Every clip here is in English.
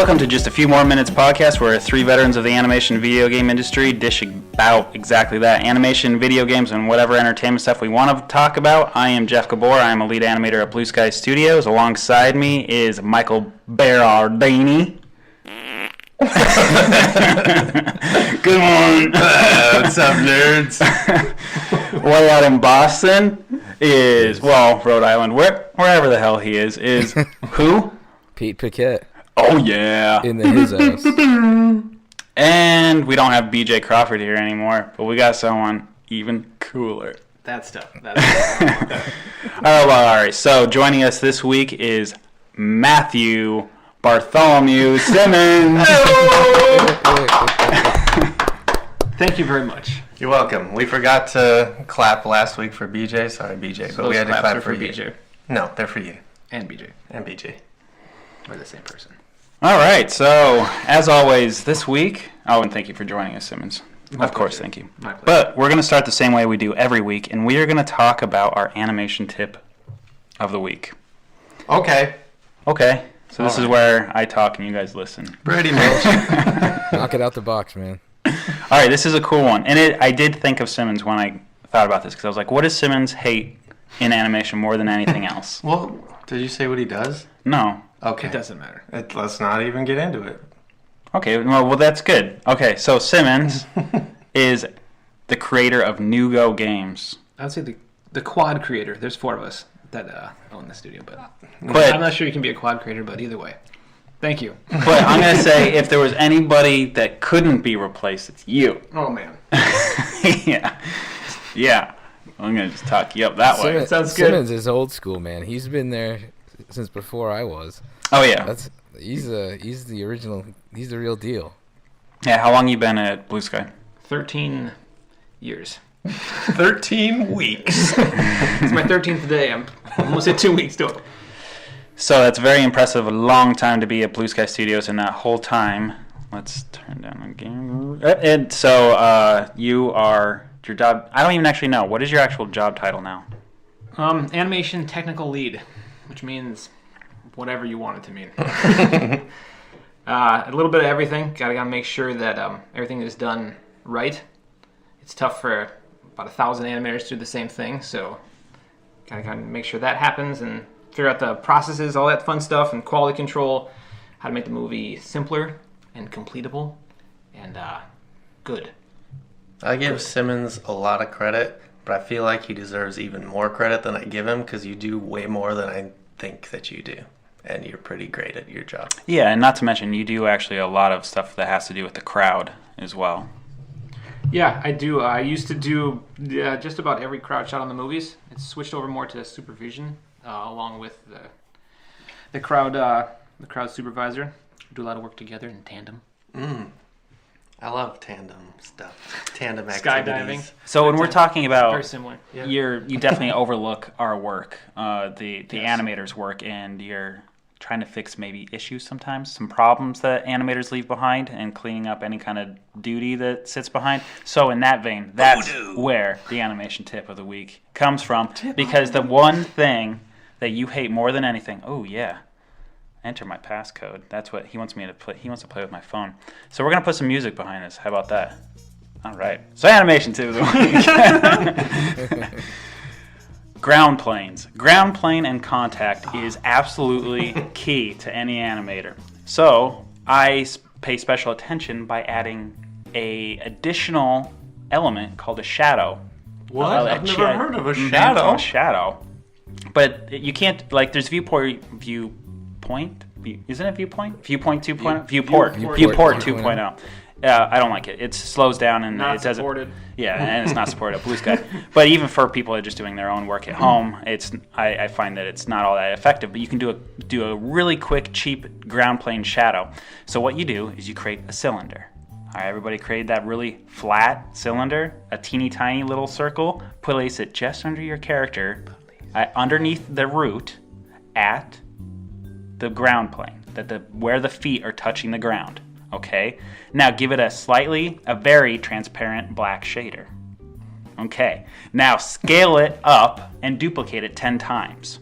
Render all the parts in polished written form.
Welcome to Just a Few More Minutes podcast, where three veterans of the animation video game industry dish about exactly that, animation, video games, and whatever entertainment stuff we want to talk about. I am Jeff Gabor. I am a lead animator at Blue Sky Studios. Alongside me is Michael Berardini. Good morning. What's up, nerds? Way out in Boston is, well, Rhode Island, wherever the hell he is who? Pete Paquette. Oh, yeah. In his house. And we don't have BJ Crawford here anymore, but we got someone even cooler. That stuff. All right. So joining us this week is Matthew Bartholomew Simmons. Thank you very much. You're welcome. We forgot to clap last week for BJ. Sorry, BJ, So but we had to clap for BJ. you. No, they're for you. And BJ. And BJ. We're the same person. All right. So as always, this week. Oh, and thank you for joining us, Simmons. Of course, thank you. My pleasure. But we're going to start the same way we do every week, and we are going to talk about our animation tip of the week. Okay. Okay. So this is where I talk and you guys listen. Pretty much. Knock it out the box, man. All right, this is a cool one. And I did think of Simmons when I thought about this, because I was like, what does Simmons hate in animation more than anything else? Well, did you say what he does? No. Okay. It doesn't matter. Let's not even get into it. Okay, well, that's good. Okay, so Simmons is the creator of Nugo Games. I would say the quad creator. There's four of us that own the studio, but But- I'm not sure you can be a quad creator, but either way. Thank you. But I'm going to say, if there was anybody that couldn't be replaced, it's you. Oh, man. Yeah. Yeah. I'm going to just talk you up that way. Simmons, Sounds good. Simmons is old school, man. He's been there since before I was. Oh, yeah. He's the original. He's the real deal. Yeah, how long you been at Blue Sky? 13 years. 13 weeks. It's my 13th day. I'm almost at 2 weeks total. So that's very impressive. A long time to be at Blue Sky Studios, and that whole time, let's turn down the game. And so you are, your job, I don't even actually know. What is your actual job title now? Animation technical lead, which means whatever you want it to mean. A little bit of everything. Gotta make sure that everything is done right. It's tough for about 1,000 animators to do the same thing, so gotta make sure that happens and figure out the processes, all that fun stuff, and quality control, how to make the movie simpler and completable and good. I give Simmons a lot of credit, but I feel like he deserves even more credit than I give him, because you do way more than I think that you do. And you're pretty great at your job. Yeah, and not to mention, you do actually a lot of stuff that has to do with the crowd as well. Yeah, I do. I used to do just about every crowd shot on the movies. It's switched over more to supervision, along with the crowd supervisor. We do a lot of work together in tandem. I love tandem stuff. Tandem Skydiving. activities. So when we're talking Very about, similar. Yeah. you definitely overlook our work, the animators' work, and you're trying to fix maybe issues sometimes, some problems that animators leave behind, and cleaning up any kind of duty that sits behind. So in that vein, that's where the animation tip of the week comes from, because the one thing that you hate more than anything, oh yeah, enter my passcode. That's what he wants me to play. He wants to play with my phone. So we're going to put some music behind this. How about that? All right. So animation tip of the week. Ground planes. Ground plane and contact is absolutely key to any animator. So I pay special attention by adding a additional element called a shadow. What? I've never heard of a shadow. A shadow. But you can't, like, there's viewport, isn't it viewpoint? Viewpoint 2.0? Viewport 2.0. I don't like it. It slows down and Not it doesn't. supported. Yeah, and it's not supported at Blue Sky. But even for people that are just doing their own work at home, I find that it's not all that effective. But you can do a really quick, cheap ground plane shadow. So what you do is you create a cylinder. All right, everybody create that really flat cylinder, a teeny tiny little circle. Place it just under your character, underneath the root, at the ground plane, where the feet are touching the ground. Okay, now give it a very transparent black shader. Okay, now scale it up and duplicate it 10 times.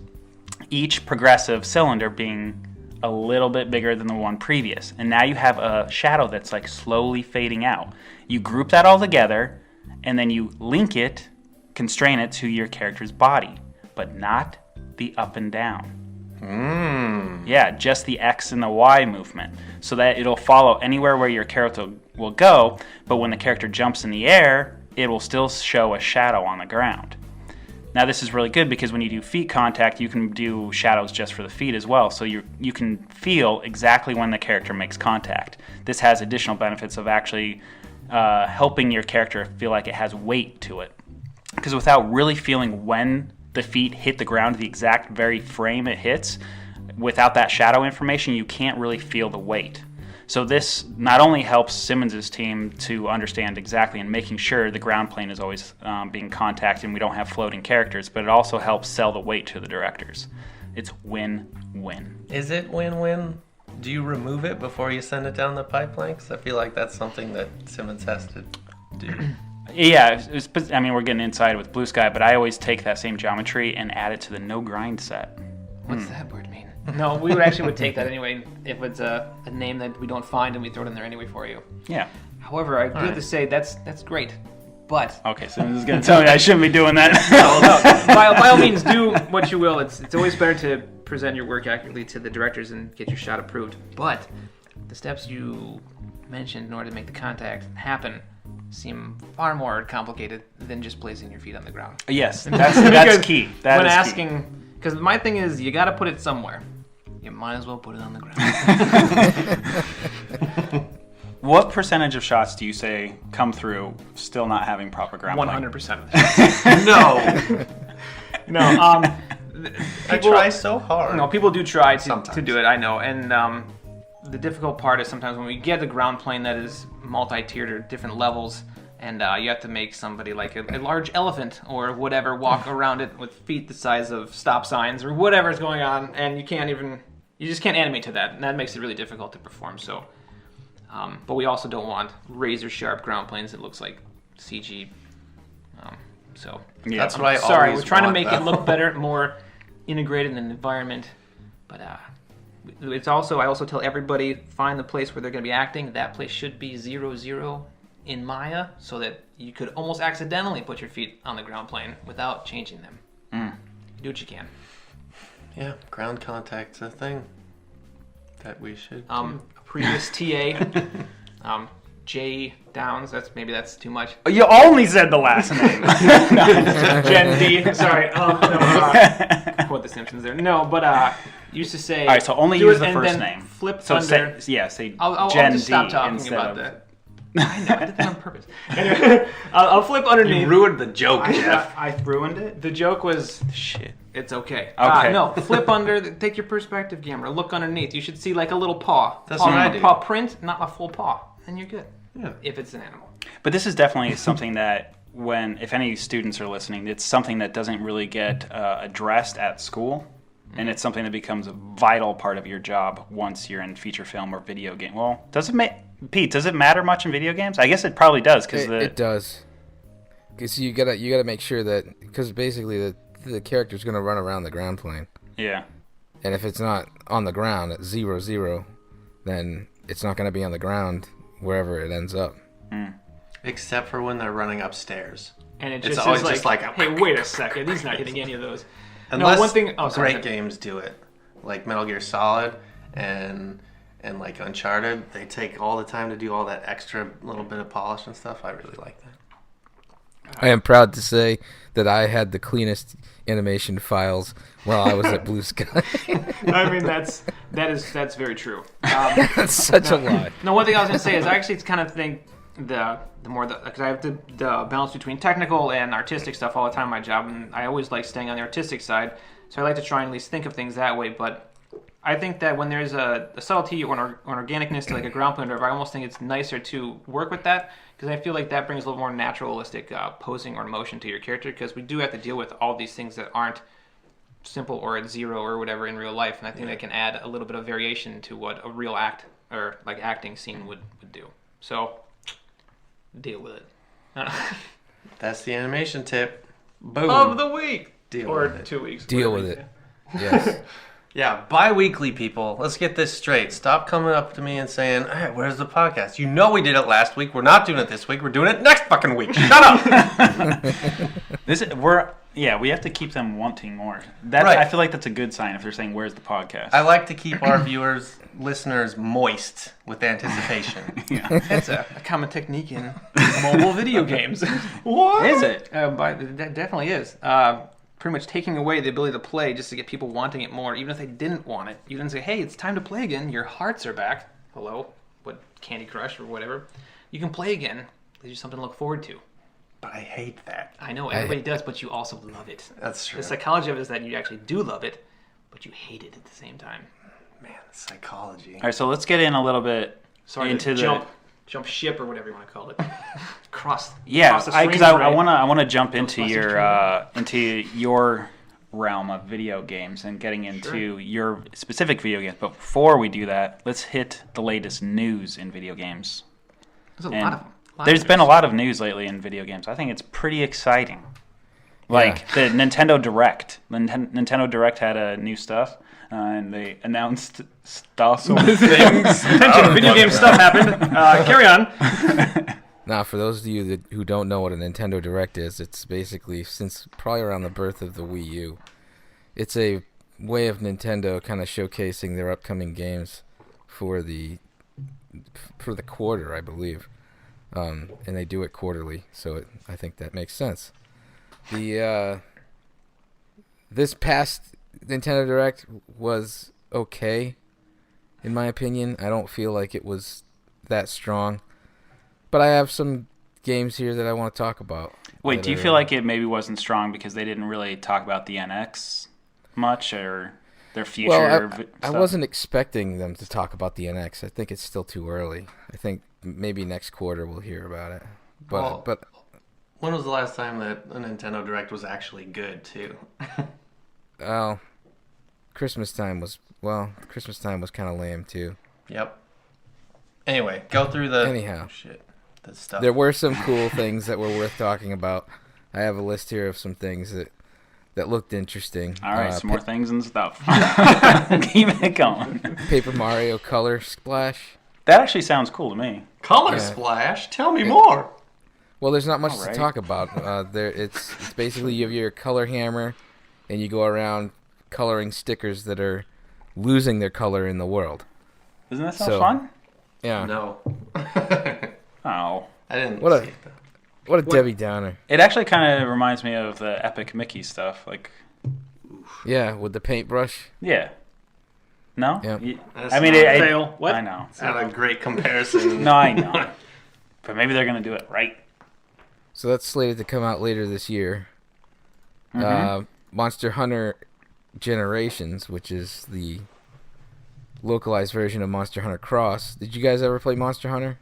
Each progressive cylinder being a little bit bigger than the one previous. And now you have a shadow that's like slowly fading out. You group that all together, and then you link it, constrain it to your character's body, but not the up and down. Yeah, just the X and the Y movement, so that it'll follow anywhere where your character will go, but when the character jumps in the air, it will still show a shadow on the ground. Now this is really good because when you do feet contact, you can do shadows just for the feet as well, so you can feel exactly when the character makes contact. This has additional benefits of actually helping your character feel like it has weight to it, because without really feeling when the feet hit the ground, the exact very frame it hits, without that shadow information, you can't really feel the weight. So this not only helps Simmons' team to understand exactly and making sure the ground plane is always being contacted and we don't have floating characters, but it also helps sell the weight to the directors. It's win-win. Is it win-win? Do you remove it before you send it down the pipeline? Because I feel like that's something that Simmons has to do. Yeah, we're getting inside with Blue Sky, but I always take that same geometry and add it to the no grind set. What's that word mean? No, we would take that anyway if it's a name that we don't find and we throw it in there anyway for you. Yeah. However, I do have to say that's great, but okay, Simmons is going to tell me I shouldn't be doing that. no. By all means, do what you will. It's always better to present your work accurately to the directors and get your shot approved. But the steps you mentioned in order to make the contact happen seem far more complicated than just placing your feet on the ground. Yes, that's key. When asking. Because my thing is, you got to put it somewhere. You might as well put it on the ground. What percentage of shots do you say come through still not having proper ground plane? 100% of the No. I try so hard. No, people do try to do it, I know. And the difficult part is sometimes when we get a ground plane that is multi-tiered or different levels, and you have to make somebody like a large elephant or whatever walk around it with feet the size of stop signs or whatever's going on, and you just can't animate to that, and that makes it really difficult to perform. So, but we also don't want razor sharp ground planes that looks like CG. So yeah, that's what I always sorry, we're trying to want, make it look better, more integrated in the environment, but it's also I also tell everybody find the place where they're going to be acting. That place should be 0-0. In Maya, so that you could almost accidentally put your feet on the ground plane without changing them. Do what you can. Yeah, ground contact's a thing that we should do. A previous TA, J Downs. That's too much. You only said the last name. Gen D. Sorry. Quote The Simpsons there. No, but used to say. All right, so only use the first name. Flip so under. Say I'll Gen just D stop talking instead about of that. I know, I did that on purpose. Anyway, I'll flip underneath. You ruined the joke, Jeff. I ruined it? The joke was... Shit. It's okay. Okay. No, flip under, take your perspective camera, look underneath. You should see like a little paw. That's what I do. Paw print, not a full paw. And you're good. Yeah. If it's an animal. But this is definitely something that if any students are listening, it's something that doesn't really get addressed at school. And it's something that becomes a vital part of your job once you're in feature film or video game. Well, does it matter much in video games? I guess it probably does. It does. Because you gotta make sure that, because basically the character's gonna run around the ground plane. Yeah. And if it's not on the ground at 0-0, then it's not gonna be on the ground wherever it ends up. Except for when they're running upstairs. And it's always just like, hey, wait a second, he's not hitting any of those. Unless great games do it, like Metal Gear Solid and like Uncharted, they take all the time to do all that extra little bit of polish and stuff. I really like that. I am proud to say that I had the cleanest animation files while I was at Blue Sky. I mean, that's very true. That's such a lie. No, one thing I was going to say is I actually kind of think because I have the balance between technical and artistic stuff all the time in my job, and I always like staying on the artistic side, so I like to try and at least think of things that way. But I think that when there's a subtlety or an organicness to like a ground plane, I almost think it's nicer to work with that, because I feel like that brings a little more naturalistic posing or motion to your character, because we do have to deal with all these things that aren't simple or at zero or whatever in real life, and I think that can add a little bit of variation to what a real acting scene would do. So deal with it. That's the animation tip. Boom. Of the week. Deal or with it. 2 weeks. Deal with it. Yes. Yeah, bi-weekly, people. Let's get this straight. Stop coming up to me and saying, hey, where's the podcast? You know we did it last week. We're not doing it this week. We're doing it next fucking week. Shut up! We have to keep them wanting more. Right. I feel like that's a good sign if they're saying, where's the podcast? I like to keep our listeners moist with anticipation. That's a common technique in mobile video games. What? Is it? That definitely is. Pretty much taking away the ability to play just to get people wanting it more, even if they didn't want it. You didn't say, hey, it's time to play again. Your hearts are back. Hello? What, Candy Crush or whatever? You can play again. There's something to look forward to. But I hate that. I know, everybody does, but you also love it. That's true. The psychology of it is that you actually do love it, but you hate it at the same time. Man, psychology. All right, so let's get in a little bit into the... Jump ship or whatever you want to call it. Cross the because I want to jump into your realm of video games and getting into your specific video games. But before we do that, let's hit the latest news in video games. There's a lot of them. There's been a lot of news lately in video games. I think it's pretty exciting. Like the Nintendo Direct. Nintendo Direct had new stuff. And they announced stuff. Things. Video game stuff happened. Carry on. Now, for those of you who don't know what a Nintendo Direct is, it's basically, since probably around the birth of the Wii U, it's a way of Nintendo kind of showcasing their upcoming games for the quarter, I believe. And they do it quarterly, so I think that makes sense. This past Nintendo Direct was okay, in my opinion. I don't feel like it was that strong, but I have some games here that I want to talk about. Wait, do you feel like it maybe wasn't strong because they didn't really talk about the NX much or their future? Well, I wasn't expecting them to talk about the NX. I think it's still too early. I think maybe next quarter we'll hear about it. But when was the last time that a Nintendo Direct was actually good, too? Well, Christmas time was kind of lame, too. Yep. Anyway, go through the stuff. There were some cool things that were worth talking about. I have a list here of some things that looked interesting. All right, some more things and stuff. Keep it going. Paper Mario Color Splash. That actually sounds cool to me. Color Splash? Tell me more. Well, there's not much to talk about. It's basically you have your color hammer, and you go around coloring stickers that are losing their color in the world. Doesn't that sound fun? Yeah. No. Oh. I didn't What see it, though. What a Debbie Downer. It actually kind of reminds me of the Epic Mickey stuff. Yeah, with the paintbrush. Yeah. No? Yeah. Fail. What? I know. It's not a great comparison. No, I know. But maybe they're going to do it right. So that's slated to come out later this year. Mm-hmm. Monster Hunter Generations, which is the localized version of Monster Hunter Cross. Did you guys ever play Monster Hunter?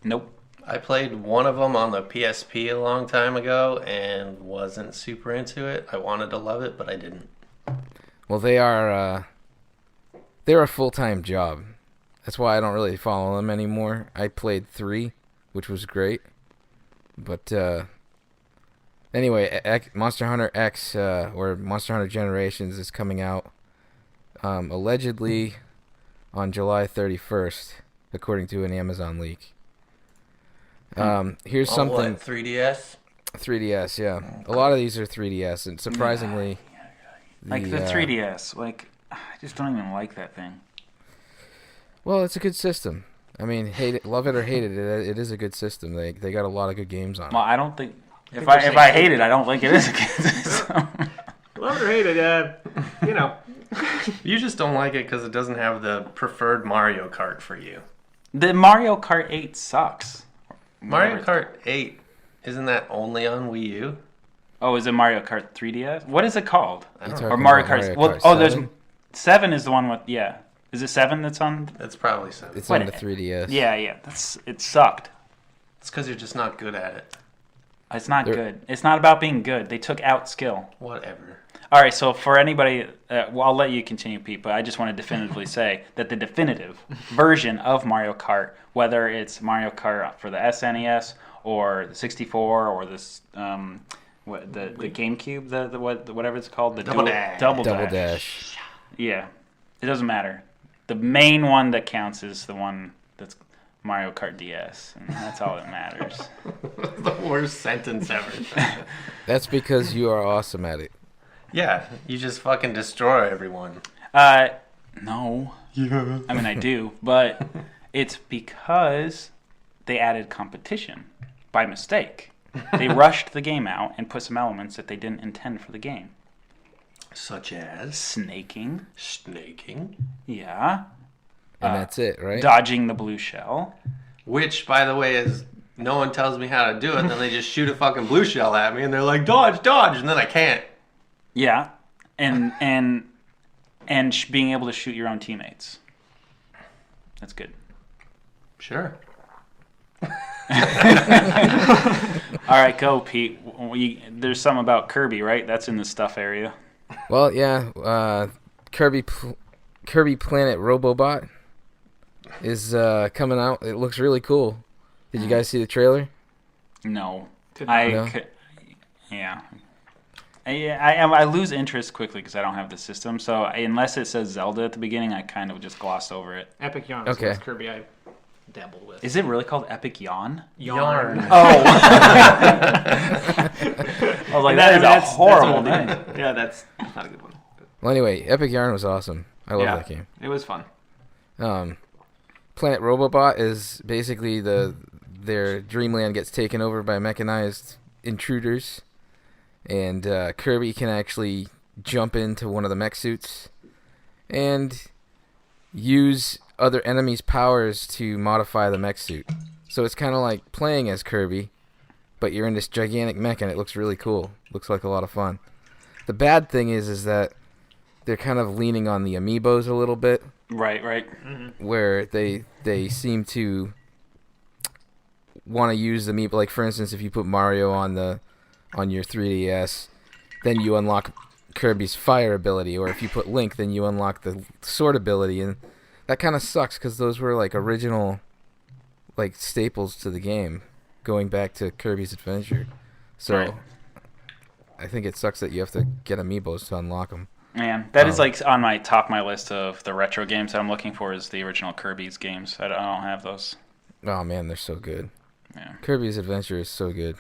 Nope. I played one of them on the PSP a long time ago and wasn't super into it. I wanted to love it, but I didn't. Well, they're a full-time job. That's why I don't really follow them anymore. I played 3, which was great. But anyway, Monster Hunter X, or Monster Hunter Generations, is coming out allegedly on July 31st, according to an Amazon leak. Here's something. What, 3DS? 3DS, yeah. A lot of these are 3DS, and surprisingly... the 3DS, I just don't even like that thing. Well, it's a good system. I mean, love it or hate it, it is a good system. They got a lot of good games on it. Well, I don't think... If I hate it, I don't think it is a good system. Love it or hate it, you know. You just don't like it because it doesn't have the preferred Mario Kart for you. The Mario Kart 8 sucks. Mario Kart 8, isn't that only on Wii U? Oh, is it Mario Kart 3DS? What is it called? I don't know. Or Mario Kart... Kart 7? There's 7 is the one with... Yeah. Is it 7 that's on... It's probably 7. It's on the 3DS. Yeah. It sucked. It's because you're just not good at it. It's not good. It's not about being good. They took out skill. Whatever. All right, so for anybody... I'll let you continue, Pete, but I just want to definitively say that the definitive version of Mario Kart, whether it's Mario Kart for the SNES or the 64 or this... the GameCube, the whatever it's called, the Double Dash. Double Dash. Yeah, It doesn't matter. The main one that counts is the one that's Mario Kart DS, and that's all that matters. The worst sentence ever. That's because you are awesome at it. Yeah, you just fucking destroy everyone. No. Yeah. I mean, I do, but it's because they added competition by mistake. They rushed the game out and put some elements that they didn't intend for the game. Such as? Snaking. Yeah. And that's it, right? Dodging the blue shell. Which, by the way, is no one tells me how to do it, and then they just shoot a fucking blue shell at me, and they're like, dodge, and then I can't. Yeah. And being able to shoot your own teammates. That's good. Sure. All right, go, Pete. There's something about Kirby, right? That's in the stuff area. Well, yeah. Kirby Planet Robobot is coming out. It looks really cool. Did you guys see the trailer? No. No? Yeah. I lose interest quickly because I don't have the system. So unless it says Zelda at the beginning, I kind of just gloss over it. Epic Yarn is the Kirby I dabbled with. Is it really called Epic Yawn? Yarn. Oh. I was like, that is a horrible name. Yeah, that's not a good one. Well, anyway, Epic Yarn was awesome. I love that game. It was fun. Planet Robobot is basically their dreamland gets taken over by mechanized intruders, and Kirby can actually jump into one of the mech suits and use other enemies' powers to modify the mech suit. So it's kind of like playing as Kirby, but you're in this gigantic mech, and it looks really cool. Looks like a lot of fun. The bad thing is that they're kind of leaning on the amiibos a little bit. Right. Mm-hmm. Where they seem to want to use the amiibo. Like, for instance, if you put Mario on your 3DS, then you unlock Kirby's fire ability. Or if you put Link, then you unlock the sword ability. And that kind of sucks because those were like original like staples to the game, going back to Kirby's Adventure. So Right. I think it sucks that you have to get amiibos to unlock them. Man, that is like on my list of the retro games that I'm looking for is the original Kirby's games. I don't have those. Oh man, they're so good. Yeah. Kirby's Adventure is so good.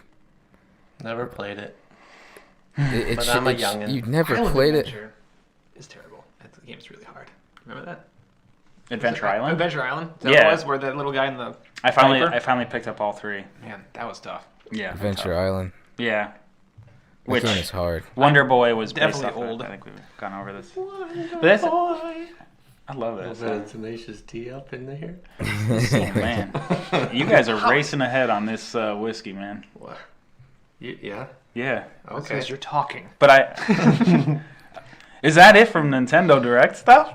Never played it. But I'm a youngin'. You've never Island played Adventure is terrible. That game's really hard. Remember that? Adventure Island? Adventure Island? Is that Yeah. what it was? Where that little guy in the I diaper? finally picked up all three. Man, that was tough. Yeah. Adventure tough. Island. Yeah. That Which game is hard. Wonder Boy was Definitely based off old. Of. I think we've gone over this. But that's I love Is that. that Tenacious T up in there? Oh, man, you guys are racing ahead on this whiskey, man. What? Yeah. Yeah. That's Okay. because you're talking. But is that it from Nintendo Direct stuff?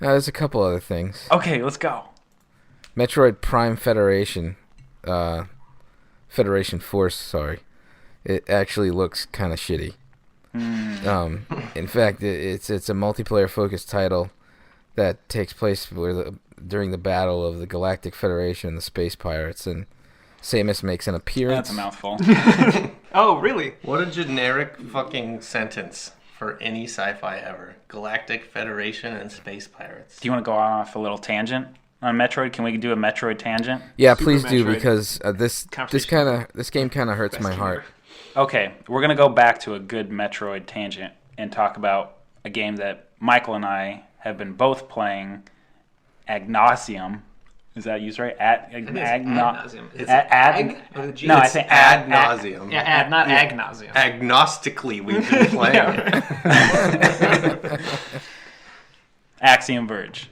Now, there's a couple other things. Okay, let's go. Metroid Prime Federation, Federation Force, sorry. It actually looks kind of shitty. In fact, it's a multiplayer-focused title that takes place during the battle of the Galactic Federation and the Space Pirates, and Samus makes an appearance. That's a mouthful. Oh, really? What a generic fucking sentence for any sci-fi ever. Galactic Federation and Space Pirates. Do you want to go off a little tangent on Metroid? Can we do a Metroid tangent? Yeah, Super please do, Metroid because this game kind of hurts my heart. Okay, we're going to go back to a good Metroid tangent and talk about a game that Michael and I have been both playing ad nauseum. Is that used right? Ad nauseum. It's ag? No, I think ad nauseum. Yeah, ad, not ag nauseum. Agnostically, we've been playing it. Axiom Verge,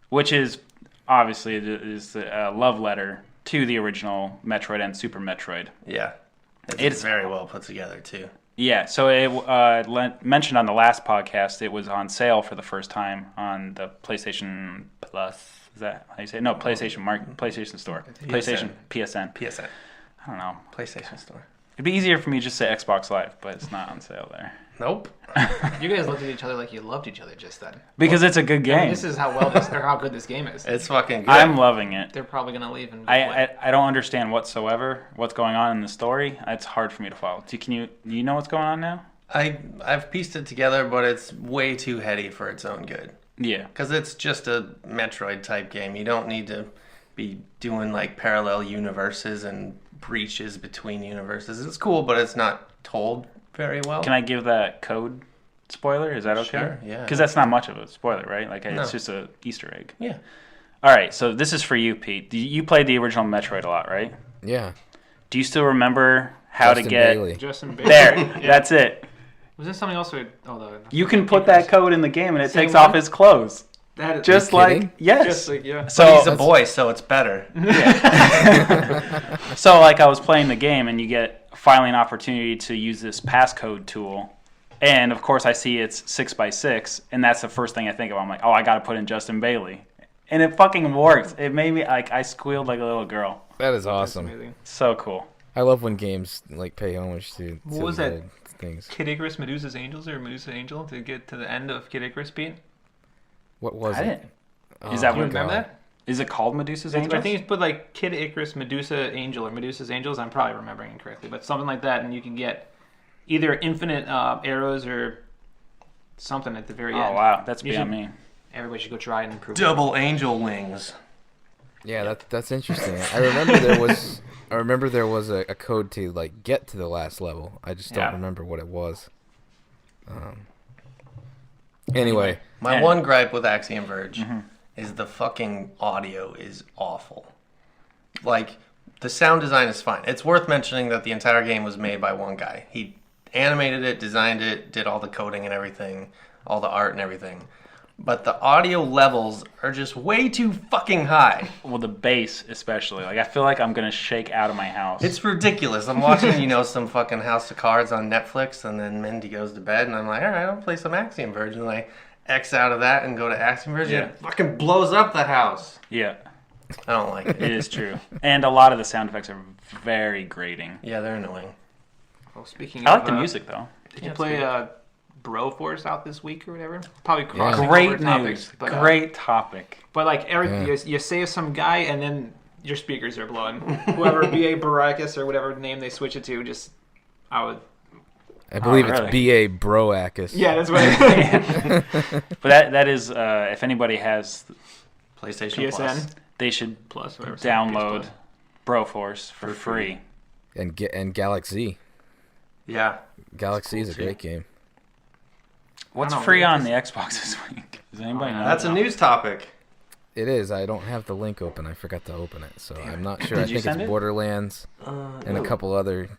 which is obviously is a love letter to the original Metroid and Super Metroid. Yeah. It's very well put together, too. Yeah, so it mentioned on the last podcast, it was on sale for the first time on the PlayStation Plus. Is that how you say it? No, PlayStation Store. PlayStation PSN. PSN. I don't know. PlayStation Store. It'd be easier for me to just say Xbox Live, but it's not on sale there. Nope. You guys looked at each other like you loved each other just then. Because it's a good game. I mean, this is how how good this game is. It's fucking good. I'm loving it. They're probably gonna leave and go play. I don't understand whatsoever what's going on in the story. It's hard for me to follow. You know what's going on now? I've pieced it together, but it's way too heady for its own good. Yeah. Because it's just a Metroid type game. You don't need to be doing like parallel universes and breaches between universes. It's cool, but it's not told very well. Can I give that code spoiler? Is that okay? Sure, yeah. Because that's not much of a spoiler, right? Like, No. it's just a Easter egg. Yeah. All right, so this is for you, Pete. You played the original Metroid a lot, right? Yeah. Do you still remember how Justin to get... Bailey. Justin Bailey. There, Yeah. that's it. Was there something else? You can put that code in the game and it Same takes one? off his clothes. That is Just you like... kidding? Yes. just like yeah. So, But he's a boy, so it's better. so, like, I was playing the game, and you get finally an opportunity to use this passcode tool. And, of course, I see it's 6x6, and that's the first thing I think of. I'm like, oh, I got to put in Justin Bailey. And it fucking works. It made me, like, I squealed like a little girl. That is That's awesome. amazing. So cool. I love when games like pay homage to What was that? things. Kid Icarus Medusa's Angels or Medusa Angel to get to the end of Kid Icarus, Pete? What was I it? didn't. Oh, Is that You what- remember God. that? Is it called Medusa's Angels? I think you put like Kid Icarus Medusa Angel or Medusa's Angels. I'm probably remembering incorrectly, but something like that, and you can get either infinite arrows or something at the very Oh, end. wow. That's You beyond should- me. Everybody should go try it and improve. Double angel wings. Yeah, that's interesting. I remember there was a code to like get to the last level. I just don't Yeah. remember what it was. Anyway, My And- one gripe with Axiom Verge is the fucking audio is awful. Like, the sound design is fine. It's worth mentioning that the entire game was made by one guy. He animated it, designed it, did all the coding and everything, all the art and everything. But the audio levels are just way too fucking high. Well, the bass, especially. Like, I feel like I'm going to shake out of my house. It's ridiculous. I'm watching, some fucking House of Cards on Netflix, and then Mindy goes to bed, and I'm like, all right, I'll play some Axiom Verge. And I X out of that and go to Axiom Verge, and it fucking blows up the house. Yeah, I don't like it it. is true. And a lot of the sound effects are very grating. Yeah, they're annoying. Oh, speaking I of like the music, though. Did you Yeah, it's play good. Bro Force out this week or whatever? Probably crossing over Great topics, news. but, Great topic. But like Eric, Yeah. you save some guy and then your speakers are blowing. Whoever B.A. Baracus or whatever name they switch it to, I believe really? it's B.A. Broakis. Yeah, that's what I But that is, if anybody has, PlayStation PSN Plus. they should Plus whatever. download PS Broforce for free. And Galaxy. Yeah. Galaxy is a cool, great game. What's I don't know, free man, on the Xbox this week? Does anybody know? That's a news topic. It is. I don't have the link open. I forgot to open it, so I'm not sure. Did I you think send it's it? Borderlands and a couple other.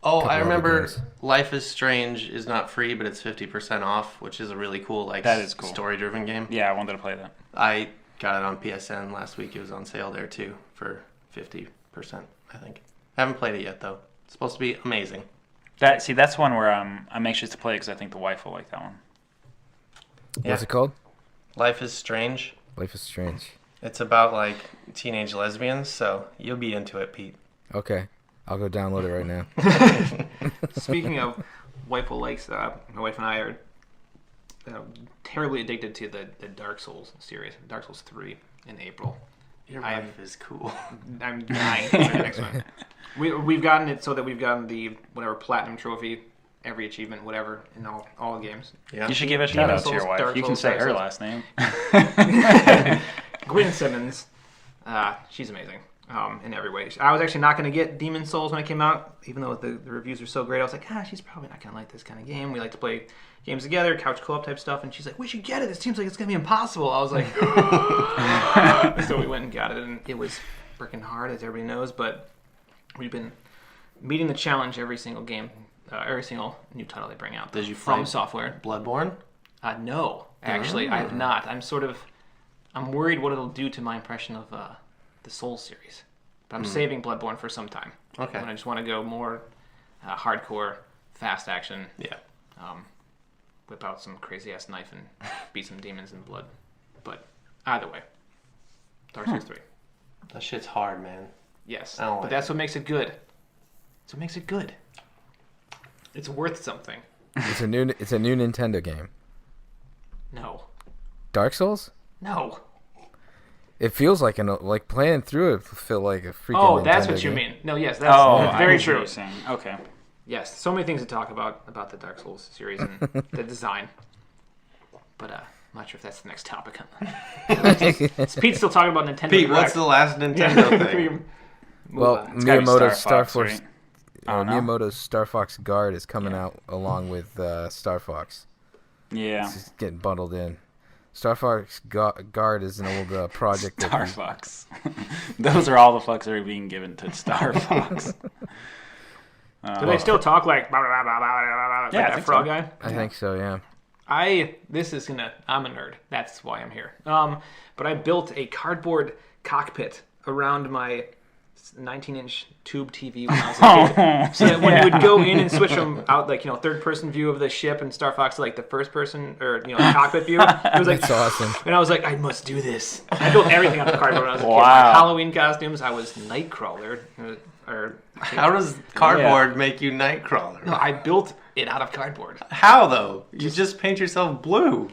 Oh, Couple I other remember games. Life is Strange is not free, but it's 50% off, which is a really cool, That is cool. story-driven game. Yeah, I wanted to play that. I got it on PSN last week. It was on sale there, too, for 50%, I think. I haven't played it yet, though. It's supposed to be amazing. That's one where I'm anxious to play because I think the wife will like that one. What's it called? Life is Strange. Life is Strange. It's about, like, teenage lesbians, so you'll be into it, Pete. Okay, I'll go download it right now. Speaking of waifu likes, my wife and I are terribly addicted to the Dark Souls series. Dark Souls 3 in April. Your I wife is cool. I'm dying for the next one. We've gotten it so that we've gotten the whatever platinum trophy, every achievement, whatever in all the games. Yeah. You should give a shout out to your Souls, wife. Dark You can Souls, say Dark her Souls. last name. Gwen Simmons, she's amazing in every way. I was actually not going to get Demon Souls when it came out, even though the reviews are so great. I was like, she's probably not going to like this kind of game. We like to play games together, couch co-op type stuff, and she's like, we should get it. It seems like it's going to be impossible. I was like, so we went and got it, and it was freaking hard, as everybody knows, but we've been meeting the challenge every single game, every single new title they bring out. Did you from play software? Bloodborne? No, actually, I have not. I'm worried what it'll do to my impression of the Souls series. But I'm saving Bloodborne for some time. Okay. When I just want to go more hardcore, fast action, Yeah. whip out some crazy ass knife and beat some demons in blood. But either way, Dark Souls 3. That shit's hard, man. Yes, I don't but like that's what makes it good. That's what makes it good. It's worth something. It's a new Nintendo game. No. Dark Souls? No. It feels like like playing through it feel like a freaking. Oh, that's Nintendo what you game. mean. No, yes, that's I very know what true. you're saying. Okay. Yes, so many things to talk about the Dark Souls series and the design. But not sure if that's the next topic. Is Pete still talking about Nintendo? Pete, Direct? what's the last Nintendo thing? Well, It's gotta be Miyamoto's Star Star Fox, Force. right? I don't know. Miyamoto's Star Fox Guard is coming out along with Star Fox. Yeah. It's just getting bundled in. Star Fox Guard is an old project. Star Fox. Those are all the fucks that are being given to Star Fox. Do they still talk like blah, blah, blah, blah, blah, blah, like Yeah, I that think frog so. guy? I think so, yeah. I'm a nerd. That's why I'm here. But I built a cardboard cockpit around my 19-inch tube TV when I was a kid. So that when you would go in and switch from out, like, third-person view of the ship and Star Fox to, like, the first-person, or, cockpit view, it was like, That's awesome. and I was like, I must do this. I built everything out of cardboard when I was a kid. Wow. My Halloween costumes, I was Nightcrawler. How does cardboard make you Nightcrawler? No, I built it out of cardboard. How though? You just paint yourself blue.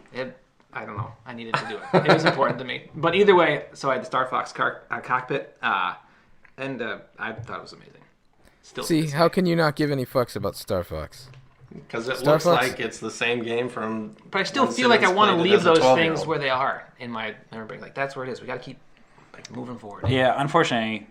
I don't know. I needed to do it. It was important to me. But either way, so I had the Star Fox cockpit, and I thought it was amazing. Still, See, how can you not give any fucks about Star Fox? Because it Star looks Fox? like it's the same game from. but I still when feel like I Simmons want to played it leave as a those 12-year-old. things where they are in my memory bank. Like that's where it is. We got to keep moving forward. Yeah, unfortunately,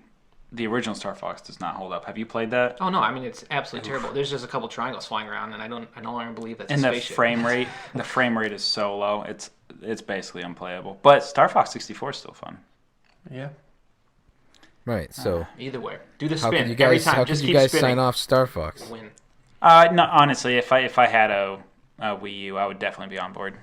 the original Star Fox does not hold up. Have you played that? Oh no, I mean it's absolutely terrible. There's just a couple triangles flying around, and I no longer believe that's And a the spaceship. frame rate is so low. It's basically unplayable. But Star Fox 64 is still fun. Yeah. Right, so Either way, do the how spin could you every guys, time. how Just could keep you guys spinning. sign off Star Fox? Win. No, honestly, if I had a Wii U, I would definitely be on board.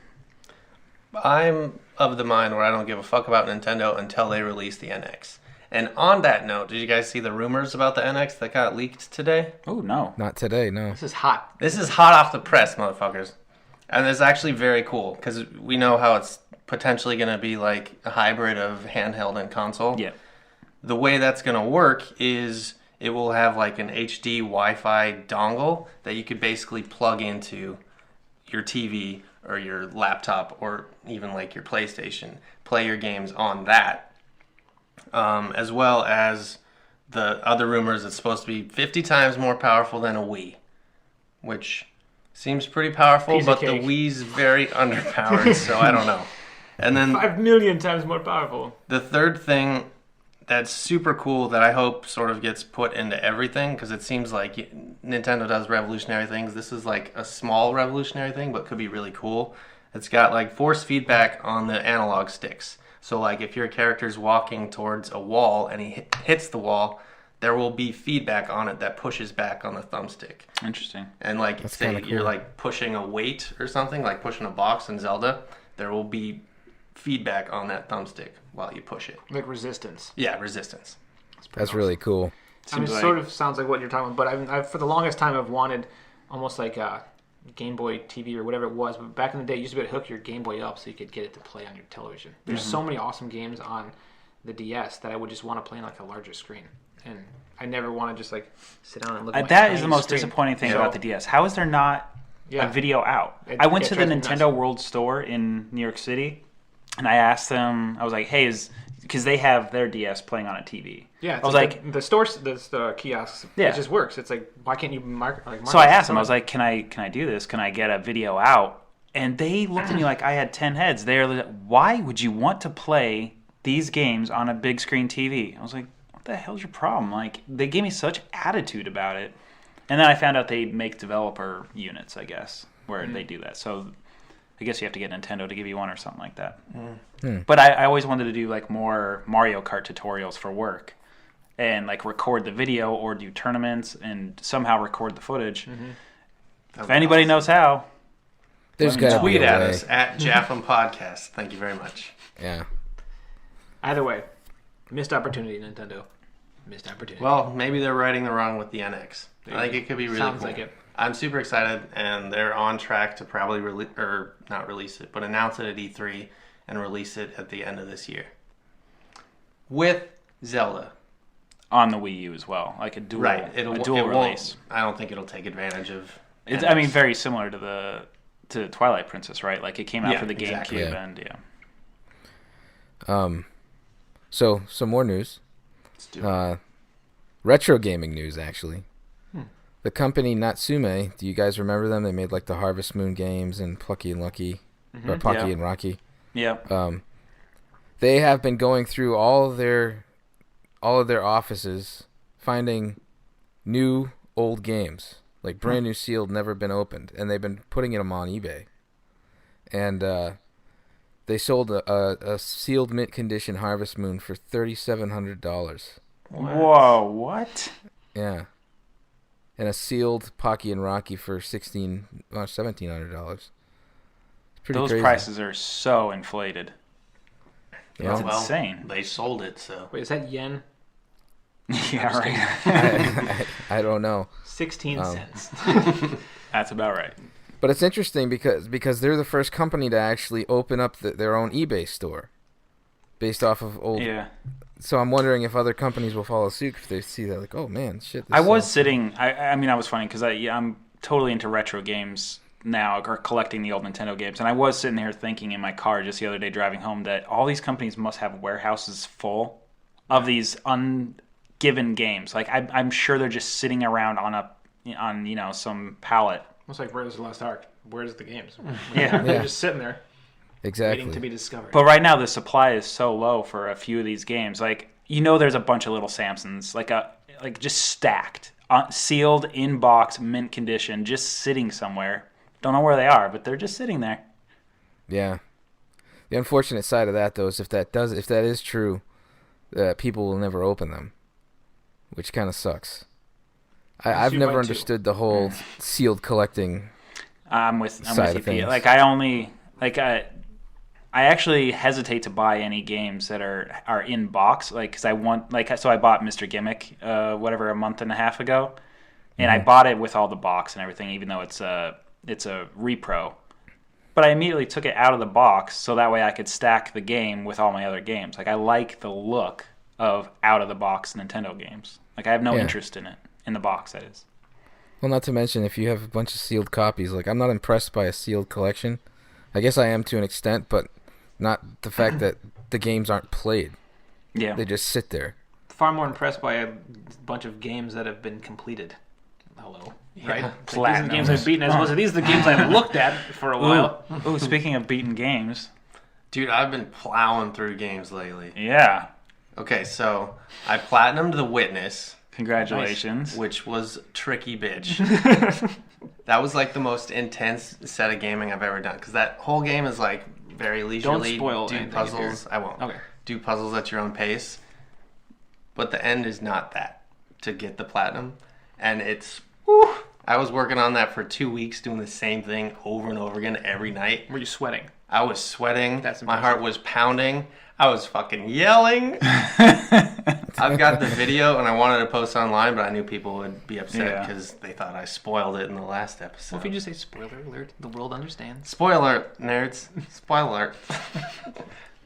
I'm of the mind where I don't give a fuck about Nintendo until they release the NX. And on that note, did you guys see the rumors about the NX that got leaked today? Oh no. Not today, no. This is hot. This is hot off the press, motherfuckers. And it's actually very cool because we know how it's potentially going to be like a hybrid of handheld and console. Yeah. The way that's going to work is it will have like an HD Wi-Fi dongle that you could basically plug into your TV or your laptop or even like your PlayStation. Play your games on that. As well as the other rumors, it's supposed to be 50 times more powerful than a Wii, which seems pretty powerful, Piece of but the cake. Wii's very underpowered, so I don't know. And then 5 million times more powerful. the third thing that's super cool that I hope sort of gets put into everything, because it seems like Nintendo does revolutionary things. This is like a small revolutionary thing, but could be really cool. It's got like force feedback on the analog sticks. So like if your character's walking towards a wall and he hits the wall, there will be feedback on it that pushes back on the thumbstick. Interesting. And like That's say kinda you're cool. like pushing a weight or something, like pushing a box in Zelda, there will be feedback on that thumbstick while you push it. Like resistance. Yeah, resistance. That's really cool. I mean, Seems it sort of sounds like what you're talking about, but I've for the longest time I've wanted almost like a Game Boy TV or whatever it was. But back in the day, you used to be able to hook your Game Boy up so you could get it to play on your television. There's so many awesome games on the DS that I would just want to play on like a larger screen, and I never want to just like sit down and look. At my That is tiny the most screen. disappointing thing So, about the DS. How is there not Yeah. a video out? It- I went yeah, to it the drives me Nintendo nuts. World Store in New York City, and I asked them, I was like, hey, because they have their DS playing on a TV. Yeah, it's I was like, the stores, the kiosks. Yeah. It just works. It's like, why can't you mark? so I asked them, I was like, can I do this? Can I get a video out? And they looked at me like I had 10 heads. They were like, why would you want to play these games on a big screen TV? I was like, what the hell's your problem? Like, they gave me such attitude about it. And then I found out they make developer units, I guess, where they do that. So I guess you have to get Nintendo to give you one or something like that. But I always wanted to do like more Mario Kart tutorials for work and like record the video or do tournaments and somehow record the footage. If anybody knows how, There's Let me got to know. be Tweet a at way. us at JAFMM Podcast. Thank you very much. Yeah. either way, missed opportunity, Nintendo. Missed opportunity. Well, maybe they're writing the wrong with the NX. I think it could be really Sounds cool. like it. I'm super excited, and they're on track to probably not release it, but announce it at E3 and release it at the end of this year. With Zelda. on the Wii U as well, like a dual, Right. a It dual won't, release. I don't think it'll take advantage of It's, NX. I mean, very similar to Twilight Princess, right? Like it came out Yeah, for the exactly. GameCube, Yeah. and So some more news. Let's do it. Retro gaming news, actually. The company Natsume, do you guys remember them? They made like the Harvest Moon games and Plucky and Lucky. or Pocky Yeah. and Rocky. Yeah. They have been going through all of their offices, finding new old games, like brand new sealed, never been opened, and they've been putting them on eBay. And they sold a sealed mint condition Harvest Moon for $3,700. Whoa, what? Yeah. And a sealed Pocky and Rocky for $1,700. It's pretty Those crazy. prices are so inflated. Yeah. That's Well, insane. they sold it, so. Wait, is that yen? Yeah, right. I don't know. 16 cents. That's about right. But it's interesting because they're the first company to actually open up their own eBay store based off of old. Yeah. So I'm wondering if other companies will follow suit if they see that, like, oh man, shit. This I was sells. sitting. I mean, I was funny because I'm totally into retro games now, or collecting the old Nintendo games. And I was sitting here thinking in my car just the other day driving home that all these companies must have warehouses full of these ungiven games. Like I'm sure they're just sitting around on some pallet. Almost like Where's the Lost Ark? Where's the games? Yeah. They're just sitting there Exactly. waiting to be discovered. But right now the supply is so low for a few of these games. Like there's a bunch of little Samsons, like just stacked, sealed in box, mint condition, just sitting somewhere. Don't know where they are, but they're just sitting there. Yeah. The unfortunate side of that, though, is if that is true, people will never open them, which kind of sucks. I've you never might understood the whole sealed collecting. I'm with Side you, of things. Pete. Like I actually hesitate to buy any games that are in box, like because I bought Mr. Gimmick, a month and a half ago, and I bought it with all the box and everything, even though it's a repro. But I immediately took it out of the box so that way I could stack the game with all my other games. Like I like the look of out of the box Nintendo games. Like I have no interest in it in the box. That is. Well, not to mention if you have a bunch of sealed copies. Like I'm not impressed by a sealed collection. I guess I am to an extent, but not the fact that the games aren't played. Yeah. They just sit there. Far more impressed by a bunch of games that have been completed. Hello. Right? Like, these are the games I've beaten as opposed to these are the games I've looked at for a while. Ooh, speaking of beaten games. Dude, I've been plowing through games lately. Yeah. Okay, so I platinumed The Witness, Congratulations. which was tricky bitch. That was like the most intense set of gaming I've ever done because that whole game is like very leisurely. Don't spoil do anything puzzles. I won't. Okay. Do puzzles at your own pace. But the end is not that to get the platinum, and it's. Whew, I was working on that for 2 weeks, doing the same thing over and over again every night. Were you sweating? I was sweating. That's my impressive. heart was pounding. I was fucking yelling. I've got the video, and I wanted to post online, but I knew people would be upset because they thought I spoiled it in the last episode. Well, if you just say spoiler alert, the world understands. Spoiler, nerds. Spoiler.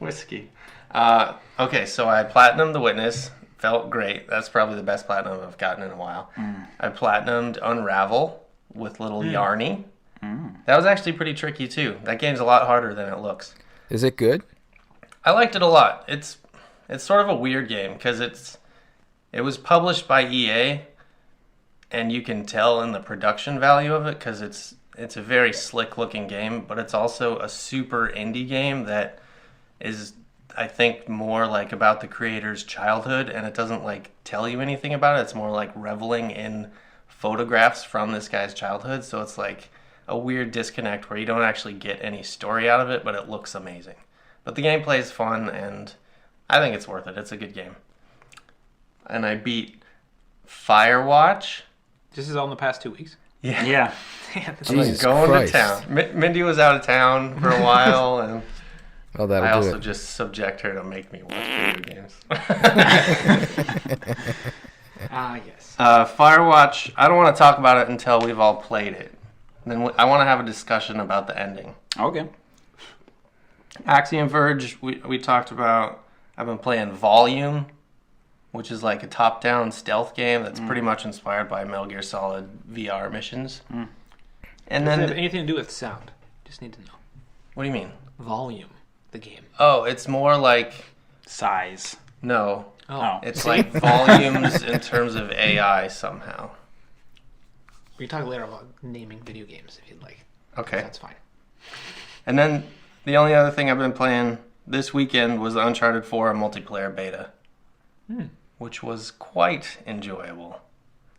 Whiskey. Okay, so I platinumed The Witness. Felt great. That's probably the best platinum I've gotten in a while. I platinumed Unravel with little Yarny. That was actually pretty tricky, too. That game's a lot harder than it looks. Is it good? I liked it a lot. It's sort of a weird game because it was published by EA, and you can tell in the production value of it because it's a very slick looking game, but it's also a super indie game that is, I think, more like about the creator's childhood, and it doesn't like tell you anything about it. It's more like reveling in photographs from this guy's childhood, so it's like a weird disconnect where you don't actually get any story out of it, but it looks amazing. But the gameplay is fun, and I think it's worth it. It's a good game. And I beat Firewatch. This is all in the past 2 weeks. Yeah. Yeah. Jesus Going Christ. to town. Mindy was out of town for a while, and Oh, that'll I do also it. just subject her to make me watch video games. Ah, yes. Firewatch, I don't want to talk about it until we've all played it. Then I want to have a discussion about the ending. Okay. Axiom Verge, we talked about. I've been playing Volume, which is like a top-down stealth game that's pretty much inspired by Metal Gear Solid VR missions. And Does then, it have anything to do with sound? Just need to know. what do you mean? Volume, the game. Oh, it's more like, Size. no, Oh. it's like volumes in terms of AI somehow. We can talk later about naming video games if you'd like. Okay. That's fine. And then The only other thing I've been playing this weekend was the Uncharted 4 multiplayer beta, which was quite enjoyable.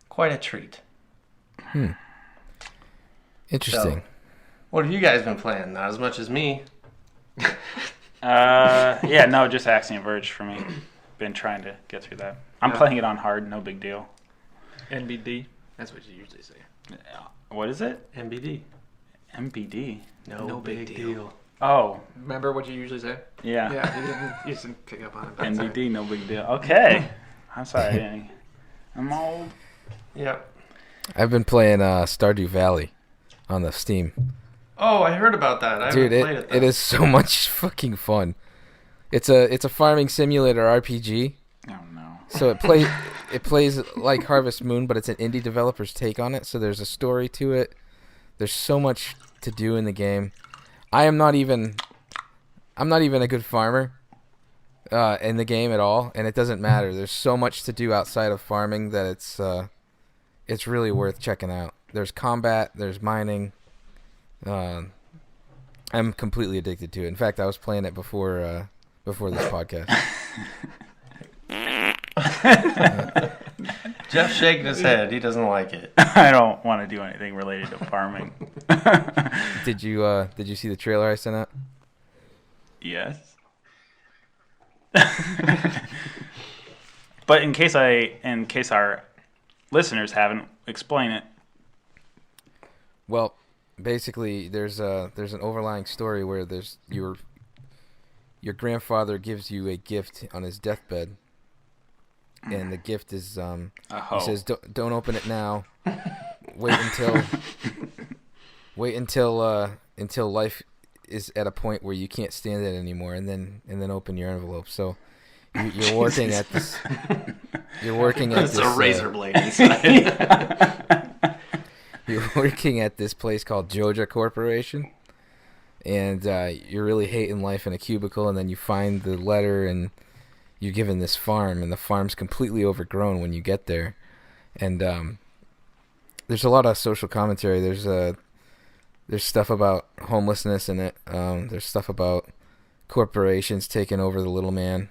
Quite a treat. Interesting. So, what have you guys been playing? Not as much as me. Just Axiom Verge for me. Been trying to get through that. I'm playing it on hard, no big deal. NBD. That's what you usually say. What is it? MBD. MBD. No big deal. Oh. Remember what you usually say? Yeah. Yeah, you didn't pick up on it. NBD, no big deal. Okay. I'm sorry. I'm old. Yep. I've been playing Stardew Valley on the Steam. Oh, I heard about that. I haven't played it though. It is so much fucking fun. It's a farming simulator RPG. Oh no. So it plays like Harvest Moon, but it's an indie developer's take on it. So there's a story to it. There's so much to do in the game. I'm not even a good farmer in the game at all, and it doesn't matter. There's so much to do outside of farming that it's really worth checking out. There's combat, there's mining. I'm completely addicted to it. In fact, I was playing it before this podcast. Jeff's shaking his head. He doesn't like it. I don't want to do anything related to farming. Did you see the trailer I sent out? Yes. But in case our listeners haven't, explain it. Well, basically, there's an overlying story where there's your grandfather gives you a gift on his deathbed, and the gift is he says don't open it now. Wait until life is at a point where you can't stand it anymore, and then open your envelope. So you're working at this. You're working at this. It's a razor blade inside. You're working at this place called Joja Corporation, and you're really hating life in a cubicle, and then you find the letter, and you're given this farm, and the farm's completely overgrown when you get there. And there's a lot of social commentary. There's stuff about homelessness in it. There's stuff about corporations taking over the little man.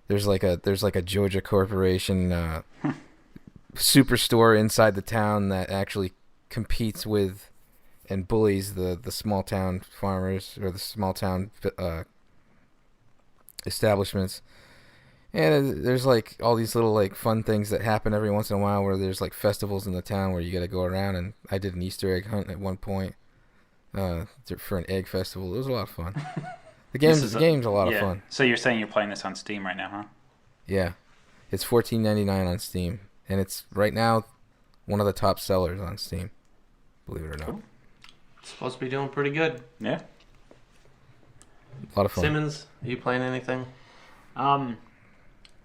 There's like a Joja Corporation superstore inside the town that actually competes with and bullies the small town farmers or the small town establishments. And there's like all these little like fun things that happen every once in a while where there's like festivals in the town where you got to go around, and I did an Easter egg hunt at one point for an egg festival. It was a lot of fun. The game's a lot of fun. So you're saying you're playing this on Steam right now, huh? Yeah. It's $14.99 on Steam, and it's right now one of the top sellers on Steam. Believe it or not. Cool. It's supposed to be doing pretty good. Yeah. A lot of fun. Simmons, are you playing anything?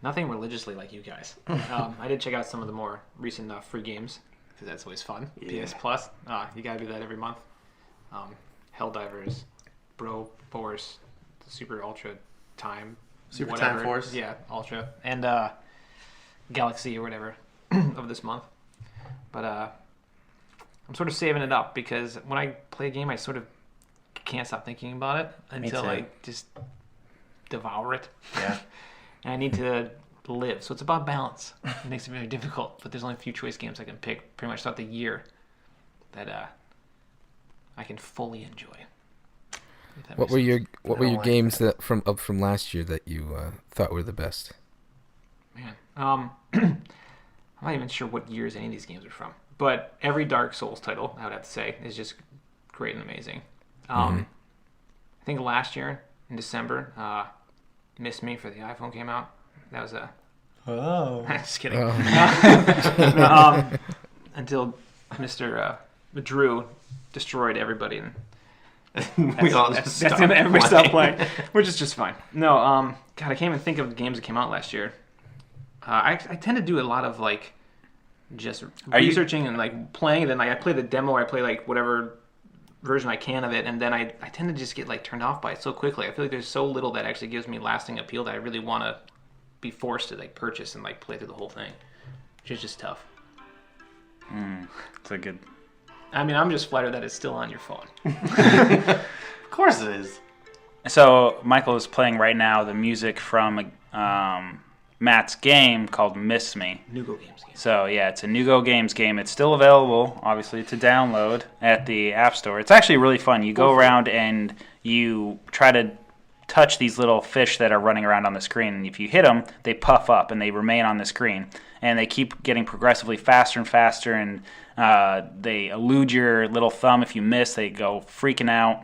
Nothing religiously like you guys. I did check out some of the more recent free games because that's always fun. Yeah. PS Plus, you gotta do that every month. Helldivers, Bro Force, Super Ultra Time, Super whatever. Time Force? Yeah, Ultra, and Galaxy or whatever of this month. But I'm sort of saving it up because when I play a game, I sort of can't stop thinking about it until I just devour it. Yeah. And I need to live. So it's about balance. It makes it very difficult. But there's only a few choice games I can pick pretty much throughout the year that I can fully enjoy. What were your games that from last year that you thought were the best? Man, I'm not even sure what years any of these games are from. But every Dark Souls title, I would have to say, is just great and amazing. I think last year in December, Miss Me for the iPhone came out. That was a... Oh. Just kidding. Oh. Until Mr. Drew destroyed everybody. And we all just stopped everybody stopped playing, which is just fine. No, God, I can't even think of the games that came out last year. I tend to do a lot of like just researching and like playing. And then like I play the demo, I play like whatever version I can of it, and then I tend to just get like turned off by it so quickly. I feel like there's so little that actually gives me lasting appeal that I really want to be forced to like purchase and like play through the whole thing, which is just tough. It's a good... I mean, I'm just flattered that it's still on your phone. Of course it is. So Michael is playing right now the music from Matt's game called Miss Me. Nugo Games game. So yeah, it's a Nugo Games game. It's still available, obviously, to download at the App Store. It's actually really fun. You go around and you try to touch these little fish that are running around on the screen. And if you hit them, they puff up and they remain on the screen. And they keep getting progressively faster and faster, and they elude your little thumb. If you miss, they go freaking out.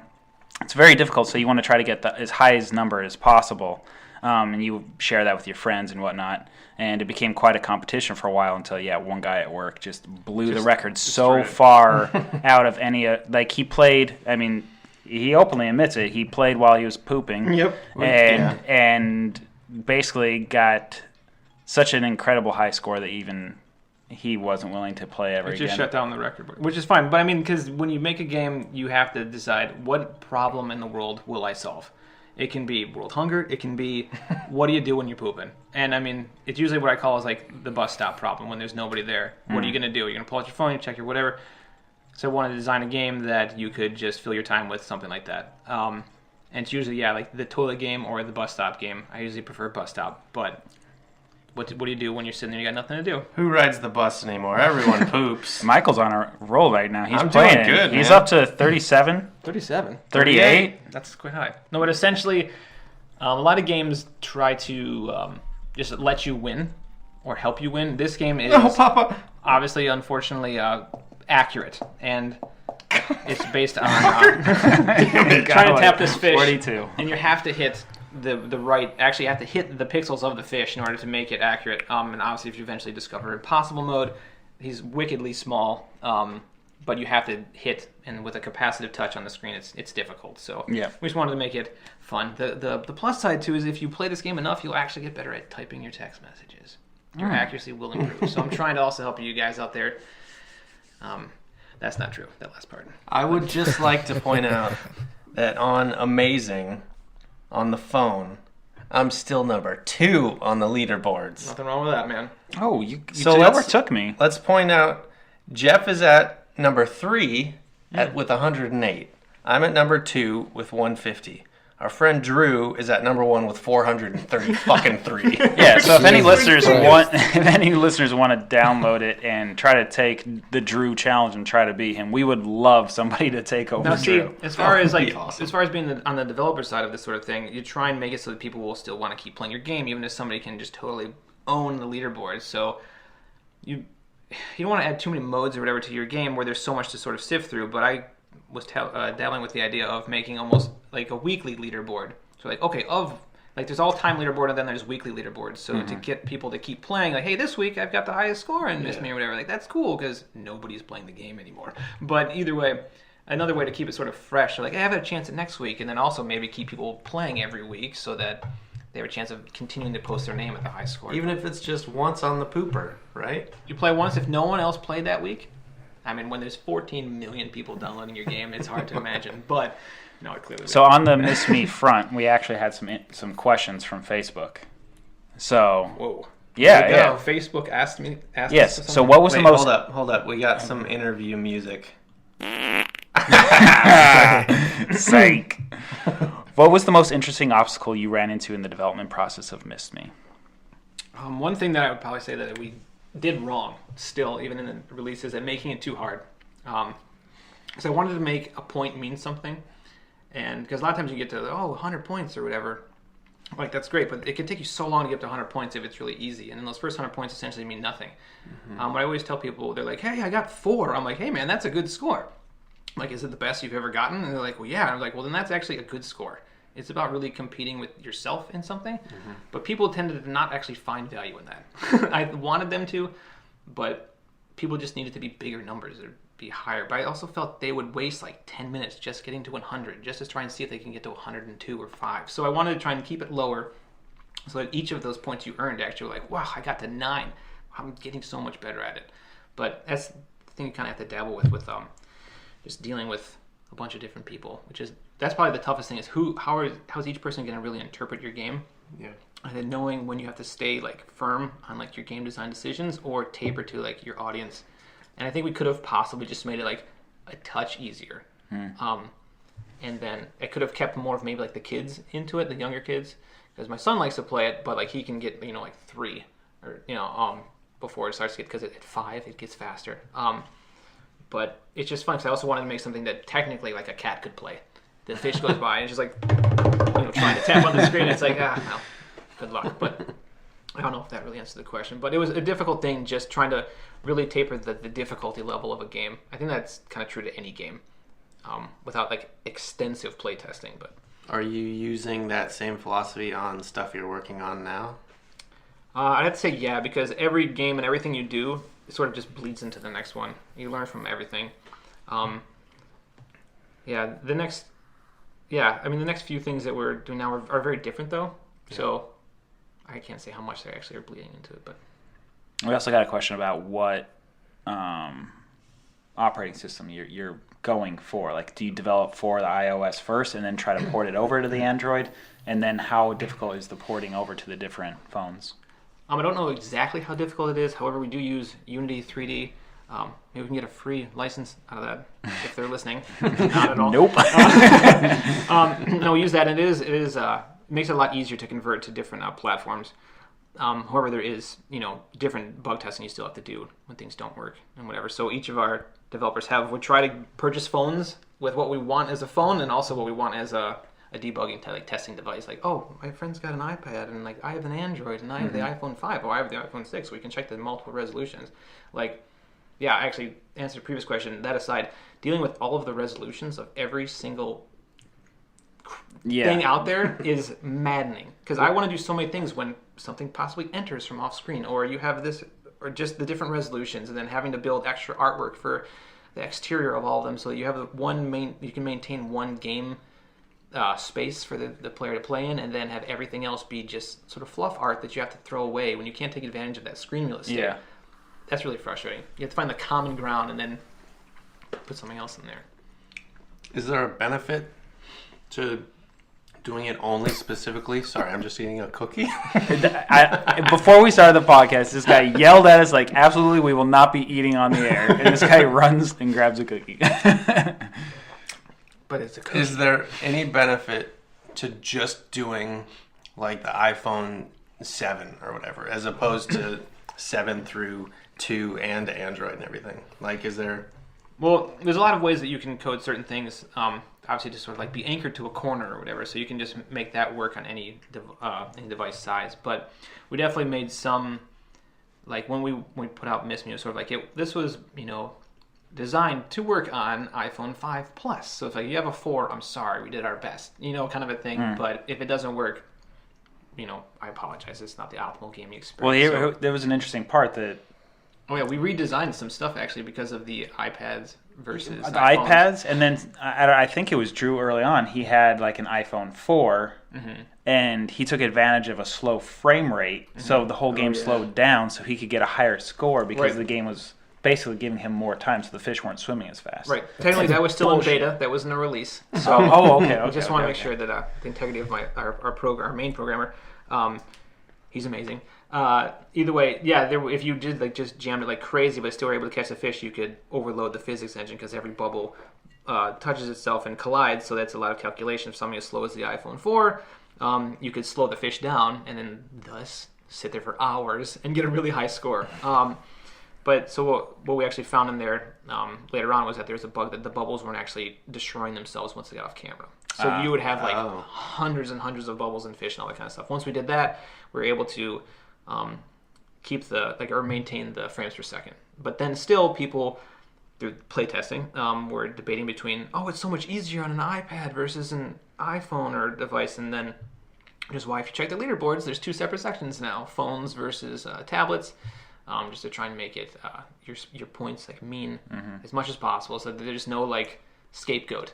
It's very difficult, so you want to try to get as high as number as possible. And you share that with your friends and whatnot. And it became quite a competition for a while until, one guy at work just blew the record so far out of any... he played... I mean, he openly admits it. He played while he was pooping. Yep. And basically got such an incredible high score that even he wasn't willing to play ever again. It just shut down the record, which is fine. But I mean, because when you make a game, you have to decide what problem in the world will I solve. It can be world hunger. It can be what do you do when you're pooping. And I mean, it's usually what I call is like the bus stop problem when there's nobody there. What are you going to do? You're going to pull out your phone, you check your whatever. So I wanted to design a game that you could just fill your time with something like that. And it's usually, like the toilet game or the bus stop game. I usually prefer bus stop, but... What do you do when you're sitting there and you got nothing to do? Who rides the bus anymore? Everyone poops. Michael's on a roll right now. He's I'm playing doing good, He's man. up to 37. 37. 38. That's quite high. No, but essentially, a lot of games try to just let you win or help you win. This game is obviously, unfortunately, accurate. And it's based on trying to tap this fish. 42. And you have to hit... the right, actually have to hit the pixels of the fish in order to make it accurate. And obviously, if you eventually discover impossible mode, he's wickedly small, but you have to hit, and with a capacitive touch on the screen, it's difficult. So we just wanted to make it fun. The plus side too is if you play this game enough, you'll actually get better at typing your text messages. Your accuracy will improve. So I'm trying to also help you guys out there. That's not true. That last part. I would just like to point out that on Amazing. On the phone, I'm still number 2 on the leaderboards. Nothing wrong with that, man. Oh, you So overtook me. Let's point out, Jeff is at number 3 with 108. I'm at number 2 with 150. Our friend Drew is at number 1 with 430 fucking 3. Yeah, so if any listeners want to download it and try to take the Drew challenge and try to beat him, we would love somebody to take over Drew. As far as as far as being on the developer side of this sort of thing, you try and make it so that people will still want to keep playing your game, even if somebody can just totally own the leaderboard. So you don't want to add too many modes or whatever to your game where there's so much to sort of sift through. But I was dabbling with the idea of making almost like a weekly leaderboard. So there's all-time leaderboard and then there's weekly leaderboards. So to get people to keep playing, like, hey, this week I've got the highest score in Miss Me or whatever. Like, that's cool because nobody's playing the game anymore. But either way, another way to keep it sort of fresh. So like, I have a chance at next week, and then also maybe keep people playing every week so that they have a chance of continuing to post their name at the high score. Even if it's just once on the pooper, right? You play once if no one else played that week. I mean, when there's 14 million people downloading your game, it's hard to imagine. But no, it clearly. So on the Miss Me front, we actually had some questions from Facebook. So whoa, yeah. Facebook asked Yes. us So what was the most? Hold up. We got some interview music. Psych. What was the most interesting obstacle you ran into in the development process of Miss Me? One thing that I would probably say that we did wrong still, even in the release, is that making it too hard. So I wanted to make a point mean something. And because a lot of times you get to, 100 points or whatever. Like, that's great, but it can take you so long to get up to 100 points if it's really easy. And then those first 100 points essentially mean nothing. What I always tell people, they're like, hey, I got 4. I'm like, hey, man, that's a good score. I'm like, is it the best you've ever gotten? And they're like, well, yeah. I'm like, well, then that's actually a good score. It's about really competing with yourself in something. But people tended to not actually find value in that. I wanted them to, but people just needed to be bigger numbers or be higher. But I also felt they would waste like 10 minutes just getting to 100, just to try and see if they can get to 102 or 5. So I wanted to try and keep it lower so that each of those points you earned actually were like, wow, I got to 9. I'm getting so much better at it. But that's the thing you kind of have to dabble with just dealing with a bunch of different people, that's probably the toughest thing is how's each person going to really interpret your game? Yeah. And then knowing when you have to stay like firm on like your game design decisions or taper to like your audience. And I think we could have possibly just made it like a touch easier. and then it could have kept more of maybe like the kids into it, the younger kids, because my son likes to play it, but like he can get like 3 or before it starts to get, because at 5 it gets faster. But it's just fun because I also wanted to make something that technically like a cat could play. The fish goes by and it's just like trying to tap on the screen. It's like no, good luck. But I don't know if that really answers the question. But it was a difficult thing just trying to really taper the difficulty level of a game. I think that's kind of true to any game, without like extensive play testing. But are you using that same philosophy on stuff you're working on now? I'd have to say yeah, because every game and everything you do sort of just bleeds into the next one. You learn from everything. The next few things that we're doing now are very different though. Yeah. So I can't say how much they actually are bleeding into it. But we also got a question about what operating system you're going for. Like, do you develop for the iOS first and then try to port it over to the Android? And then how difficult is the porting over to the different phones? I don't know exactly how difficult it is. However, we do use Unity 3D. Maybe we can get a free license out of that if they're listening. Not at all. Nope. No, we use that. And it makes it a lot easier to convert to different platforms. However, there is different bug testing you still have to do when things don't work and whatever. So each of our developers would try to purchase phones with what we want as a phone and also what we want as a debugging testing device. Like, oh, my friend's got an iPad and like I have an Android and I have the iPhone 5 or I have the iPhone 6. We can check the multiple resolutions. Like, yeah, I actually answered the previous question. That aside, dealing with all of the resolutions of every single thing out there is maddening because I want to do so many things when something possibly enters from off screen, or you have this, or just the different resolutions, and then having to build extra artwork for the exterior of all of them so that you have you can maintain one game space for the player to play in, and then have everything else be just sort of fluff art that you have to throw away when you can't take advantage of that screen real estate. Yeah. That's really frustrating. You have to find the common ground and then put something else in there. Is there a benefit to doing it only specifically? Sorry, I'm just eating a cookie. Before we started the podcast, this guy yelled at us like, absolutely, we will not be eating on the air. And this guy runs and grabs a cookie. But it's a cookie. Is there any benefit to just doing like the iPhone 7 or whatever, as opposed to 7 through 2 and Android and everything? Like, is there... Well, there's a lot of ways that you can code certain things. Obviously, just sort of like be anchored to a corner or whatever, so you can just make that work on any device size. But we definitely made some, like when we put out Miss Me, sort of like this was designed to work on iPhone 5 Plus. So if like you have a 4, I'm sorry, we did our best, kind of a thing. But if it doesn't work, I apologize. It's not the optimal gaming experience. Well, there was an interesting part that. Oh yeah, we redesigned some stuff actually because of the iPads versus the iPads, and then I think it was Drew early on. He had like an iPhone 4, and he took advantage of a slow frame rate, so the whole game slowed down, so he could get a higher score because the game was basically giving him more time, so the fish weren't swimming as fast. Right. Technically, that was still in beta. That wasn't a release. So okay. I just want to make sure that the integrity of our main programmer, he's amazing. Either way, yeah, if you did like just jammed it like crazy but still were able to catch the fish, you could overload the physics engine because every bubble touches itself and collides, so that's a lot of calculation. If something as slow as the iPhone 4, you could slow the fish down and then thus sit there for hours and get a really high score. But so what we actually found in there later on was that there's a bug that the bubbles weren't actually destroying themselves once they got off camera. So you would have like hundreds and hundreds of bubbles and fish and all that kind of stuff. Once we did that, we were able to keep maintain the frames per second. But then still people through playtesting were debating between, it's so much easier on an iPad versus an iPhone or device, and then which is why if you check the leaderboards, there's 2 separate sections now, phones versus tablets, just to try and make it your points like mean as much as possible, so that there's no like scapegoat.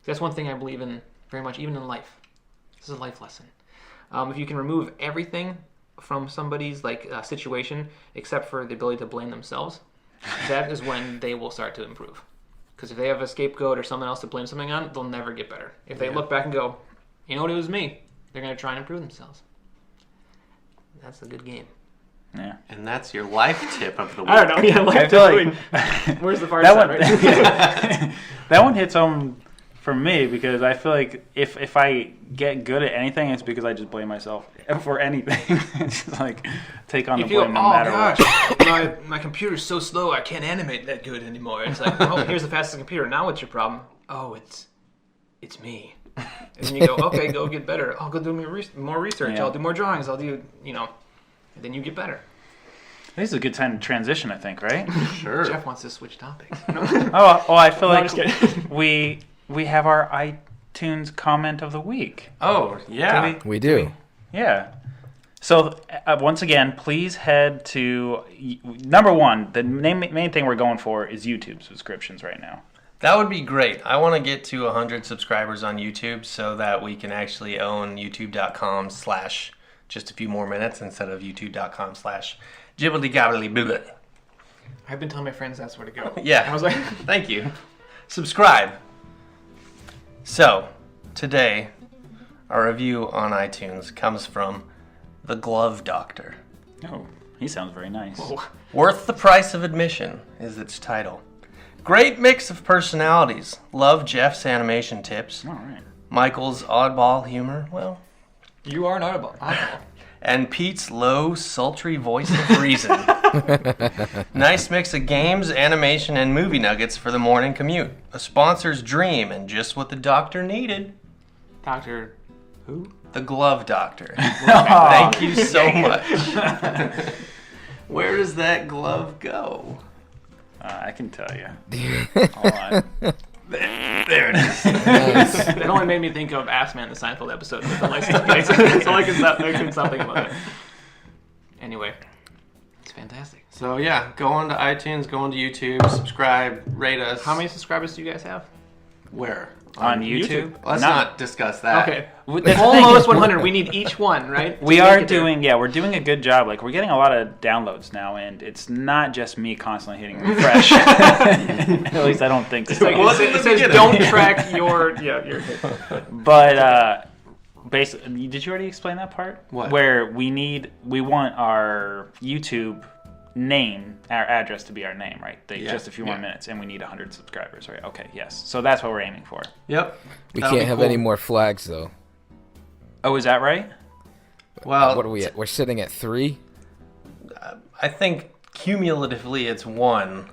That's one thing I believe in very much, even in life. This is a life lesson. If you can remove everything from somebody's situation except for the ability to blame themselves, that is when they will start to improve. Because if they have a scapegoat or someone else to blame something on, they'll never get better. If they look back and go, you know what, it was me, they're going to try and improve themselves. That's a good game. Yeah. And that's your life tip of the week. I don't know. Yeah, I life feel tip. like Where's the far that side? one, Right? that one hits home for me because I feel like if I get good at anything, it's because I just blame myself for anything. It's just like take on the blame no matter what. my computer's so slow I can't animate that good anymore. It's like, oh, here's the fastest computer. Now what's your problem? Oh, it's me. And then you go, okay, go get better. I'll go do more research. Yeah. I'll do more drawings. I'll do, and then you get better. This is a good time to transition, I think, right? Sure. Jeff wants to switch topics. Oh, I feel No, I'm like just kidding. we have our iTunes comment of the week. Oh, yeah. Do We do. Yeah. So once again, please head to number one. The main thing we're going for is YouTube subscriptions right now. That would be great. I want to get to 100 subscribers on YouTube so that we can actually own youtube.com/ just a few more minutes instead of youtube.com/ jibbly gabbly blah. I've been telling my friends that's where to go. Yeah. I was like, Thank you. Subscribe. So, today, our review on iTunes comes from The Glove Doctor. Oh, he sounds very nice. whoa. Worth the Price of Admission is its title. Great mix of personalities. Love Jeff's animation tips. All right. Michael's oddball humor. Well, You are an audible. and Pete's low, sultry voice of reason. Nice mix of games, animation, and movie nuggets for the morning commute. A sponsor's dream and just what the doctor needed. Doctor who? The Glove Doctor. Thank you so much. Where does that glove go? I can tell you. Hold on. There it is. Nice. It only made me think of Ass Man, the Seinfeld episode with the license plates. That's all I can stop thinking about it. Anyway, it's fantastic. So yeah, go on to iTunes, go on to YouTube, subscribe, rate us. How many subscribers do you guys have? Where? On YouTube? Let's not discuss that. Okay. That's the thing. Almost 100. We need each one, right? We To are make it there. we're doing a good job. Like, we're getting a lot of downloads now, and it's not just me constantly hitting refresh. At least I don't think so. Like, Well, it it's says in the don't beginning. track your But basically, did you already explain that part? What? Where we want our YouTube name, our address to be our name, right? Yeah. Just a few more minutes, and we need 100 subscribers, right? Okay, yes. So that's what we're aiming for. Yep. We That'll can't be have cool. any more flags though. Oh, is that right? Well, What are we at? We're sitting at 3. I think cumulatively it's 1.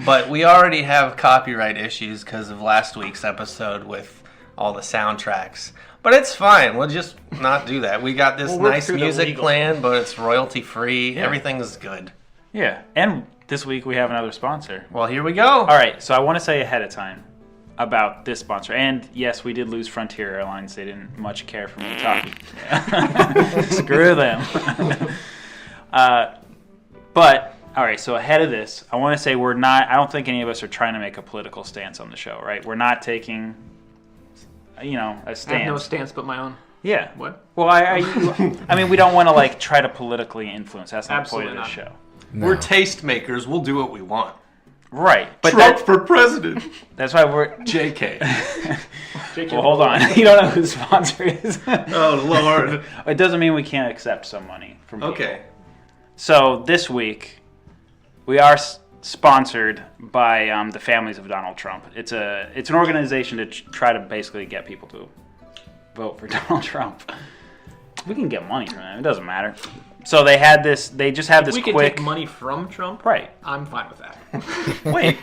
But we already have copyright issues because of last week's episode with all the soundtracks. But it's fine. We'll just not do that. We got this We'll work nice through the music legal. plan, but it's royalty free. Everything's good. Yeah. And this week we have another sponsor. Well, here we go. All right, so I want to say ahead of time about this sponsor. And yes, we did lose Frontier Airlines. They didn't much care for me talking. Screw them. But, all right, so ahead of this, I want to say I don't think any of us are trying to make a political stance on the show, right? We're not taking, a I stance. have no stance but my own. Yeah. What? Well, I mean, we don't want to, try to politically influence. That's not Absolutely the point of the not. show. No. We're tastemakers. We'll do what we want. Right. But Trump for president. that's why we're... JK. Well, hold on. You don't know who the sponsor is. Oh, Lord. It doesn't mean we can't accept some money from people. Okay. So this week, we are sponsored by the families of Donald Trump. It's an organization to try to basically get people to vote for Donald Trump. We can get money from them. It doesn't matter. So they had this. They just have this We could quick. take money from Trump. Right. I'm fine with that. Wait.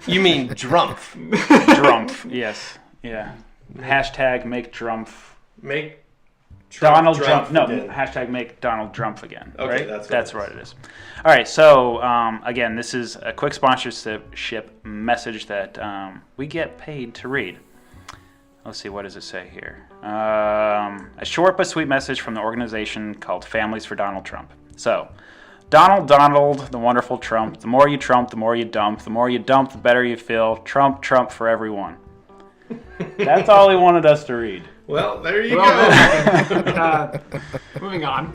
You mean Drumpf. Trump. Yes. Yeah. Hashtag make Trump. Make Donald Trump. No. again. Hashtag make Donald Trump again. Okay, right? that's what it is. All right. So again, this is a quick sponsorship message that we get paid to read. Let's see, what does it say here? A short but sweet message from the organization called Families for Donald Trump. So, Donald, the wonderful Trump. The more you trump, the more you dump. The more you dump, the better you feel. Trump for everyone. That's all he wanted us to read. Well, there you Well, go. moving on.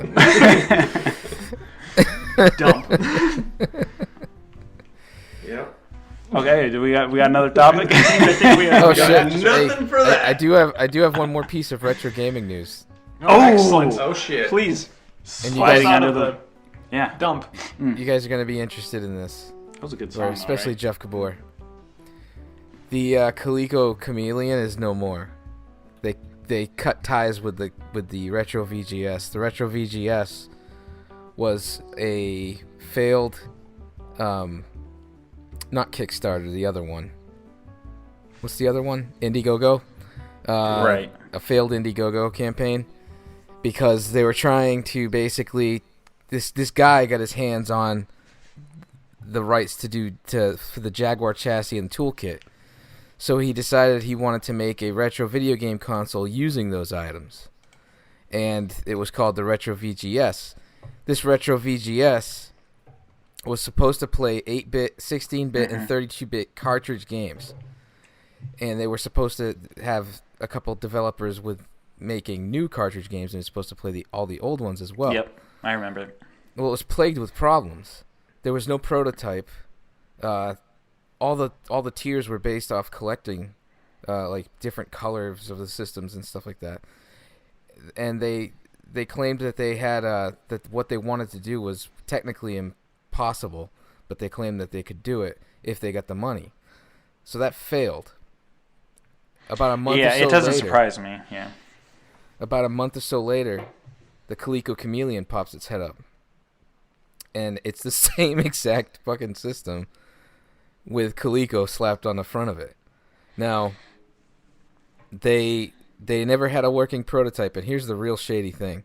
Dump. Yep. Okay, we got another topic? I think we have Oh got shit! nothing for that. I do have one more piece of retro gaming news. excellent. Oh, shit. Please. And you Sliding guys, under the Yeah. Dump. You guys are going to be interested in this. That was a good Or song. especially right? Jeff Gabor. The Coleco Chameleon is no more. They cut ties with the Retro VGS. The Retro VGS was a failed, not Kickstarter, the other one. What's the other one? Indiegogo. Right. A failed Indiegogo campaign because they were trying to basically. This guy got his hands on the rights for the Jaguar chassis and toolkit. So he decided he wanted to make a retro video game console using those items. And it was called the Retro VGS. This Retro VGS was supposed to play 8-bit, 16-bit, and 32-bit cartridge games. And they were supposed to have a couple developers with making new cartridge games, and it's supposed to play all the old ones as well. Yep, I remember. Well, it was plagued with problems. There was no prototype. All the tiers were based off collecting, like different colors of the systems and stuff like that. And they claimed that they had that what they wanted to do was technically impossible, but they claimed that they could do it if they got the money. So that failed. About a month. Yeah, or so it doesn't later, surprise me. Yeah. About a month or so later, the Coleco Chameleon pops its head up. And it's the same exact fucking system with Coleco slapped on the front of it. Now, they never had a working prototype, and here's the real shady thing.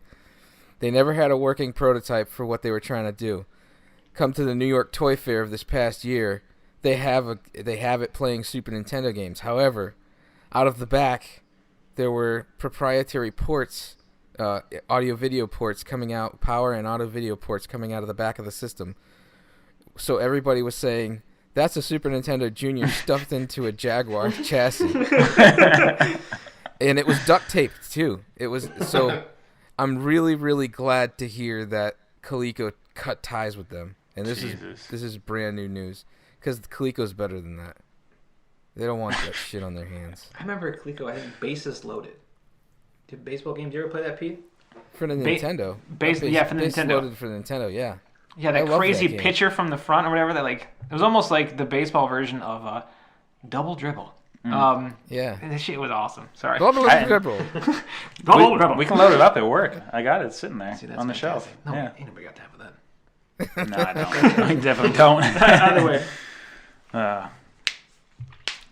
They never had a working prototype for what they were trying to do. Come to the New York Toy Fair of this past year, they have it playing Super Nintendo games. However, out of the back, there were proprietary ports, audio-video ports coming out, power and audio-video ports coming out of the back of the system. So everybody was saying, that's a Super Nintendo Junior stuffed into a Jaguar chassis. And it was duct taped, too. It was so. I'm really, really glad to hear that Coleco cut ties with them. And this is brand new news. Because Coleco's better than that. They don't want that shit on their hands. I remember Coleco, I think Bases Loaded. Did baseball games, did you ever play that, Pete? For the Nintendo. Yeah, for the Nintendo. Loaded for the Nintendo, yeah. Yeah, that crazy pitcher from the front or whatever. That it was almost like the baseball version of Double Dribble. Yeah. That shit was awesome. Sorry. Double Dribble. Double Dribble. We can load it up at work. I got it sitting there See, that's on the fantastic. shelf. No, Yeah. ain't nobody got time for that. No, I don't. I definitely don't. Either way.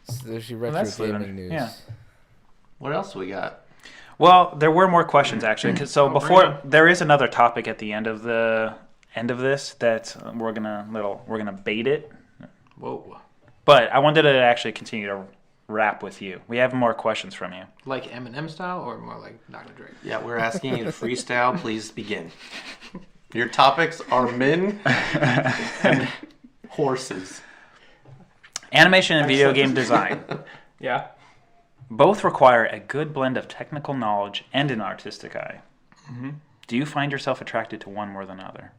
So there's your retro that's gaming living. news. Yeah. What else we got? Well, there were more questions actually. So bring before it there is another topic at the end of this that we're gonna bait it. Whoa. But I wanted to actually continue to rap with you. We have more questions from you. Like Eminem style or more like Dr. Dre? Yeah, we're asking you to freestyle. Please begin. Your topics are men and horses. Animation and video game design. Yeah. Both require a good blend of technical knowledge and an artistic eye. Mm-hmm. Do you find yourself attracted to one more than other?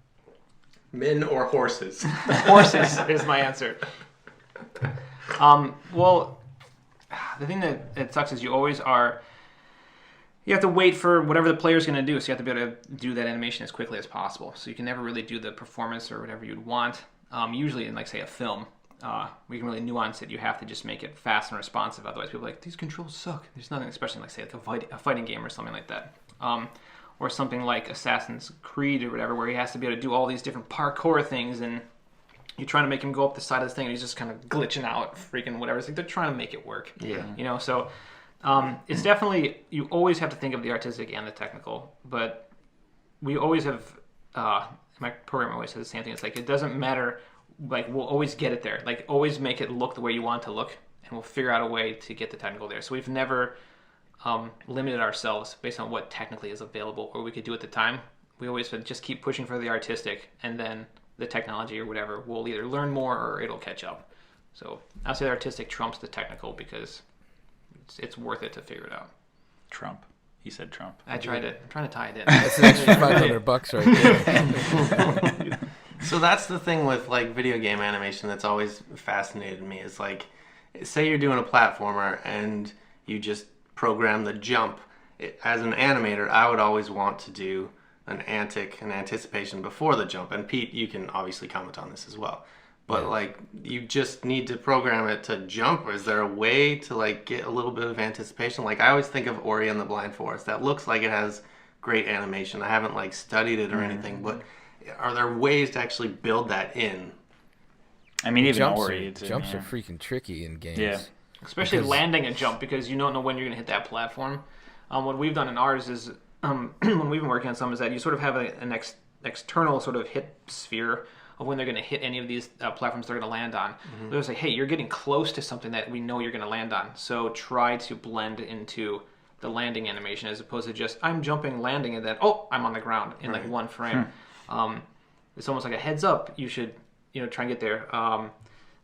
Men or horses? Horses is my answer. Well, the thing that sucks is you have to wait for whatever the player's going to do, so you have to be able to do that animation as quickly as possible. So you can never really do the performance or whatever you'd want. Usually in, like, say, a film, we can really nuance it. You have to just make it fast and responsive. Otherwise, people are like, these controls suck. There's nothing, especially like, say, like a fighting game or something like that. Or something like Assassin's Creed or whatever, where he has to be able to do all these different parkour things, and you're trying to make him go up the side of this thing, and he's just kind of glitching out, freaking whatever. It's like they're trying to make it work. Yeah. So it's definitely, you always have to think of the artistic and the technical, but we always have, my program always says the same thing. It's like, it doesn't matter, like, we'll always get it there. Like, always make it look the way you want it to look, and we'll figure out a way to get the technical there. So we've never limited ourselves based on what technically is available or we could do at the time. We always said just keep pushing for the artistic, and then the technology or whatever will either learn more or it'll catch up. So I'll say the artistic trumps the technical because it's worth it to figure it out. Trump. He said Trump. I'm trying to tie it in. That's an extra $500 right there. So that's the thing with, like, video game animation that's always fascinated me. Is like, say you're doing a platformer and you just program the jump. As an animator, I would always want to do an anticipation before the jump. And Pete, you can obviously comment on this as well. But like, you just need to program it to jump. Or is there a way to like get a little bit of anticipation? Like I always think of Ori and the Blind Forest. That looks like it has great animation. I haven't like studied it or anything, but are there ways to actually build that in? I mean, even jumps Ori, are freaking tricky in games. Yeah. Especially landing a jump, because you don't know when you're going to hit that platform. What we've done in ours is, when we've been working on some, is that you sort of have an external sort of hit sphere of when they're going to hit any of these platforms they're going to land on. They'll say, hey, you're getting close to something that we know you're going to land on, so try to blend into the landing animation as opposed to just, I'm jumping, landing, and then, oh, I'm on the ground in like one frame. It's almost like a heads up. You should, try and get there.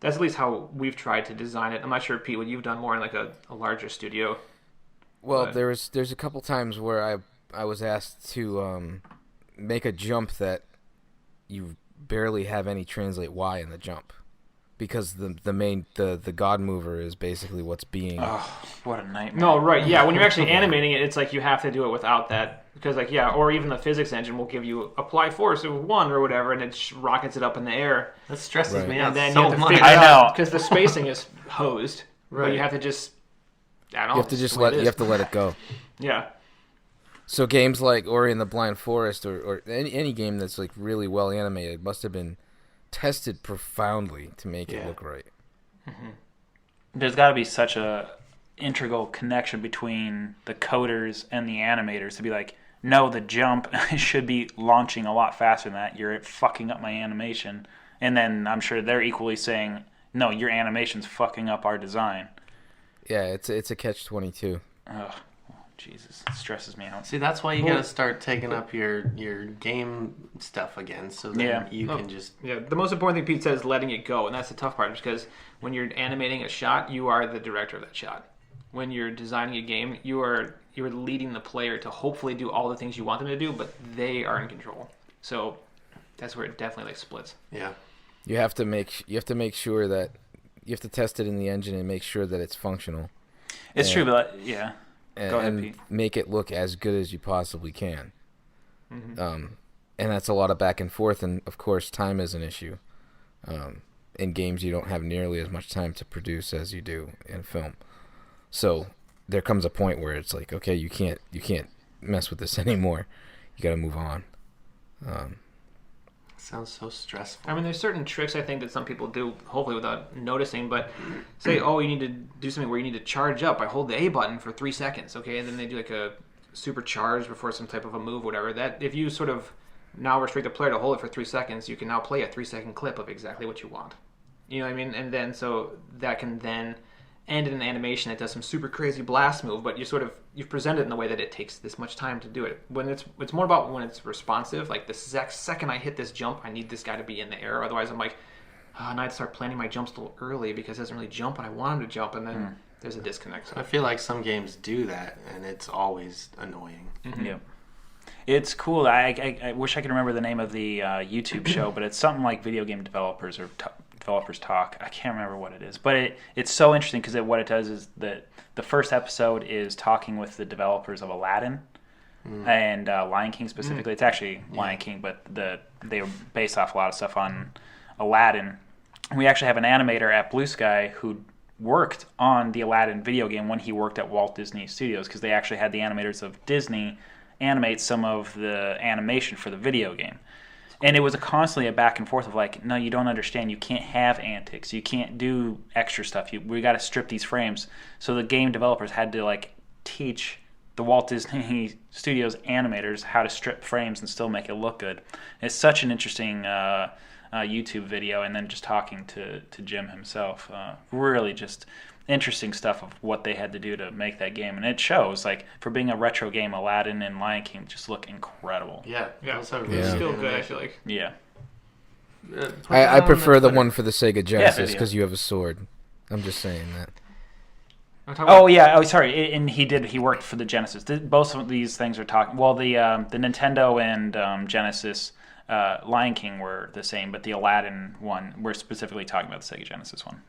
That's at least how we've tried to design it. I'm not sure, Pete, what you've done more in like a larger studio. Well, But there's a couple times where I was asked to make a jump that you barely have any translate Y in the jump, because the God mover is basically what's being. Oh, what a nightmare! No, right, yeah. When you're actually animating it, it's like you have to do it without that, because like or even the physics engine will give you apply force of 1 or whatever, and it rockets it up in the air. That stresses me out And then so you have to much. figure I it know. out because the spacing is hosed. But Right. you have to just. I don't know. You have to it's just the way it you is. have to let it go. Yeah. So games like Ori and the Blind Forest, or any game that's like really well animated, must have been tested profoundly to make it look right. There's got to be such a integral connection between the coders and the animators to be like, no, the jump should be launching a lot faster than that. You're fucking up my animation. And then I'm sure they're equally saying, no, your animation's fucking up our design. Yeah, it's a catch-22. Ugh, Jesus, it stresses me out. See, that's why you got to start taking up your game stuff again, so that you can just. Yeah, the most important thing Pete said is letting it go, and that's the tough part, because when you're animating a shot, you are the director of that shot. When you're designing a game, you're leading the player to hopefully do all the things you want them to do, but they are in control. So that's where it definitely like splits. Yeah. You have to make sure that you have to test it in the engine and make sure that it's functional. It's true, but And, Go ahead, and Pete. make it look as good as you possibly can. And that's a lot of back and forth, and of course time is an issue. In games you don't have nearly as much time to produce as you do in film. So there comes a point where it's like, okay, you can't mess with this anymore. You got to move on. Sounds so stressful. I mean, there's certain tricks I think that some people do, hopefully without noticing, but say, oh, you need to do something where you need to charge up. I hold the A button for 3 seconds, okay? And then they do like a super charge before some type of a move, whatever. That if you sort of now restrict the player to hold it for 3 seconds, you can now play a 3-second clip of exactly what you want. You know what I mean? And then so that can then end in an animation that does some super crazy blast move, but you've presented it in a way that it takes this much time to do it. When it's more about when it's responsive, like the second I hit this jump, I need this guy to be in the air. Otherwise I'm like, oh, now I have to start planning my jumps a little early because it doesn't really jump and I want him to jump, and then there's a disconnect. I feel like some games do that, and it's always annoying. yeah. It's cool. I wish I could remember the name of the YouTube show, but it's something like Video Game Developers or Developers Talk. I can't remember what it is, but it's so interesting because what it does is that the first episode is talking with the developers of Aladdin and Lion King specifically. It's actually Lion King, but they were based off a lot of stuff on Aladdin. We actually have an animator at Blue Sky who worked on the Aladdin video game when he worked at Walt Disney Studios, because they actually had the animators of Disney animate some of the animation for the video game. And it was constantly a back and forth of like, no, you don't understand. You can't have antics. You can't do extra stuff. We got to strip these frames. So the game developers had to like teach the Walt Disney Studios animators how to strip frames and still make it look good. It's such an interesting YouTube video, and then just talking to Jim himself. Really just interesting stuff of what they had to do to make that game. And it shows, like, for being a retro game, Aladdin and Lion King just look incredible. Yeah. It's Yeah. still good, I feel like. Yeah. I prefer the one for the Sega Genesis video. because you have a sword. I'm just saying that. Oh yeah. Oh, sorry. And he worked for the Genesis. Both of these things are talking. Well, the Nintendo and Genesis Lion King were the same, but the Aladdin one, we're specifically talking about the Sega Genesis one.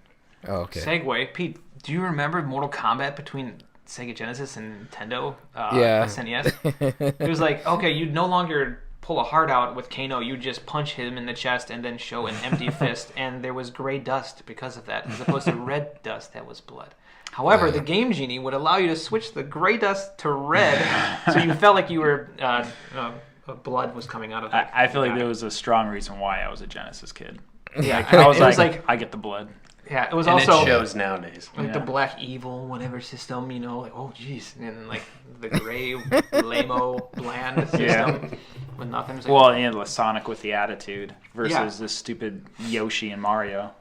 Oh, okay. Segue. Pete, do you remember Mortal Kombat between Sega Genesis and Nintendo Yeah. SNES. It was like, okay, you no longer pull a heart out with Kano, you just punch him in the chest and then show an empty fist, and there was gray dust because of that, as opposed to red dust that was blood. However, the Game Genie would allow you to switch the gray dust to red, so you felt like you were blood was coming out of it. I feel like there was a strong reason why I was a Genesis kid. Yeah, I was like, I get the blood. Yeah, it was And also it shows nowadays. like the Black Evil, whatever system, like, oh jeez, and like the gray lame-o bland system with nothing. Like, Well, the Sonic with the attitude versus this stupid Yoshi and Mario.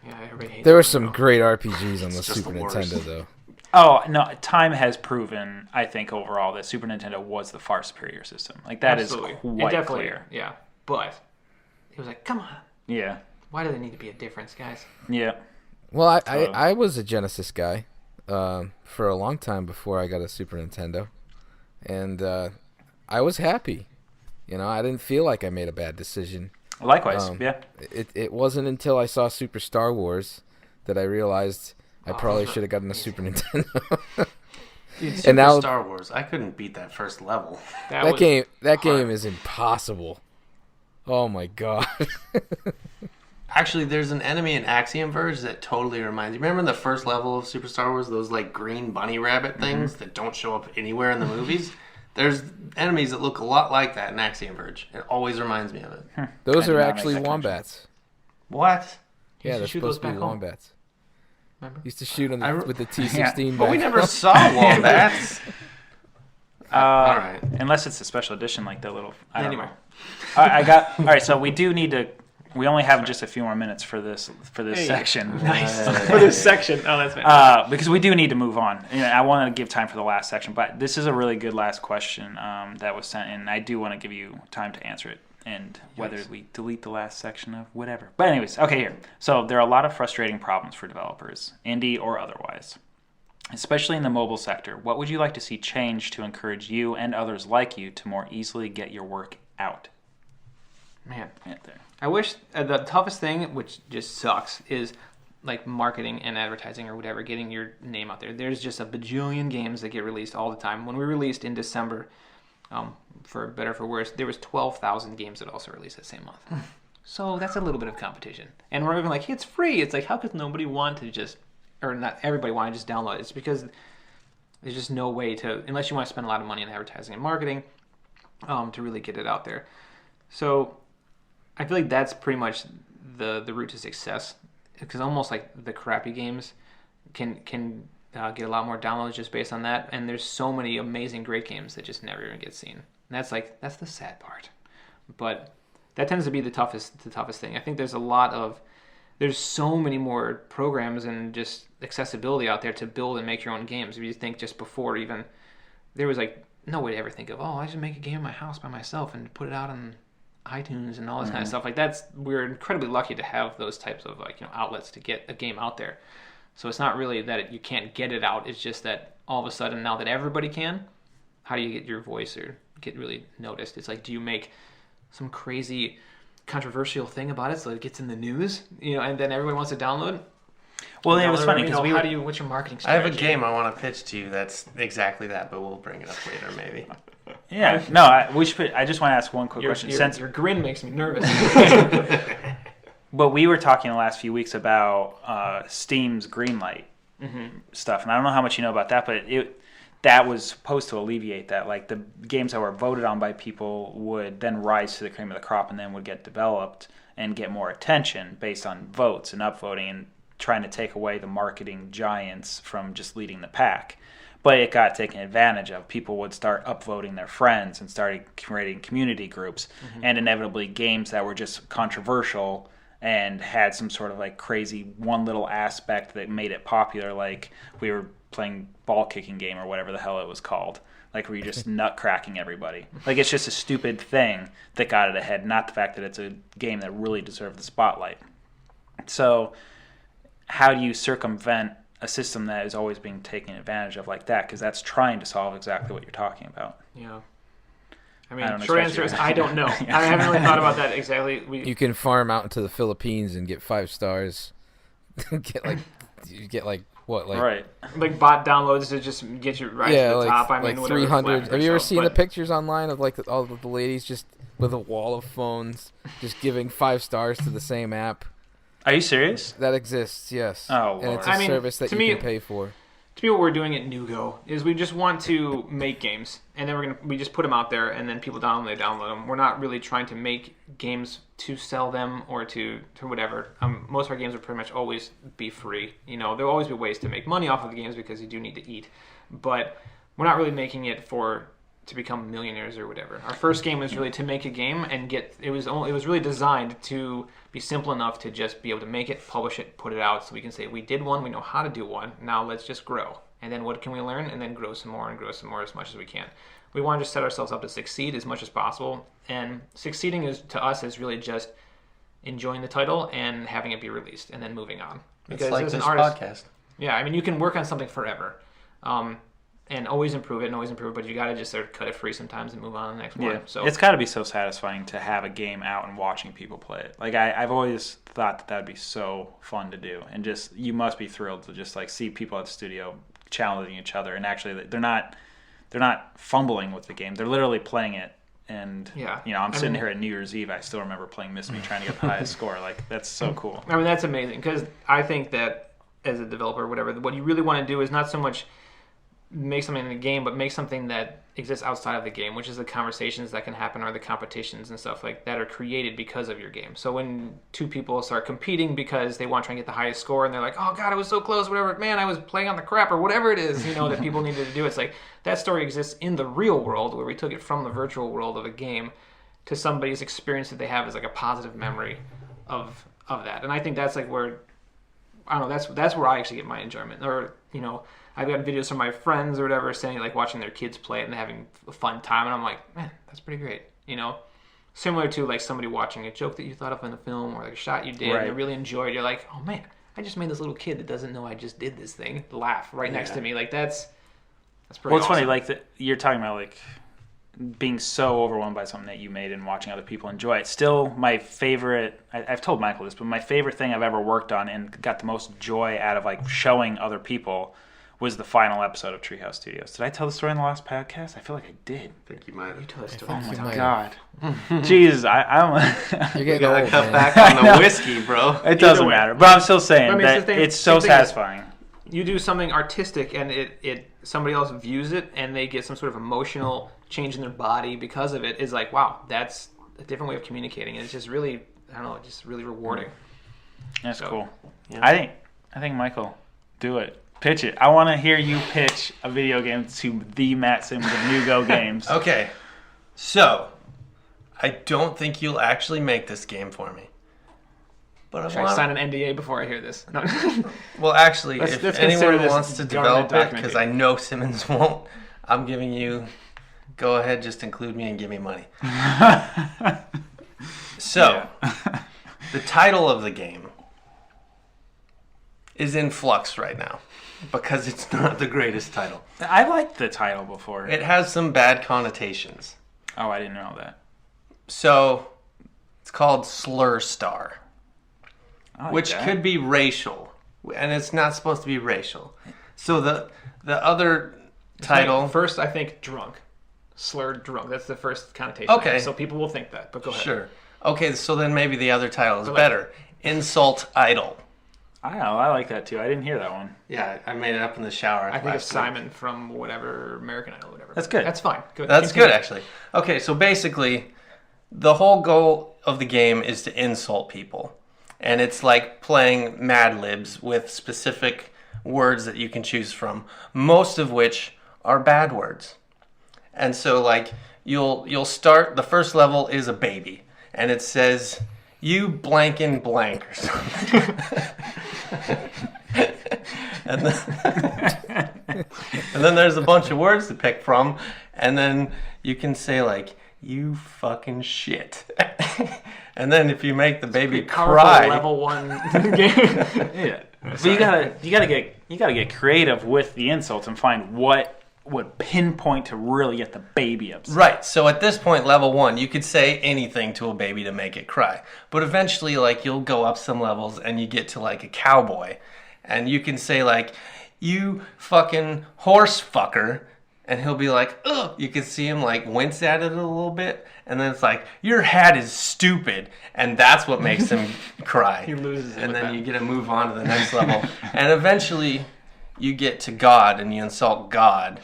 Yeah, everybody hates There were Mario. some great RPGs on the just Super the worst. Nintendo, though. Oh no! Time has proven, I think, overall that Super Nintendo was the far superior system. Like that Absolutely. is It quite definitely, clear. yeah, but it was like, come on, Yeah, why do there need to be a difference, guys? yeah. Well, I was a Genesis guy for a long time before I got a Super Nintendo, and I was happy. I didn't feel like I made a bad decision. Likewise, yeah. It wasn't until I saw Super Star Wars that I realized I probably should have gotten a Super Nintendo. Dude, And Super now- Star Wars, I couldn't beat that first level. That game is impossible. Oh my god. Actually, there's an enemy in Axiom Verge that totally reminds you. Remember the first level of Super Star Wars? Those like green bunny rabbit things that don't show up anywhere in the movies? There's enemies that look a lot like that in Axiom Verge. It always reminds me of it. Those I are did not make actually that connection. wombats. What? Yeah, to they're shoot those supposed to be back home? wombats. Remember? Used to shoot them I- with the T-16 But we back. never saw wombats. All right. Unless it's a special edition, like the little. I don't Anyway. know. I got. All right, so we do need to. We only have just a few more minutes for this section. Nice for this section. Oh, that's fantastic. Because we do need to move on. I want to give time for the last section, but this is a really good last question that was sent in. I do want to give you time to answer it, and whether we delete the last section of whatever. But anyways, okay, here. So there are a lot of frustrating problems for developers, indie or otherwise, especially in the mobile sector. What would you like to see change to encourage you and others like you to more easily get your work out? Man, Right there. I wish the toughest thing, which just sucks, is like marketing and advertising or whatever, getting your name out there. There's just a bajillion games that get released all the time. When we released in December, for better or for worse, there was 12,000 games that also released that same month. So that's a little bit of competition. And we're even like, hey, it's free. It's like, how could nobody want to just, or not everybody want to just download it? It's because there's just no way to, unless you want to spend a lot of money on advertising and marketing, to really get it out there. So I feel like that's pretty much the route to success, because almost like the crappy games can get a lot more downloads just based on that, and there's so many amazing great games that just never even get seen. And that's the sad part. But that tends to be the toughest thing. I think there's so many more programs and just accessibility out there to build and make your own games. If you think just before even there was like no way to ever think of, I should make a game in my house by myself and put it out on iTunes and all this kind of stuff. Like we're incredibly lucky to have those types of outlets to get a game out there. So it's not really that you can't get it out. It's just that all of a sudden now that everybody can, how do you get your voice or get really noticed? It's like, do you make some crazy controversial thing about it so it gets in the news, and then everybody wants to download? Well, it was funny because what's your marketing I have strategy? a game I want to pitch to you that's exactly that, but we'll bring it up later maybe. Yeah, no, we should. I just want to ask one quick question. Your grin makes me nervous. But we were talking the last few weeks about Steam's Greenlight stuff, and I don't know how much you know about that, but that was supposed to alleviate that. Like the games that were voted on by people would then rise to the cream of the crop, and then would get developed and get more attention based on votes and upvoting, and trying to take away the marketing giants from just leading the pack. But it got taken advantage of. People would start upvoting their friends and started creating community groups, and inevitably games that were just controversial and had some sort of like crazy one little aspect that made it popular, like we were playing ball kicking game or whatever the hell it was called, like where you're just nut cracking everybody. Like it's just a stupid thing that got it ahead, not the fact that it's a game that really deserved the spotlight. So how do you circumvent a system that is always being taken advantage of like that? Because that's trying to solve exactly what you're talking about. Yeah. I I mean, don't short expect answer you is to- I don't know. Yeah. I haven't really thought about that exactly. You can farm out into the Philippines and get 5 stars. You get like what, like Right. Like bot downloads to just get you right to the like, top. I mean, like whatever, 300. Have you ever seen the but pictures online of like all of the ladies just with a wall of phones, just giving 5 stars to the same app? Are you serious? That exists, yes. Oh, and it's a Lord. I mean, service that to you me- can pay for. To me, what we're doing at Nugo is we just want to make games, and then we just put them out there, and then people download them. We're not really trying to make games to sell them or to whatever. Most of our games will pretty much always be free. You know, there'll always be ways to make money off of the games because you do need to eat, but we're not really making it to become millionaires or whatever. Our first game was really to make a game and it was really designed to be simple enough to just be able to make it, publish it, put it out, so we can say we did one, we know how to do one. Now let's just grow, and then what can we learn, and then grow some more as much as we can. We want to just set ourselves up to succeed as much as possible, and succeeding is to us is really just enjoying the title and having it be released, and then moving on. It's like as this an artist, podcast. yeah, I mean, you can work on something forever. And always improve it, but you gotta just sort of cut it free sometimes and move on to the next one. Yeah. So It's got to be so satisfying to have a game out and watching people play it. Like I've always thought that would be so fun to do, and just you must be thrilled to just like see people at the studio challenging each other, and actually they're not fumbling with the game. They're literally playing it. And Yeah. I'm sitting here at New Year's Eve. I still remember playing Miss Me, trying to get the highest score. Like that's so cool. I mean, that's amazing, because I think that as a developer or whatever, what you really want to do is not so much make something in the game, but make something that exists outside of the game, which is the conversations that can happen or the competitions and stuff like that are created because of your game. So when two people start competing because they want to try and get the highest score, and they're like, oh god, it was so close, whatever, man, I was playing on the crap, or whatever it is, that people needed to do. It's like that story exists in the real world, where we took it from the virtual world of a game to somebody's experience that they have as like a positive memory of that. And I think that's like where, I don't know, that's where I actually get my enjoyment. Or I've got videos from my friends or whatever saying like watching their kids play it and having a fun time, and I'm like, man, that's pretty great. Similar to like somebody watching a joke that you thought of in a film or like a shot you did and you really enjoyed. You're like, oh man, I just made this little kid that doesn't know I just did this thing laugh right next to me. Like that's pretty. Well, it's awesome. funny, like you're talking about like being so overwhelmed by something that you made and watching other people enjoy it. Still, my favorite, I've told Michael this, but my favorite thing I've ever worked on and got the most joy out of like showing other people was the final episode of Treehouse Studios. Did I tell the story in the last podcast? I feel like I did. I think you might have. You tell us story. think Oh you my might God. Jesus, I'm You're You getting gotta old, cut man. back on the whiskey, bro. it doesn't way. matter. But I'm still saying I mean, it's that the thing- it's so same thing as- satisfying. You do something artistic and it somebody else views it and they get some sort of emotional change in their body because of it, is like, wow, that's a different way of communicating. And it's just really, I don't know, just really rewarding. That's So, cool. yeah. I think Michael, do it. Pitch it. I want to hear you pitch a video game to the Matt Simmons of Nugo Games. Okay, so I don't think you'll actually make this game for me. But Should I sign an NDA before I hear this? No. Well, actually, Let's if consider anyone this wants to government develop it, document because here. I know Simmons won't, I'm giving you, go ahead, just include me and give me money. So, the title of the game is in flux right now because it's not the greatest title. I liked the title before. It has some bad connotations. Oh, I didn't know that. So, it's called Slur Star, I like which that. could be racial, and it's not supposed to be racial. So the other title, First, I think drunk. Slurred drunk. That's the first connotation. Okay. So people will think that, but go ahead. sure. Okay, so then maybe the other title is Go better. Insult Idol. I know. I like that too. I didn't hear that one. Yeah, I made it up in the shower. I think of last week. Simon from whatever, American Idol, whatever. That's good. That's fine. Good. That's Continue. good, actually. Okay, so basically, the whole goal of the game is to insult people. And it's like playing Mad Libs with specific words that you can choose from, most of which are bad words. And so, like, you'll start, the first level is a baby, and it says, you blank and blank or something. and then there's a bunch of words to pick from, and then you can say, like, you fucking shit. And then if you make the baby Powerful cry, level 1 game. Yeah. But you gotta get creative with the insults and find what would pinpoint to really get the baby upset. right? So at this point, level 1, you could say anything to a baby to make it cry. But eventually, like, you'll go up some levels and you get to like a cowboy, and you can say like, you fucking horse fucker. And he'll be like, ugh. You can see him like wince at it a little bit. And then it's like, your hat is stupid. And that's what makes him cry. He loses it. And then you get to move on to the next level. And eventually you get to God and you insult God.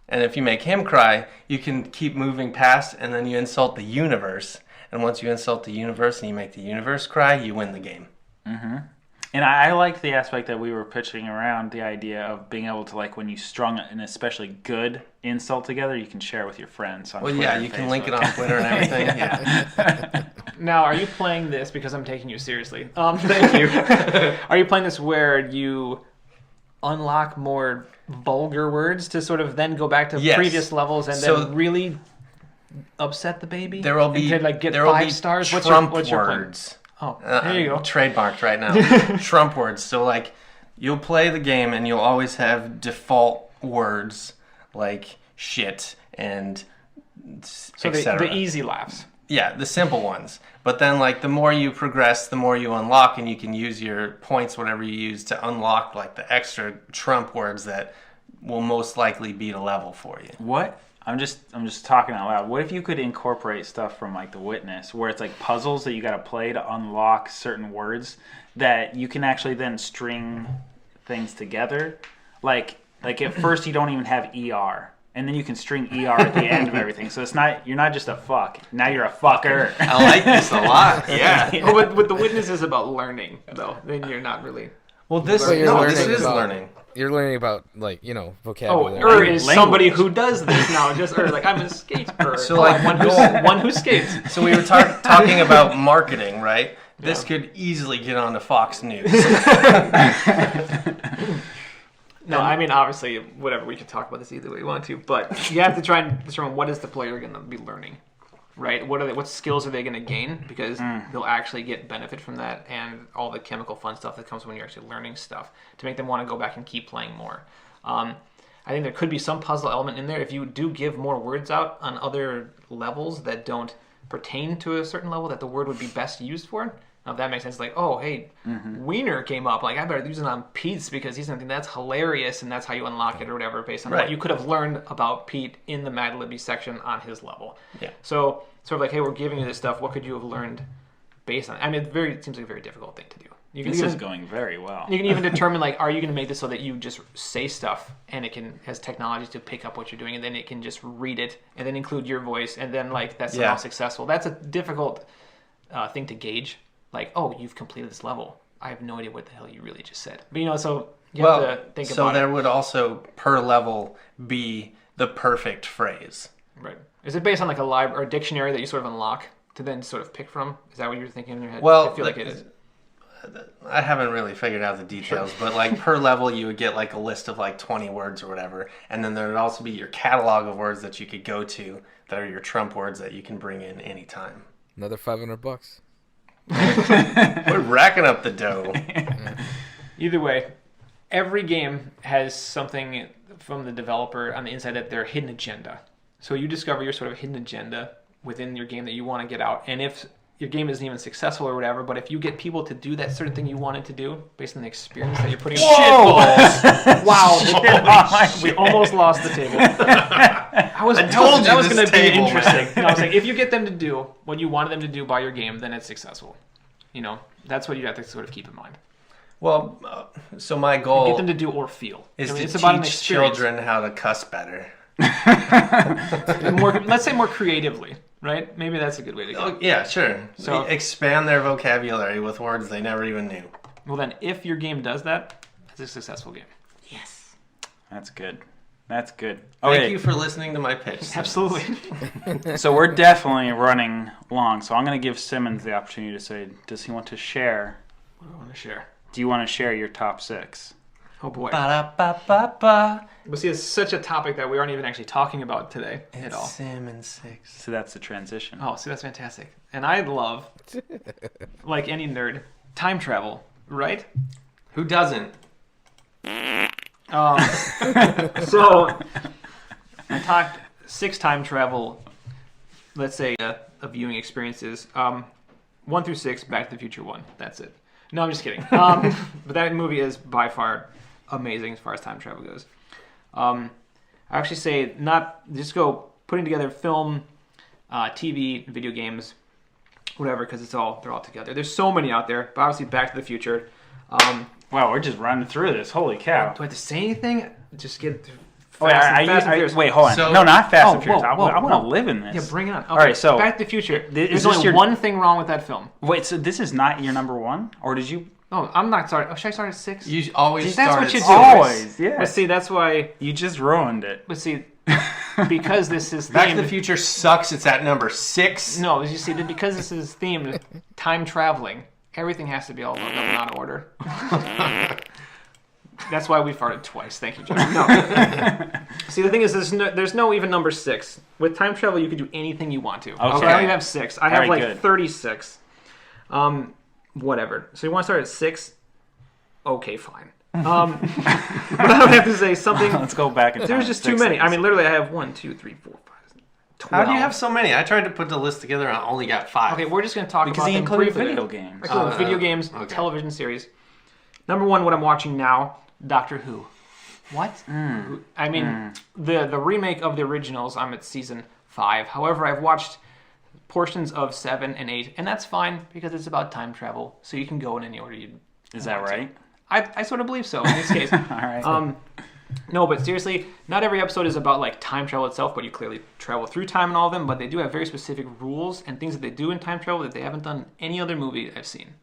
And if you make him cry, you can keep moving past and then you insult the universe. And once you insult the universe and you make the universe cry, you win the game. Mm-hmm. And I like the aspect that we were pitching around, the idea of being able to, like, when you strung an especially good insult together, you can share it with your friends on Twitter. Well, yeah, you can link it on Twitter and everything. Yeah. Now, are you playing this, because I'm taking you seriously, thank you. Are you playing this where you unlock more vulgar words to sort of then go back to previous levels and then really upset the baby? There will be, and, like, get there will 5 be stars? Trump what's your words. Oh, there you go. Trademarked right now. Trump words. So, like, you'll play the game and you'll always have default words like shit and so etc. the easy laughs. Yeah, the simple ones. But then, like, the more you progress, the more you unlock, and you can use your points, whatever you use, to unlock, like, the extra Trump words that will most likely beat a level for you. What? I'm just talking out loud. What if you could incorporate stuff from, like, The Witness, where it's like puzzles that you got to play to unlock certain words that you can actually then string things together? Like at first you don't even have ER, and then you can string ER at the end of everything. So you're not just a fuck. Now you're a fucker. I like this a lot. Yeah. But with The Witness is about learning, though. Then you're not really. Well, this is learning. You're learning about, like, you know, vocabulary. Oh, is somebody who does this now. Just like, I'm a skater. So, like, one who skates. So we were talking about marketing, right? This could easily get onto Fox News. No, I mean, obviously, whatever, we could talk about this either way we want to, but you have to try and determine what is the player going to be learning, right? What skills are they going to gain? Because they'll actually get benefit from that and all the chemical fun stuff that comes when you're actually learning stuff to make them want to go back and keep playing more. I think there could be some puzzle element in there if you do give more words out on other levels that don't pertain to a certain level that the word would be best used for. Now, if that makes sense, like, oh, hey, Wiener came up. Like, I better use it on Pete's because he's something that's hilarious, and that's how you unlock it or whatever based on what you could have learned about Pete in the Mad Libby section on his level. Yeah. So, sort of like, hey, we're giving you this stuff. What could you have learned based on it? I mean, it seems like a very difficult thing to do. This is going very well. You can even determine, like, are you going to make this so that you just say stuff and it has technology to pick up what you're doing, and then it can just read it and then include your voice, and then, like, that's somehow successful. That's a difficult thing to gauge. Like, oh, you've completed this level. I have no idea what the hell you really just said. But, so you have to think about it. So there would also, per level, be the perfect phrase. Right. Is it based on, like, a library or a dictionary that you sort of unlock to then sort of pick from? Is that what you're thinking in your head? Well, I feel like it is. I haven't really figured out the details, but, like, per level, you would get, like, a list of, like, 20 words or whatever. And then there would also be your catalog of words that you could go to that are your Trump words that you can bring in anytime. Another $500. We're racking up the dough. Either way, every game has something from the developer on the inside that their hidden agenda. So you discover your sort of hidden agenda within your game that you want to get out. And if your game isn't even successful or whatever, but if you get people to do that certain thing you wanted to do based on the experience that you're putting in. Wow. We almost lost the table. I told you that was going to be interesting. No, I was like, if you get them to do what you wanted them to do by your game, then it's successful. That's what you have to sort of keep in mind. Well, so my goal get them to do or feel is to teach children how to cuss better. Let's say more creatively, right? Maybe that's a good way to go. Oh, yeah, sure. So expand their vocabulary with words they never even knew. Well, then, if your game does that, it's a successful game. Yes. That's good. Okay. Thank you for listening to my pitch. Absolutely. So we're definitely running long, so I'm going to give Simmons the opportunity to say, does he want to share? What do I want to share? Do you want to share your top 6? Oh, boy. Ba-da-ba-ba-ba. But see, it's such a topic that we aren't even actually talking about today at all. Simmons 6. So that's the transition. Oh, see, that's fantastic. And I love, like any nerd, time travel, right? Who doesn't? So, I talked 6 time travel, let's say, viewing experiences. 1 through 6, Back to the Future 1. That's it. No, I'm just kidding. But that movie is by far amazing as far as time travel goes. I actually say not just go putting together film, TV, video games, whatever, because they're all together. There's so many out there, but obviously Back to the Future. Wow, we're just running through this. Holy cow! Do I have to say anything? Just get Wait, hold on. So- No, not Fast and whoa, Furious. whoa, I want to whoa. live in this. Yeah, bring it on. Okay. All right, so Back to the Future. is There's this only your- one thing wrong with that film. Wait, so this is not your number one, or did you? No, I'm not sorry. Oh, should I start at 6? You always That's start what at you do. six. Always, yeah. But see, that's why. You just ruined it. But see, because this is themed. Back to the Future sucks. It's at number 6. No, you see, because this is themed time traveling, everything has to be all out of order. That's why we farted twice. Thank you, Joe. No. See, the thing is, there's no even number 6. With time travel, you can do anything you want to. Okay. I only have 6. I have Very like good. 36. Whatever. So you want to start at 6? Okay, fine. But I would have to say something. Let's go back and There's just too many. I mean, literally, I have 1, 2, 3, 4, 5, 12. How do you have so many? I tried to put the list together and I only got 5. Okay, we're just going to talk because about he them included briefly. video games. I include video games, okay. television series. Number 1, what I'm watching now, Doctor Who. What? I mean, the remake of the originals, I'm at season 5. However, I've watched portions of 7 and 8, and that's fine because it's about time travel, so you can go in any order you Is that right? I sort of believe so in this case. All right. No, but seriously, not every episode is about like time travel itself, but you clearly travel through time in all of them, but they do have very specific rules and things that they do in time travel that they haven't done in any other movie I've seen.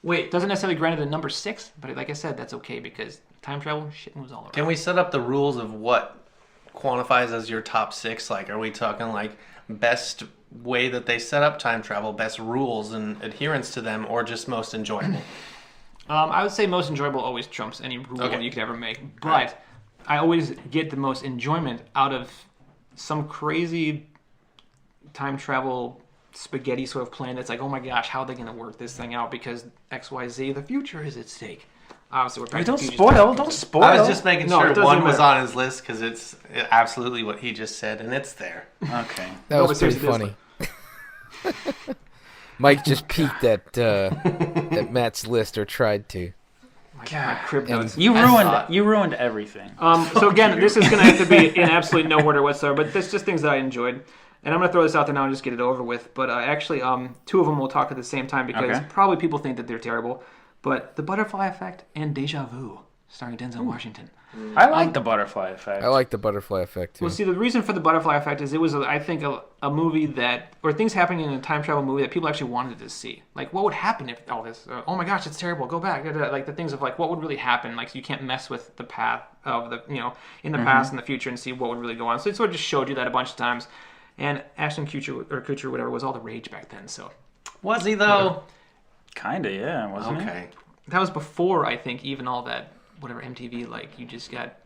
Wait, Doesn't necessarily grant it a number 6, but like I said, that's okay because time travel, shit moves all around. can we set up the rules of what quantifies as your top 6? Like, are we talking like best way that they set up time travel, best rules and adherence to them, or just most enjoyable? I would say most enjoyable always trumps any rule Okay. you could ever make, but I always get the most enjoyment out of some crazy time travel spaghetti sort of plan that's like, oh my gosh, how are they going to work this thing out because XYZ, the future is at stake. Obviously, we're back to Don't the future spoil. stuff. Don't spoil. I was just making No, it sure doesn't one was matter. on his list because it's absolutely what he just said, and it's there. Okay. That No, was but pretty seriously, funny. Mike just peeked at Matt's list, or tried to. My crib notes. You thought- ruined everything. So again, this is going to have to be in absolutely no order whatsoever, but there's just things that I enjoyed. And I'm going to throw this out there now and just get it over with. But actually, 2 of them we'll talk at the same time because Okay. probably people think that they're terrible. But The Butterfly Effect and Deja Vu, starring Denzel Washington. I like the butterfly effect. I like the butterfly effect too. Well, see, the reason for The Butterfly Effect is it was, I think, a movie that, or things happening in a time travel movie that people actually wanted to see. Like, what would happen if all this, oh my gosh, it's terrible, go back. Like, the things of, like, what would really happen? Like, you can't mess with the path of the, in the past and the future and see what would really go on. So it sort of just showed you that a bunch of times. And Ashton Kutcher, whatever, was all the rage back then, so. Was he though? Kinda, yeah, wasn't it? Okay. That was before, I think, even all that, whatever, MTV, like, you just got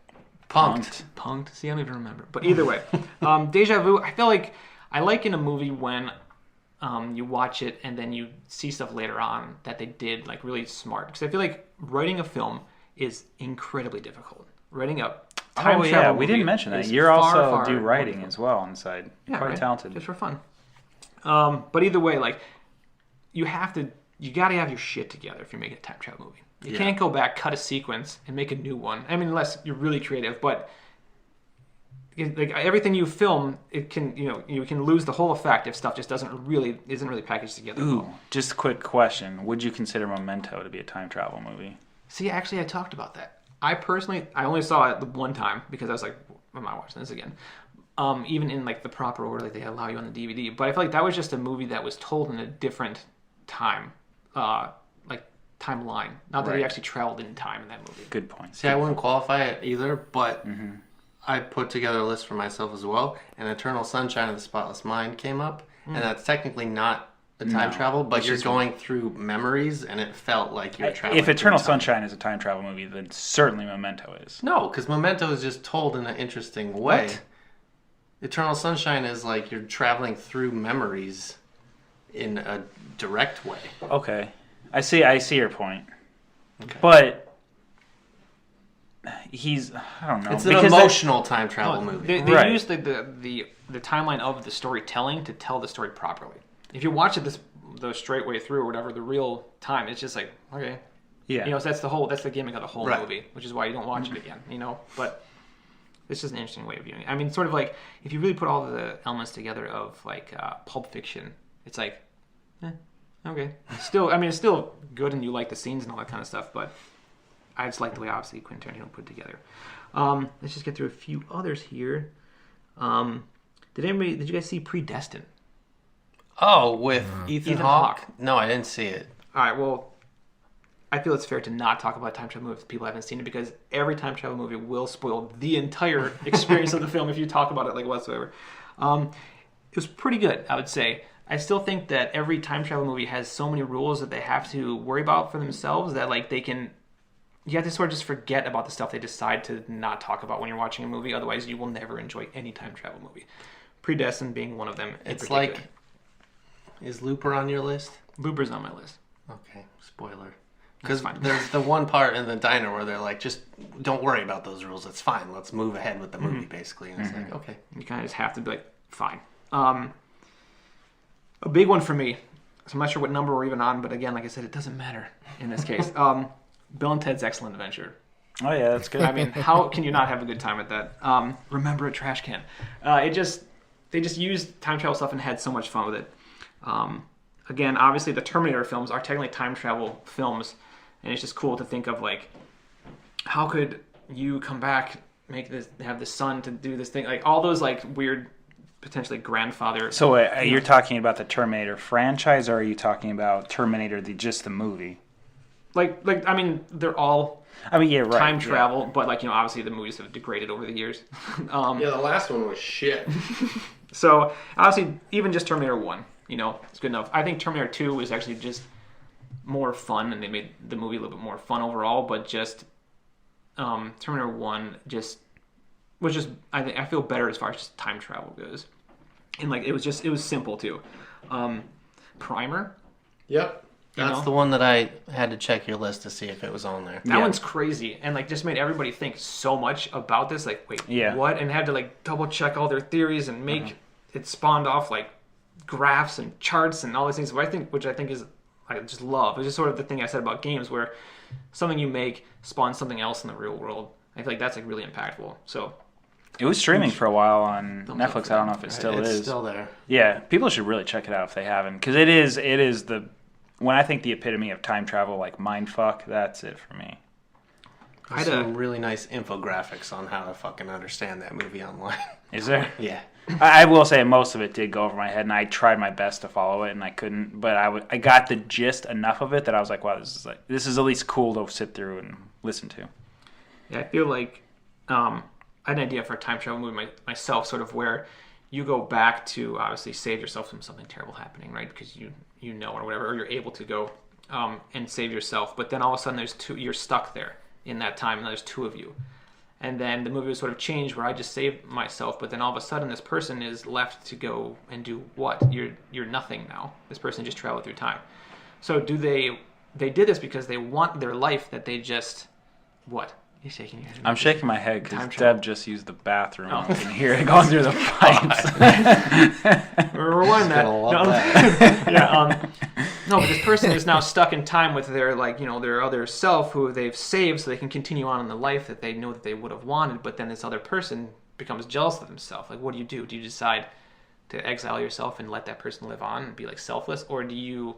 punked. See, I don't even remember. But either way, Deja Vu, I feel like I like in a movie when you watch it and then you see stuff later on that they did like really smart. Because I feel like writing a film is incredibly difficult. Writing a time Oh yeah, travel we movie didn't mention that. is You're far, also far do more writing difficult. as well inside. Yeah, Quite right? talented. Just for fun. But either way, like you got to have your shit together if you're making a time travel movie. You can't go back, cut a sequence, and make a new one. I mean, unless you're really creative. But like everything you film, it can you can lose the whole effect if stuff just isn't really packaged together. Ooh, just a quick question. Would you consider Memento to be a time travel movie? See, actually, I talked about that. I only saw it the one time because I was like, am I watching this again? Even in like the proper order, like they allow you on the DVD. But I feel like that was just a movie that was told in a different time, like timeline. Not that he Right. actually traveled in time in that movie. Good point. See, I wouldn't qualify it either, but I put together a list for myself as well, and Eternal Sunshine of the Spotless Mind came up, and that's technically not a time travel, but you're going through memories, and it felt like you're traveling. If Eternal through time. Sunshine is a time travel movie, then certainly Memento is. No, because Memento is just told in an interesting way. What? Eternal Sunshine is like you're traveling through memories in a direct way. Okay, I see your point. Okay. But I don't know. It's an because emotional time travel No, movie. They Right. use the timeline of the storytelling to tell the story properly. If you watch it the straight way through or whatever, the real time, it's just like, okay, Yeah. You know, so that's the gimmick of the whole movie, which is why you don't watch it again, you know? But it's just an interesting way of viewing it. I mean, sort of like, if you really put all the elements together of, like, Pulp Fiction, it's like, okay. Still, I mean, it's still good and you like the scenes and all that kind of stuff, but I just like the way, obviously, Quentin Tarantino put it together. Let's just get through a few others here. Did you guys see Predestined? Oh, with Ethan Hawke? No, I didn't see it. All right, well, I feel it's fair to not talk about time travel movies if people haven't seen it, because every time travel movie will spoil the entire experience of the film if you talk about it like whatsoever. It was pretty good, I would say. I still think that every time travel movie has so many rules that they have to worry about for themselves that, like, you have to sort of just forget about the stuff they decide to not talk about when you're watching a movie. Otherwise, you will never enjoy any time travel movie. Predestined being one of them. It's like, is Looper on your list? Looper's on my list. Okay, spoiler. Because there's the one part in the diner where they're like, just don't worry about those rules. It's fine. Let's move ahead with the movie, basically. And it's like, okay. You kind of just have to be like, fine. A big one for me, so I'm not sure what number we're even on, but again, like I said, it doesn't matter in this case. Bill and Ted's Excellent Adventure. Oh, yeah, that's good. I mean, how can you not have a good time at that? Remember a trash can. They just used time travel stuff and had so much fun with it. Again, obviously the Terminator films are technically time travel films, and it's just cool to think of, like, how could you come back, have the son to do this thing, like all those, like, weird, potentially grandfather. So you're talking about the Terminator franchise, or are you talking about Terminator just the movie? Like I mean, they're all right, time travel, but, like, you know, obviously the movies have degraded over the years. The last one was shit. So obviously, even just Terminator 1, you know, it's good enough. I think Terminator 2 was actually just more fun, and they made the movie a little bit more fun overall. But just Terminator 1 was just I feel better as far as just time travel goes, and, like, it was simple too. Primer. Yep. That's the one that I had to check your list to see if it was on there. That one's crazy, and, like, just made everybody think so much about this. Like, wait, what? And had to, like, double check all their theories and make it spawned off, like, graphs and charts and all these things. Which I think is, I just love. It's just sort of the thing I said about games, where something you make spawns something else in the real world. I feel like that's, like, really impactful. So it was streaming for a while on Netflix. I don't know if it still is. It's still there. Yeah, people should really check it out if they haven't, because it is when I think the epitome of time travel, like mindfuck, that's it for me. There's some really nice infographics on how to fucking understand that movie online. Is there? Yeah. I will say most of it did go over my head, and I tried my best to follow it, and I couldn't. But I got the gist enough of it that I was like, wow, this is at least cool to sit through and listen to. Yeah, I feel like I had an idea for a time travel movie myself, sort of where you go back to obviously save yourself from something terrible happening, right? Because you know, or whatever, or you're able to go and save yourself. But then all of a sudden you're stuck there in that time, and there's two of you. And then the movie would sort of change where I just saved myself, but then all of a sudden this person is left to go and do what? You're nothing now. This person just traveled through time. So they did this because they want their life that they just, what? You're shaking your head. I'm shaking my head because Deb just used the bathroom. Oh. I can hear it going through the pipes. Rewind that. That. No, but this person is now stuck in time with their, like, you know, their other self who they've saved, so they can continue on in the life that they know that they would have wanted. But then this other person becomes jealous of themselves. Like, what do you do? Do you decide to exile yourself and let that person live on and be, like, selfless, or do you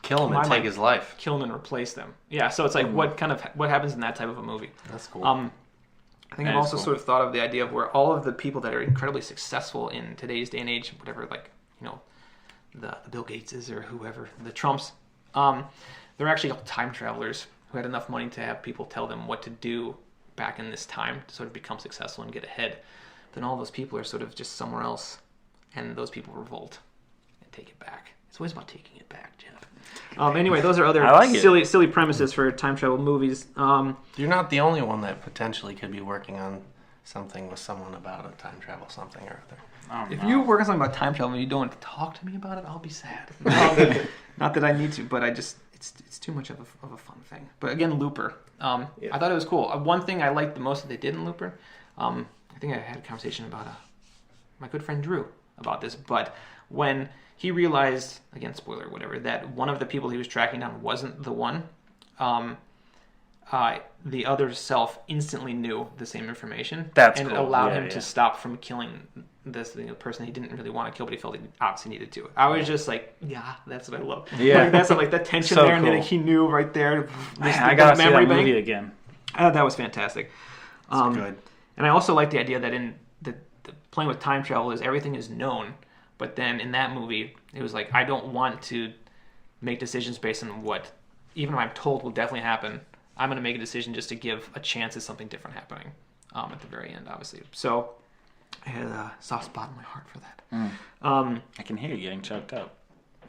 kill him and take his life? Kill him and replace them. Yeah. So it's like, what happens in that type of a movie? That's cool. I think I've also sort of thought of the idea of where all of the people that are incredibly successful in today's day and age, whatever, like, you know, the Bill Gateses or whoever, the Trumps, they're actually all time travelers who had enough money to have people tell them what to do back in this time to sort of become successful and get ahead. Then all those people are sort of just somewhere else, and those people revolt and take it back. It's always about taking it back, Jeff. Anyway, those are other silly premises for time travel movies. You're not the only one that potentially could be working on something with someone about a time travel something or other. If you work on something about time travel and you don't want to talk to me about it, I'll be sad. Not that I need to, but it's too much of a fun thing. But again, Looper. I thought it was cool. One thing I liked the most that they did in Looper, I think I had a conversation about my good friend Drew about this, but when he realized, again, spoiler, whatever, that one of the people he was tracking down wasn't the one, the other self instantly knew the same information. That's and cool. it allowed Yeah, him to stop from killing this person he didn't really want to kill, but he felt he obviously needed to. I was just like, yeah, that's what I love. Yeah. Like, that's like that tension So there, and cool. then he knew right there. Man, I gotta see that movie again. That was fantastic. It's good. And I also like the idea that in the playing with time travel is everything is known, but then in that movie it was like, I don't want to make decisions based on what, even if I'm told will definitely happen, I'm going to make a decision just to give a chance at something different happening at the very end, obviously. So I had a soft spot in my heart for that. I can hear you getting choked up.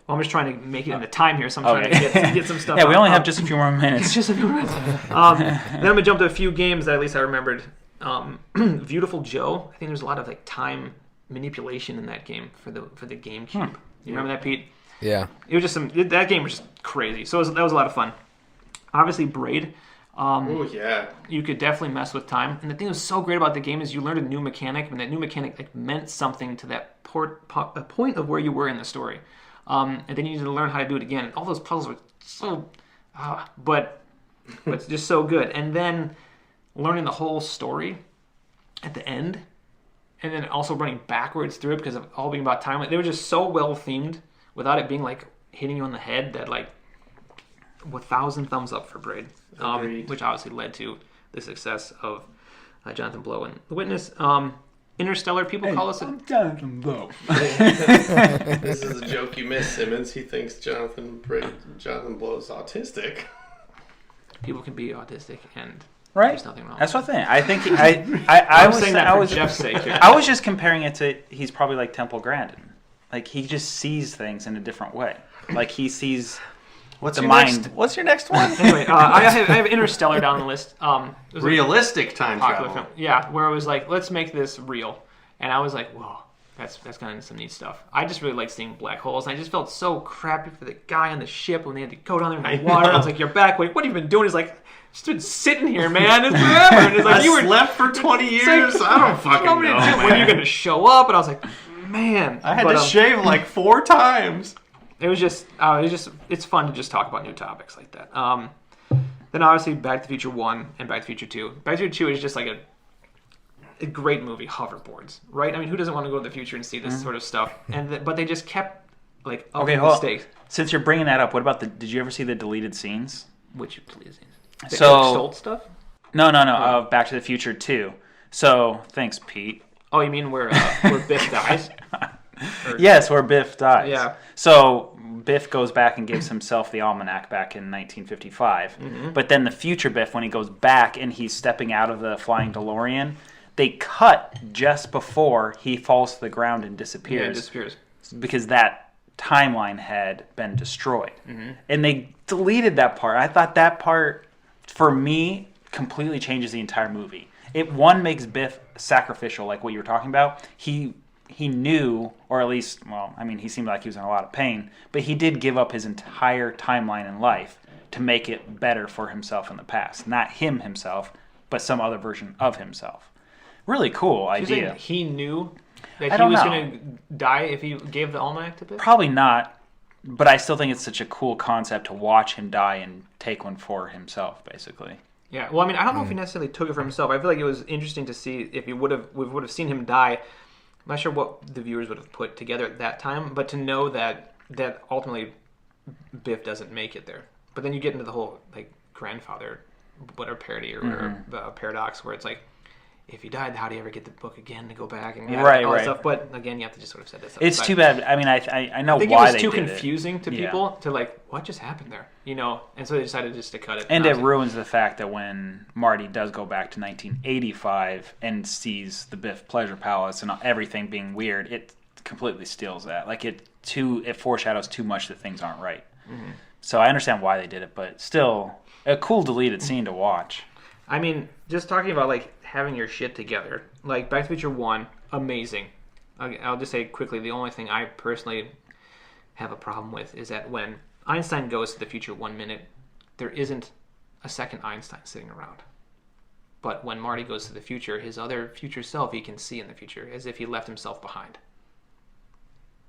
Well, I'm just trying to make it into time here, so I'm trying to get some stuff Yeah, we out. only have just a few more minutes. It's just a few minutes. Then I'm going to jump to a few games that at least I remembered. Beautiful Joe. I think there's a lot of like time manipulation in that game for the GameCube. You remember that, Pete? Yeah. It was just that game was just crazy. So that was a lot of fun. Obviously, Braid. Oh yeah. You could definitely mess with time. And the thing that was so great about the game is you learned a new mechanic, and that new mechanic like meant something to that point of where you were in the story. And then you needed to learn how to do it again. And all those puzzles were so, but it's just so good. And then learning the whole story at the end, and then also running backwards through it because of all being about time. Like, they were just so well themed without it being like hitting you on the head that like 1,000 thumbs up for Braid, which obviously led to the success of Jonathan Blow and The Witness. Interstellar, people call us Jonathan Blow. This is a joke you missed, Simmons. He thinks Jonathan Blow is autistic. People can be autistic, and Right. there's nothing wrong. That's what I think. I was saying that for Jeff's sake. I was just comparing it to he's probably like Temple Grandin. Like he just sees things in a different way. Like he sees What's the your mind. What's your next one? Anyway, I have Interstellar down the list. It was Realistic time popular travel. film. Yeah, where it was like, let's make this real. And I was like, whoa, that's kind of some neat stuff. I just really liked seeing black holes. And I just felt so crappy for the guy on the ship when they had to go down there in the water. I was like, you're back. Wait, what have you been doing? He's like, just been sitting here, man. It's forever. And it's like, I you were slept for 20 years. like, I don't fucking know, man. When are you going to show up? And I was like, man. I had to shave like 4 times. It was just, it's fun to just talk about new topics like that. Then obviously Back to the Future 1 and Back to the Future 2. Back to the Future 2 is just like a great movie, hoverboards, right? I mean, who doesn't want to go to the future and see this sort of stuff? But they just kept like upping the stakes. Since you're bringing that up, what about did you ever see the deleted scenes? Which please? The So- Eric Stoltz stuff? No. Back to the Future 2. So thanks, Pete. Oh, you mean where Biff dies? Yes, where Biff dies. Yeah. So Biff goes back and gives himself the almanac back in 1955. But then the future Biff, when he goes back and he's stepping out of the flying DeLorean, they cut just before he falls to the ground and disappears. Yeah, it disappears. Because that timeline had been destroyed. And they deleted that part. I thought that part, for me, completely changes the entire movie. It, one, makes Biff sacrificial, like what you were talking about. He knew, or at least, well, I mean, he seemed like he was in a lot of pain, but he did give up his entire timeline in life to make it better for himself in the past. Not himself, but some other version of himself. Really cool idea. He knew that I he don't was know. going to die if he gave the almanac to Biff? Probably not, but I still think it's such a cool concept to watch him die and take one for himself, basically. Yeah, well, I mean, I don't know if he necessarily took it for himself. I feel like it was interesting to see if we would have seen him die. I'm not sure what the viewers would have put together at that time, but to know that ultimately Biff doesn't make it there. But then you get into the whole like grandfather, whatever parody or whatever paradox, where it's like, if he died, how do you ever get the book again to go back and all that stuff? But again, you have to just sort of set this up. It's too bad. I mean, I know I think why it was too did confusing to people to like, what just happened there, you know? And so they decided just to cut it. And it ruins the fact that when Marty does go back to 1985 and sees the Biff Pleasure Palace and everything being weird, it completely steals that. Like it foreshadows too much that things aren't right. So I understand why they did it, but still a cool deleted scene to watch. I mean, just talking about like having your shit together, like Back to the Future 1, amazing. I'll just say quickly, the only thing I personally have a problem with is that when Einstein goes to the future 1 minute, there isn't a second Einstein sitting around. But when Marty goes to the future, his other future self he can see in the future, as if he left himself behind.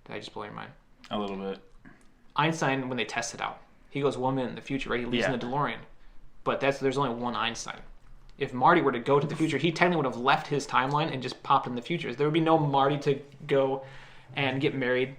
Did I just blow your mind? A little bit. Einstein, when they test it out, he goes 1 minute in the future, right? He leaves in the DeLorean. but there's only one Einstein. If Marty were to go to the future, he technically would have left his timeline and just popped in the future. There would be no Marty to go and get married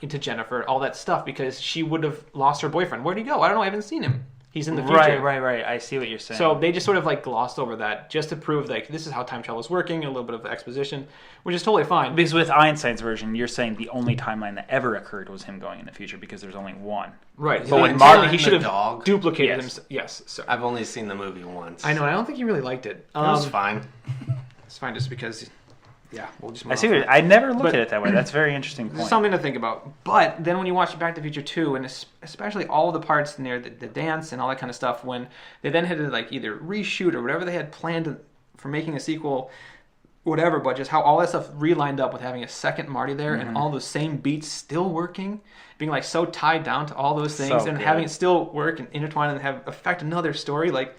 into Jennifer, all that stuff, because she would have lost her boyfriend. Where'd he go? I don't know. I haven't seen him. He's in the future. Right. I see what you're saying. So they just sort of like glossed over that just to prove like this is how time travel is working, a little bit of exposition, which is totally fine. Because with Einstein's version, you're saying the only timeline that ever occurred was him going in the future because there's only one. Right. But with Marty, he should have duplicated Yes. him. Yes. So. I've only seen the movie once. I know. I don't think he really liked it. It was fine. It's fine just because. Yeah, we'll just. I see. I never looked at it that way. That's a very interesting point. Something to think about. But then when you watch Back to the Future 2, and especially all the parts near the dance and all that kind of stuff, when they then had to like either reshoot or whatever they had planned for making a sequel, whatever, but just how all that stuff relined up with having a second Marty there and all those same beats still working, being like so tied down to all those things and having it still work and intertwine and have affect another story, like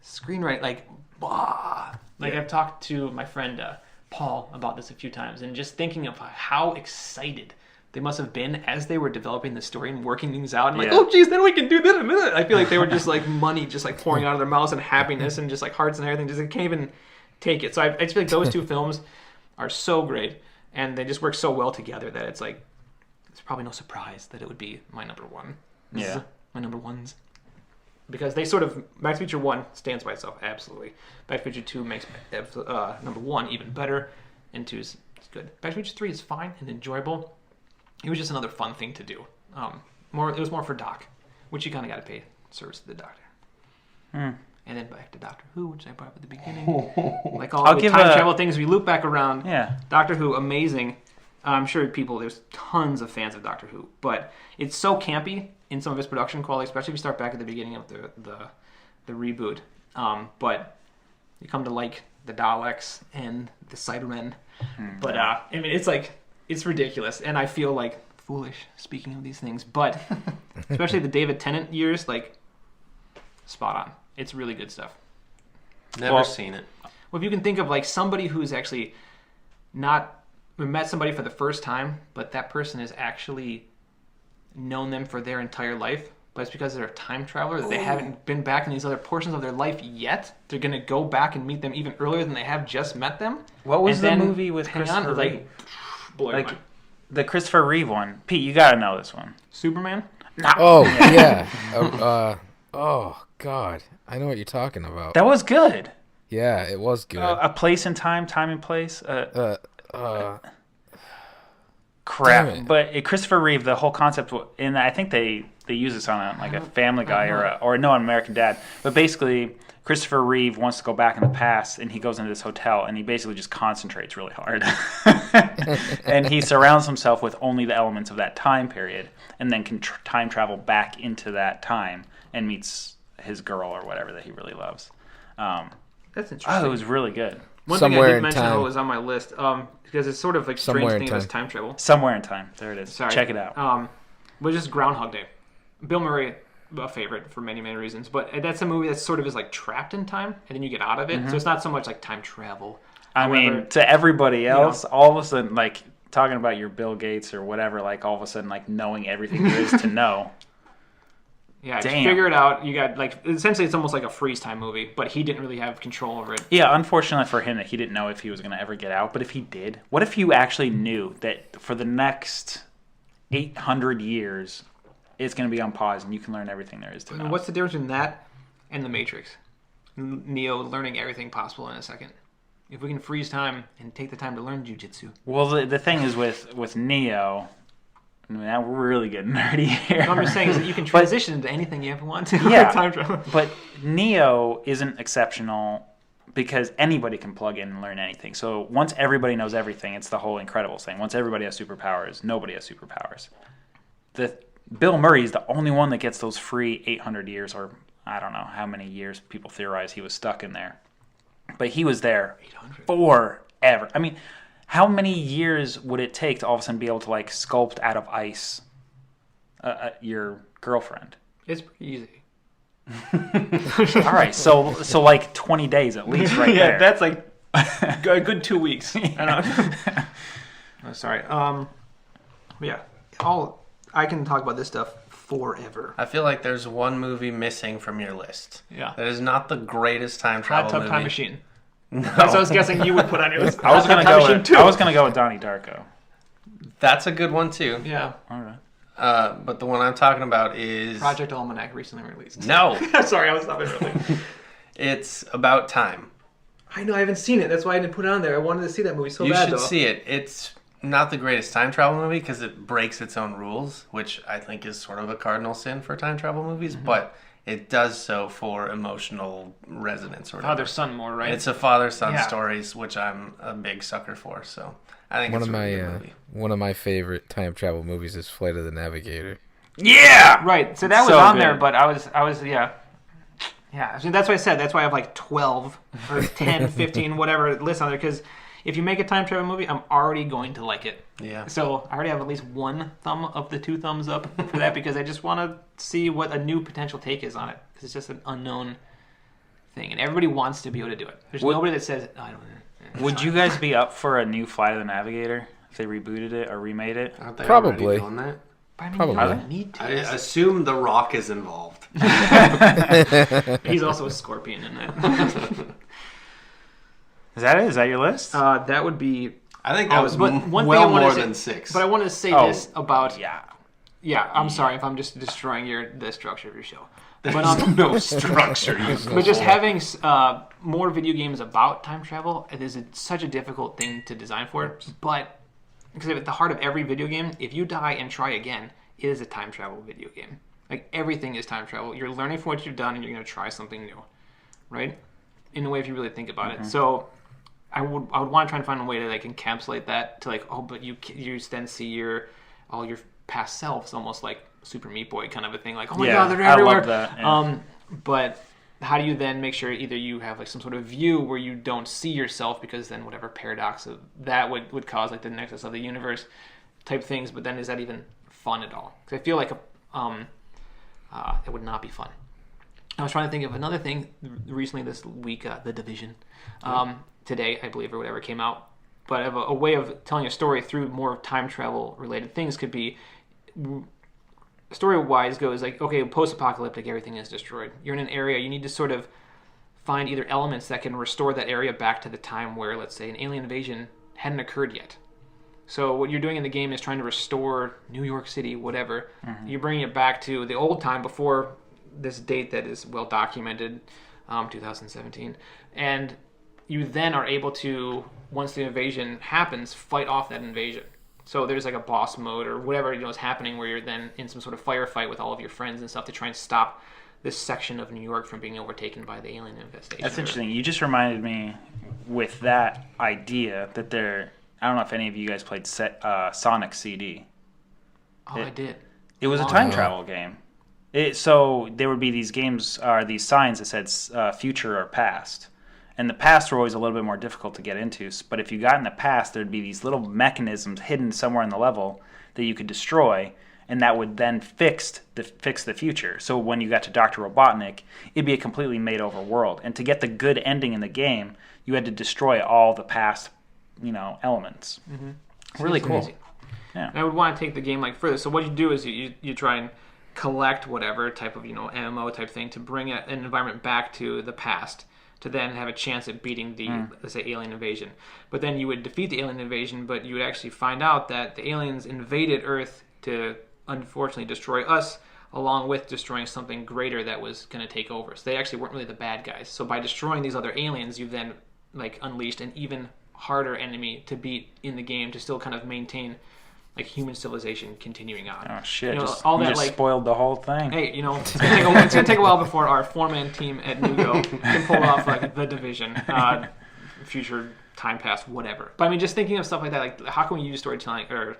screenwriting, like, bah. Like I've talked to my friend Paul about this a few times, and just thinking of how excited they must have been as they were developing the story and working things out. And like, oh geez, then we can do this in a minute. I feel like they were just like money just like pouring out of their mouths and happiness and just like hearts and everything. Just like, can't even take it. So I just feel like those two films are so great, and they just work so well together that it's like it's probably no surprise that it would be my number one. Yeah, my number ones. Because they sort of, Back to the Future 1 stands by itself, absolutely. Back to the Future 2 makes number 1 even better, and 2 is good. Back to the Future 3 is fine and enjoyable. It was just another fun thing to do. It was more for Doc, which you kind of got to pay service to the Doctor. And then back to Doctor Who, which I brought up at the beginning. Like all the time travel things, we loop back around. Yeah. Doctor Who, amazing. I'm sure there's tons of fans of Doctor Who, but it's so campy in some of its production quality, especially if you start back at the beginning of the reboot. But you come to like the Daleks and the Cybermen. But I mean, it's ridiculous, and I feel like foolish speaking of these things, but especially the David Tennant years, like spot on. It's really good stuff. Never seen it. Well, if you can think of like somebody who's actually not met somebody for the first time, but that person has actually known them for their entire life, but it's because they're a time traveler that they haven't been back in these other portions of their life yet. They're going to go back and meet them even earlier than they have just met them. What was the movie with Christopher Reeve? Like the Christopher Reeve one. Pete, you got to know this one. Superman? No. Oh, yeah. Oh, God. I know what you're talking about. That was good. Yeah, it was good. A Place and Time, Time and Place. Crap. But Christopher Reeve, the whole concept, and I think they use this on like a Family Guy or an American Dad. But basically, Christopher Reeve wants to go back in the past, and he goes into this hotel, and he basically just concentrates really hard. And he surrounds himself with only the elements of that time period, and then can time travel back into that time and meets his girl or whatever that he really loves. That's interesting. Oh, it was really good. One thing I did mention was on my list, because it's sort of like strange thing about time travel. Somewhere in Time. There it is. Sorry. Check it out. Was just Groundhog Day. Bill Murray, a favorite for many, many reasons. But that's a movie that sort of is like trapped in time, and then you get out of it. So it's not so much like time travel. I mean, to everybody else, all of a sudden, like, talking about your Bill Gates or whatever, like, all of a sudden, like, knowing everything there is to know. Yeah, just figure it out. You got, like, essentially it's almost like a freeze time movie, but he didn't really have control over it. Yeah, unfortunately for him that he didn't know if he was going to ever get out, but if he did, what if you actually knew that for the next 800 years, it's going to be on pause and you can learn everything there is to know? What's the difference between that and The Matrix? Neo learning everything possible in a second. If we can freeze time and take the time to learn jujitsu. Well, the thing is with Neo... I mean, now we're really getting nerdy here. No, I'm just saying is that you can transition into anything you ever want to. Yeah, time travel. But Neo isn't exceptional because anybody can plug in and learn anything. So once everybody knows everything, it's the whole Incredibles thing. Once everybody has superpowers, nobody has superpowers. Bill Murray is the only one that gets those free 800 years, or I don't know how many years people theorize he was stuck in there. But he was there 800. Forever. I mean... How many years would it take to all of a sudden be able to like sculpt out of ice your girlfriend? It's pretty easy. All right, so like 20 days at least, right there. Yeah, that's like a good 2 weeks. I don't know. Sorry. Yeah, I can talk about this stuff forever. I feel like there's one movie missing from your list. Yeah. That is not the greatest time travel Hot Tub movie. Time Machine. No. That's what I was guessing you would put on your list. I was gonna Hot Tub go Time with Machine Donnie Darko. That's a good one too. Yeah. All right. But the one I'm talking about is Project Almanac recently released. No. Sorry, I was stopping early. It's about time. I know, I haven't seen it. That's why I didn't put it on there. I wanted to see that movie so You bad, should though. see it. It's not the greatest time travel movie because it breaks its own rules, which I think is sort of a cardinal sin for time travel movies, but it does so for emotional resonance or whatever. Father-son more, right? It's a father-son stories, which I'm a big sucker for, so I think it's a really good movie. One of my favorite time travel movies is Flight of the Navigator. Yeah! Right, so that was So on good. there, but I was yeah. Yeah, I mean, that's what I said. That's why I have like 12 or 10, 15, whatever list on there, because if you make a time travel movie, I'm already going to like it. Yeah. So I already have at least one thumb of the 2 thumbs up for that because I just want to see what a new potential take is on it because it's just an unknown thing, and everybody wants to be able to do it. There's nobody that says, I don't know. Would you guys be up for a new Flight of the Navigator if they rebooted it or remade it? Aren't they Probably. already doing that? But I mean, Probably. you don't need to. I assume The Rock is involved. He's also a scorpion in that. Is that it? Is that your list? That would be... I think that was but one thing I well wanted more to say- than 6. But I wanted to say this about... Yeah, I'm sorry if I'm just destroying the structure of your show. But no structure. but just having more video games about time travel is such a difficult thing to design for. But because at the heart of every video game, if you die and try again, it is a time travel video game. Like everything is time travel. You're learning from what you've done and you're going to try something new, right? In a way, if you really think about it. So I would want to try and find a way to like encapsulate that to like, oh, but you then see all your past selves almost like Super Meat Boy kind of a thing, like, oh my god, they're everywhere. I love that. Yeah. But how do you then make sure either you have like some sort of view where you don't see yourself because then whatever paradox of that would cause like the nexus of the universe type things, but then is that even fun at all? Because I feel like it would not be fun. I was trying to think of another thing recently this week, The Division. Today, I believe, or whatever came out. But a way of telling a story through more time travel related things could be, story-wise goes like, okay, post-apocalyptic, everything is destroyed. You're in an area, you need to sort of find either elements that can restore that area back to the time where, let's say, an alien invasion hadn't occurred yet. So what you're doing in the game is trying to restore New York City, whatever. You're bringing it back to the old time before this date that is well documented, 2017. And you then are able to, once the invasion happens, fight off that invasion. So there's like a boss mode or whatever is happening where you're then in some sort of firefight with all of your friends and stuff to try and stop this section of New York from being overtaken by the alien infestation. That's interesting. You just reminded me with that idea that I don't know if any of you guys played Sonic CD. I did. It was a time travel game. So there would be these games, these signs that said future or past. And the past were always a little bit more difficult to get into. But if you got in the past, there'd be these little mechanisms hidden somewhere in the level that you could destroy, and that would then fix the future. So when you got to Dr. Robotnik, it'd be a completely made-over world. And to get the good ending in the game, you had to destroy all the past, elements. Mm-hmm. Really cool. Amazing. Yeah. And I would want to take the game like further. So what you do is you try and collect whatever type of MMO type thing to bring an environment back to the past, to then have a chance at beating the, let's say, alien invasion. But then you would defeat the alien invasion, but you would actually find out that the aliens invaded Earth to, unfortunately, destroy us, along with destroying something greater that was going to take over. So they actually weren't really the bad guys. So by destroying these other aliens, you then unleashed an even harder enemy to beat in the game to still kind of maintain human civilization continuing on. Oh shit! You just spoiled the whole thing. Hey, it's gonna take a while before our 4-man team at Nugo can pull off The Division, future, time past, whatever. But I mean, just thinking of stuff like that, how can we use storytelling or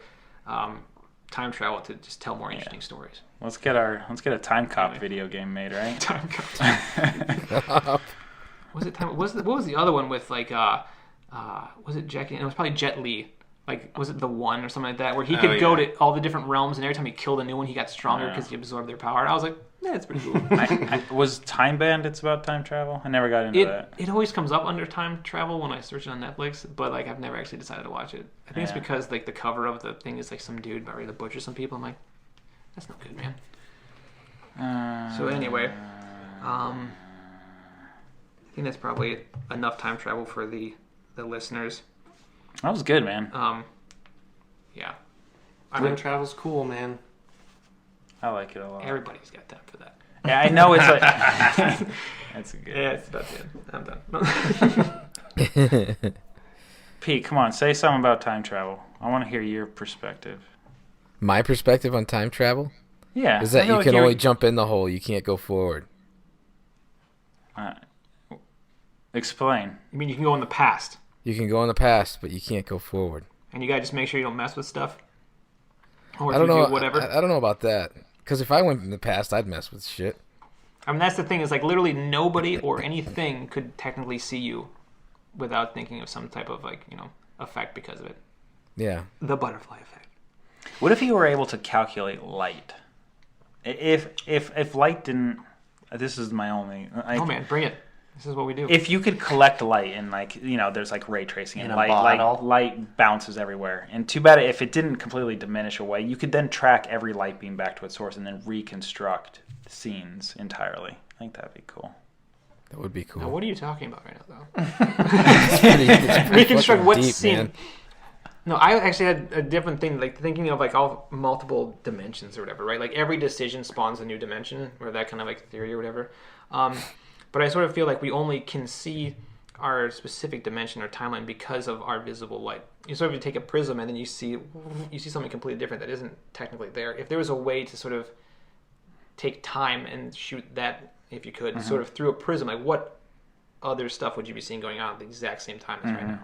time travel to just tell more interesting stories? Let's get a Time Cop video game made, right? Time Cop. Was it time? What was the other one with was it Jackie? It was probably Jet Li. Was it The One or something like that, where he could go to all the different realms, and every time he killed a new one, he got stronger because he absorbed their power. And I was like, yeah, it's pretty cool. Was Time Bandits about time travel? I never got into that. It always comes up under time travel when I search it on Netflix, but I've never actually decided to watch it. I think it's because the cover of the thing is some dude about ready to butcher some people. I'm like, that's not good, man. So anyway, I think that's probably enough time travel for the listeners. That was good, man. Yeah. Time travel's cool, man. I like it a lot. Everybody's got time for that. Yeah, I know it's like... That's a good... Yeah, it's about the end. I'm done. Pete, come on, say something about time travel. I want to hear your perspective. My perspective on time travel Yeah. is that you can only jump in the hole. You can't go forward. Explain. You mean you can go in the past? You can go in the past, but you can't go forward. And you gotta just make sure you don't mess with stuff? Or I don't know. Whatever? I don't know about that. Because if I went in the past, I'd mess with shit. I mean, that's the thing, is like literally nobody or anything could technically see you without thinking of some type of effect because of it. Yeah. The butterfly effect. What if you were able to calculate light? If light didn't... This is my only... Oh man, bring it. This is what we do. If you could collect light and there's like ray tracing and light bounces everywhere. And too bad if it didn't completely diminish away, you could then track every light beam back to its source and then reconstruct scenes entirely. I think that'd be cool. That would be cool. Now, what are you talking about right now, though? it's pretty Reconstruct what deep, scene? Man. No, I actually had a different thing, like thinking of like all multiple dimensions or whatever, right? Like every decision spawns a new dimension, or that kind of like theory or whatever. But I sort of feel like we only can see our specific dimension or timeline because of our visible light. You sort of take a prism and then you see something completely different that isn't technically there. If there was a way to sort of take time and shoot that, if you could, sort of through a prism, like what other stuff would you be seeing going on at the exact same time as right now?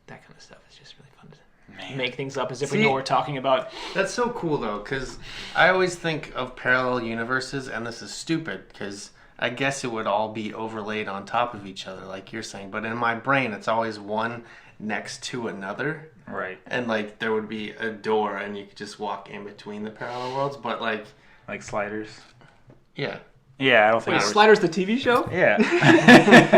That kind of stuff is just really fun to make things up as if we know what we're talking about. That's so cool, though, because I always think of parallel universes, and this is stupid, because I guess it would all be overlaid on top of each other, like you're saying. But in my brain, it's always one next to another. Right. And, like, there would be a door, and you could just walk in between the parallel worlds. But, like Sliders. Yeah. Yeah, I don't think... Wait, Sliders the TV show? Yeah.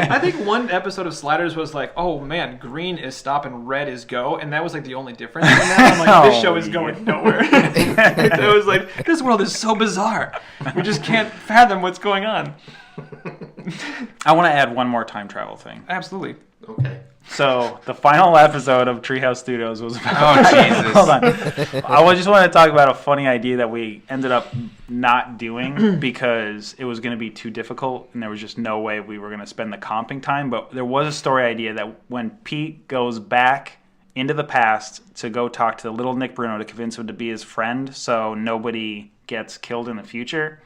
I think one episode of Sliders was like, oh man, green is stop and red is go, and that was like the only difference in that. I'm like, this show is going nowhere. It was like, this world is so bizarre. We just can't fathom what's going on. I want to add one more time travel thing. Absolutely. Okay. So the final episode of Treehouse Studios was about... Oh, Jesus. Hold on. I just want to talk about a funny idea that we ended up not doing because it was going to be too difficult and there was just no way we were going to spend the comping time. But there was a story idea that when Pete goes back into the past to go talk to little Nick Bruno to convince him to be his friend so nobody gets killed in the future,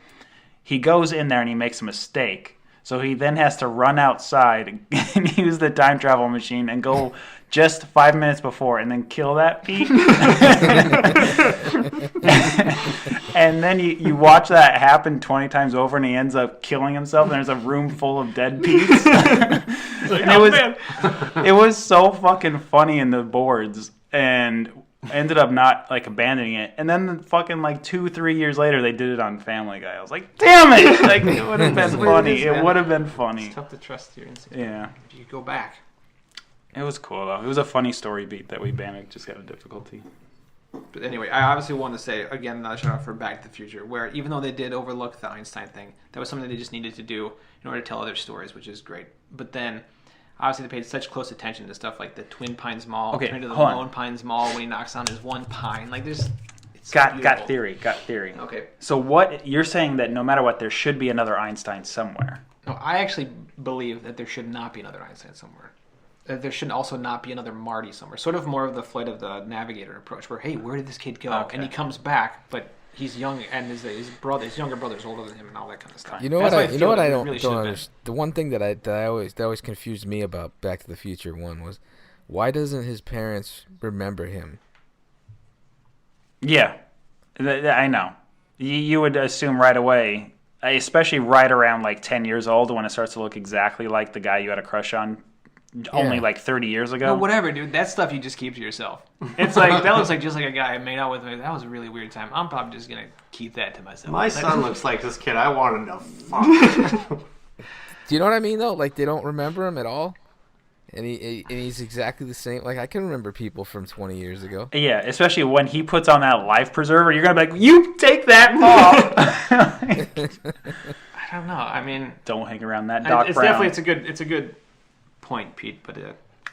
he goes in there and he makes a mistake. So he then has to run outside and use the time travel machine and go just 5 minutes before and then kill that Pete. And then you watch that happen 20 times over and he ends up killing himself and there's a room full of dead Petes. And it was so fucking funny in the boards and ended up not like abandoning it, and then fucking like 2-3 years later they did it on Family Guy. I was like, damn it! Like it would have been funny. It would have been funny. It's tough to trust your instincts. Yeah. If you go back. It was cool though. It was a funny story beat that we banned just out of difficulty. But anyway, I obviously want to say again another shout out for Back to the Future, where even though they did overlook the Einstein thing, that was something they just needed to do in order to tell other stories, which is great. But then obviously, they paid such close attention to stuff like the Twin Pines Mall, to the Lone Pines Mall when he knocks down his one pine. Like, it's got theory. Okay. So what you're saying that no matter what, there should be another Einstein somewhere. No, I actually believe that there should not be another Einstein somewhere. That there should also not be another Marty somewhere. Sort of more of the Flight of the Navigator approach, where hey, where did this kid go? Okay. And he comes back, but he's young, and his younger brother's older than him, and all that kind of stuff. You know what I don't understand. The one thing that always confused me about Back to the Future 1 was why doesn't his parents remember him? Yeah, I know. You would assume right away, especially right around like 10 years old when it starts to look exactly like the guy you had a crush on. Only like 30 years ago. No, whatever, dude. That stuff you just keep to yourself. It's like that looks like just like a guy I made out with. That was a really weird time. I'm probably just gonna keep that to myself. My son looks like this kid I wanted to fuck. Do you know what I mean though? Like they don't remember him at all. And he's exactly the same. Like, I can remember people from 20 years ago. Yeah, especially when he puts on that life preserver, you're gonna be like, "You take that off." I don't know. I mean, don't hang around that Doc it's Brown. Definitely it's a good point, Pete. But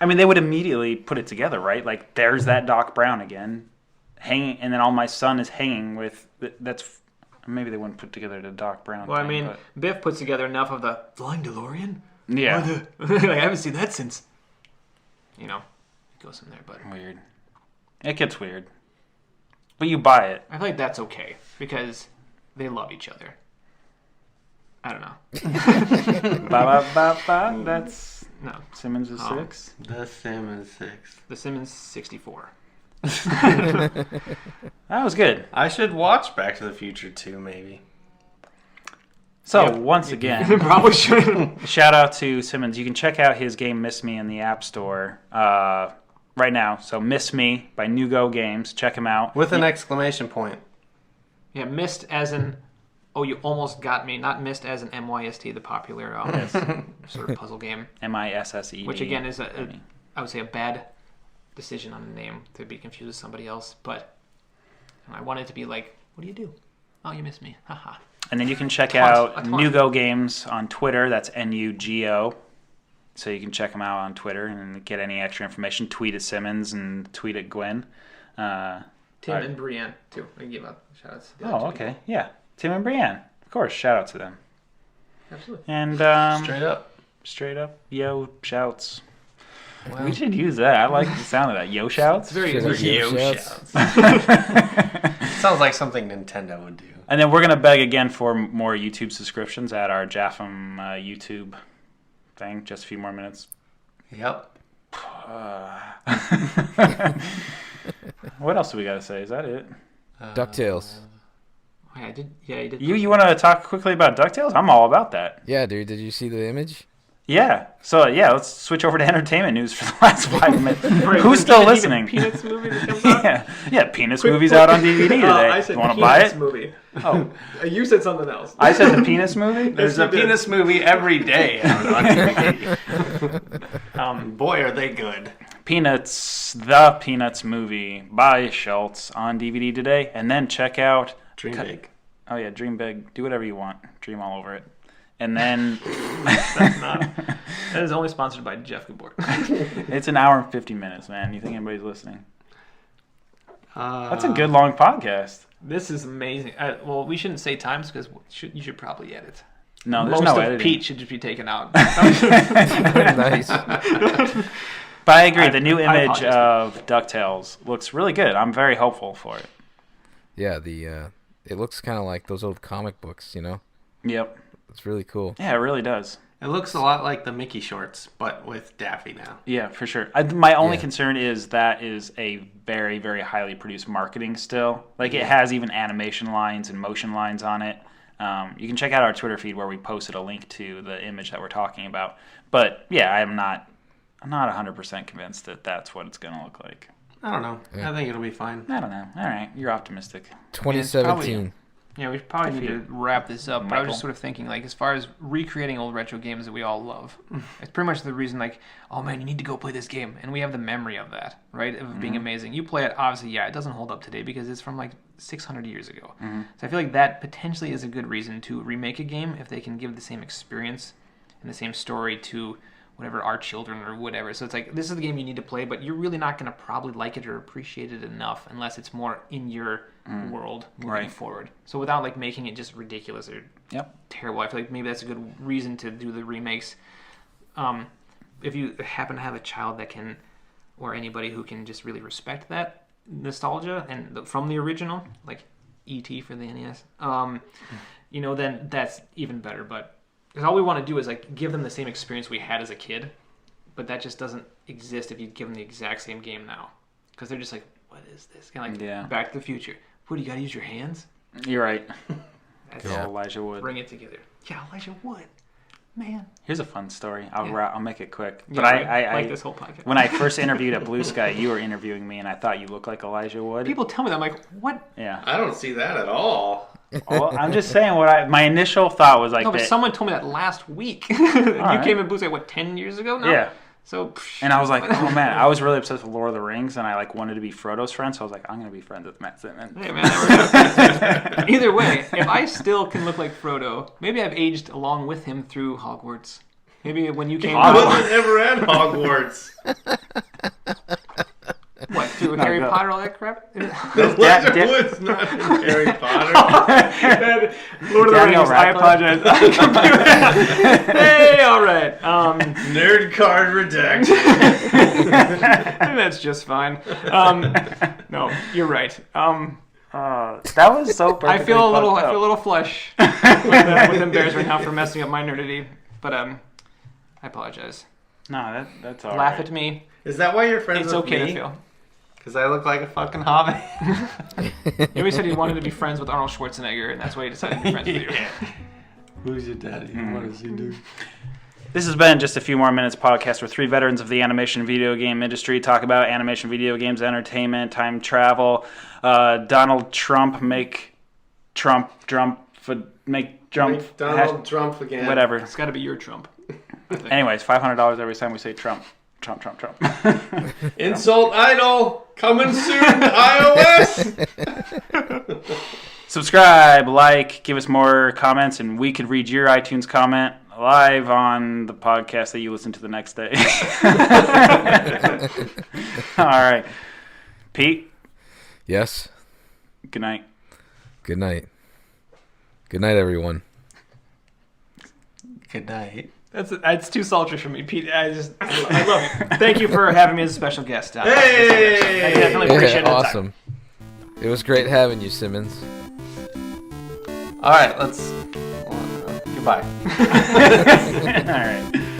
I mean, they would immediately put it together, right? Like, there's that Doc Brown again, hanging, and then all my son is hanging with. That's maybe they wouldn't put together the Doc Brown. Well, thing, I mean, but... Biff puts together enough of the flying DeLorean. Yeah, like, I haven't seen that since. It goes in there, but weird. It gets weird, but you buy it. I feel like that's okay because they love each other. I don't know. Ba. That's no. Simmons is 6. The Simmons 6. The Simmons 64. That was good. I should watch Back to the Future 2, maybe. So, once again, probably should. Shout out to Simmons. You can check out his game Miss Me in the App Store right now. So, Miss Me by Nugo Games. Check him out. With an exclamation point. Yeah, missed as in, oh, you almost got me. Not missed as in MYST, the popular sort of puzzle game. MISSED. Which, again, is, I would say, a bad decision on a name to be confused with somebody else. But I wanted it to be like, what do you do? Oh, you missed me. Haha. And then you can check out Nugo Games on Twitter. That's NUGO. So you can check them out on Twitter and get any extra information. Tweet at Simmons and tweet at Gwen. Tim and Brienne, too. I can give out shout-outs. Oh, okay. People. Yeah. Tim and Brienne. Of course, shout out to them. Absolutely. And Straight up. Yo shouts. Wow. We should use that. I like the sound of that. Yo shouts. Very yo shouts. Sounds like something Nintendo would do. And then we're going to beg again for more YouTube subscriptions at our JAFMM YouTube thing. Just a few more minutes. Yep. What else do we got to say? Is that it? DuckTales. Yeah, you did. You want to talk quickly about DuckTales? I'm all about that. Yeah, dude. Did you see the image? Yeah. So, let's switch over to entertainment news for the last 5 minutes. Who's still listening? Peanuts movie that comes out? Yeah, Peanuts movie's out on DVD today. I said you want to buy it? Movie. Oh. You said something else. I said the Peanuts movie? There's a Peanuts movie every day on TV. Boy, are they good. The Peanuts movie by Schultz on DVD today. And then check out... Dream Big. Oh, yeah, dream big. Do whatever you want. Dream all over it. And then... That is only sponsored by Jeff Gabor. It's an hour and 50 minutes, man. You think anybody's listening? That's a good long podcast. This is amazing. Well, we shouldn't say times because you should probably edit. No, there's Most no of editing. Pete should just be taken out. Nice. But I agree. The new image of DuckTales looks really good. I'm very hopeful for it. Yeah, it looks kind of like those old comic books, you know? Yep. It's really cool. Yeah, it really does. It looks a lot like the Mickey shorts, but with Daffy now. Yeah, for sure. My only concern is that is a very, very highly produced marketing still. Like, it has even animation lines and motion lines on it. You can check out our Twitter feed where we posted a link to the image that we're talking about. But, yeah, I'm not 100% convinced that that's what it's going to look like. I don't know. Yeah. I think it'll be fine. I don't know. All right. You're optimistic. 2017. Yeah, we probably need to wrap this up. But I was Michael? just sort of thinking, like, as far as recreating old retro games that we all love, it's pretty much the reason, like, oh man, you need to go play this game, and we have the memory of that, right? Of being amazing. You play it, obviously, it doesn't hold up today because it's from like 600 years ago. So I feel like that potentially is a good reason to remake a game if they can give the same experience and the same story to whatever our children or whatever. So it's like, this is the game you need to play, but you're really not going to probably like it or appreciate it enough unless it's more in your world moving forward. So without like making it just ridiculous or terrible, I feel like maybe that's a good reason to do the remakes. If you happen to have a child that can, or anybody who can just really respect that nostalgia and from the original, like E.T. for the NES, then that's even better. But because all we want to do is like give them the same experience we had as a kid, but that just doesn't exist if you give them the exact same game now. Because they're just like, what is this? Kind of like Back to the Future. What, do you got to use your hands? You're right. That's Elijah Wood. Bring it together. Yeah, Elijah Wood. Man. Here's a fun story. I'll make it quick. Yeah, But I like this whole podcast. When I first interviewed at Blue Sky, you were interviewing me, and I thought you looked like Elijah Wood. People tell me that. I'm like, what? Yeah. I don't see that at all. Well, I'm just saying my initial thought was like No, but that. someone told me that last week. You right. came in Blue Sky, 10 years ago now? Yeah. So. And I was like, oh man, I was really obsessed with Lord of the Rings, and I like wanted to be Frodo's friend, so I was like, I'm gonna be friends with Matt Simmons. Hey man, that works out. Either way, if I still can look like Frodo, maybe I've aged along with him through Hogwarts. Maybe when you came I wasn't ever at Hogwarts. What, through Harry Potter, all that crap? The Wizard was not in Harry Potter. Lord of the Rings, I apologize. Hey, all right. Nerd card redacted. That's just fine. No, you're right. That was so perfect. I feel a little flush with them bears right now for messing up my nerdity, but I apologize. No, that's all Laugh right. at me. Is that why you're friends It's with okay me? to feel. Because I look like a fucking hobbit. He always said he wanted to be friends with Arnold Schwarzenegger, and that's why he decided to be friends with you. Who's your daddy? What does he do? This has been Just a Few More Minutes podcast where three veterans of the animation video game industry talk about animation video games, entertainment, time travel. Donald Trump make Trump Trump Donald Trump again. whatever. It's got to be your Trump. Anyways, $500 every time we say Trump. Trump. Insult Idol coming soon to iOS. Subscribe, like, give us more comments, and we could read your iTunes comment live on the podcast that you listen to the next day. All right. Pete? Yes? Good night. Good night. Good night, everyone. Good night. It's too sultry for me, Pete. I love it. Thank you for having me as a special guest. Hey! I definitely appreciate it. Awesome. It was great having you, Simmons. All right, let's... Goodbye. All right.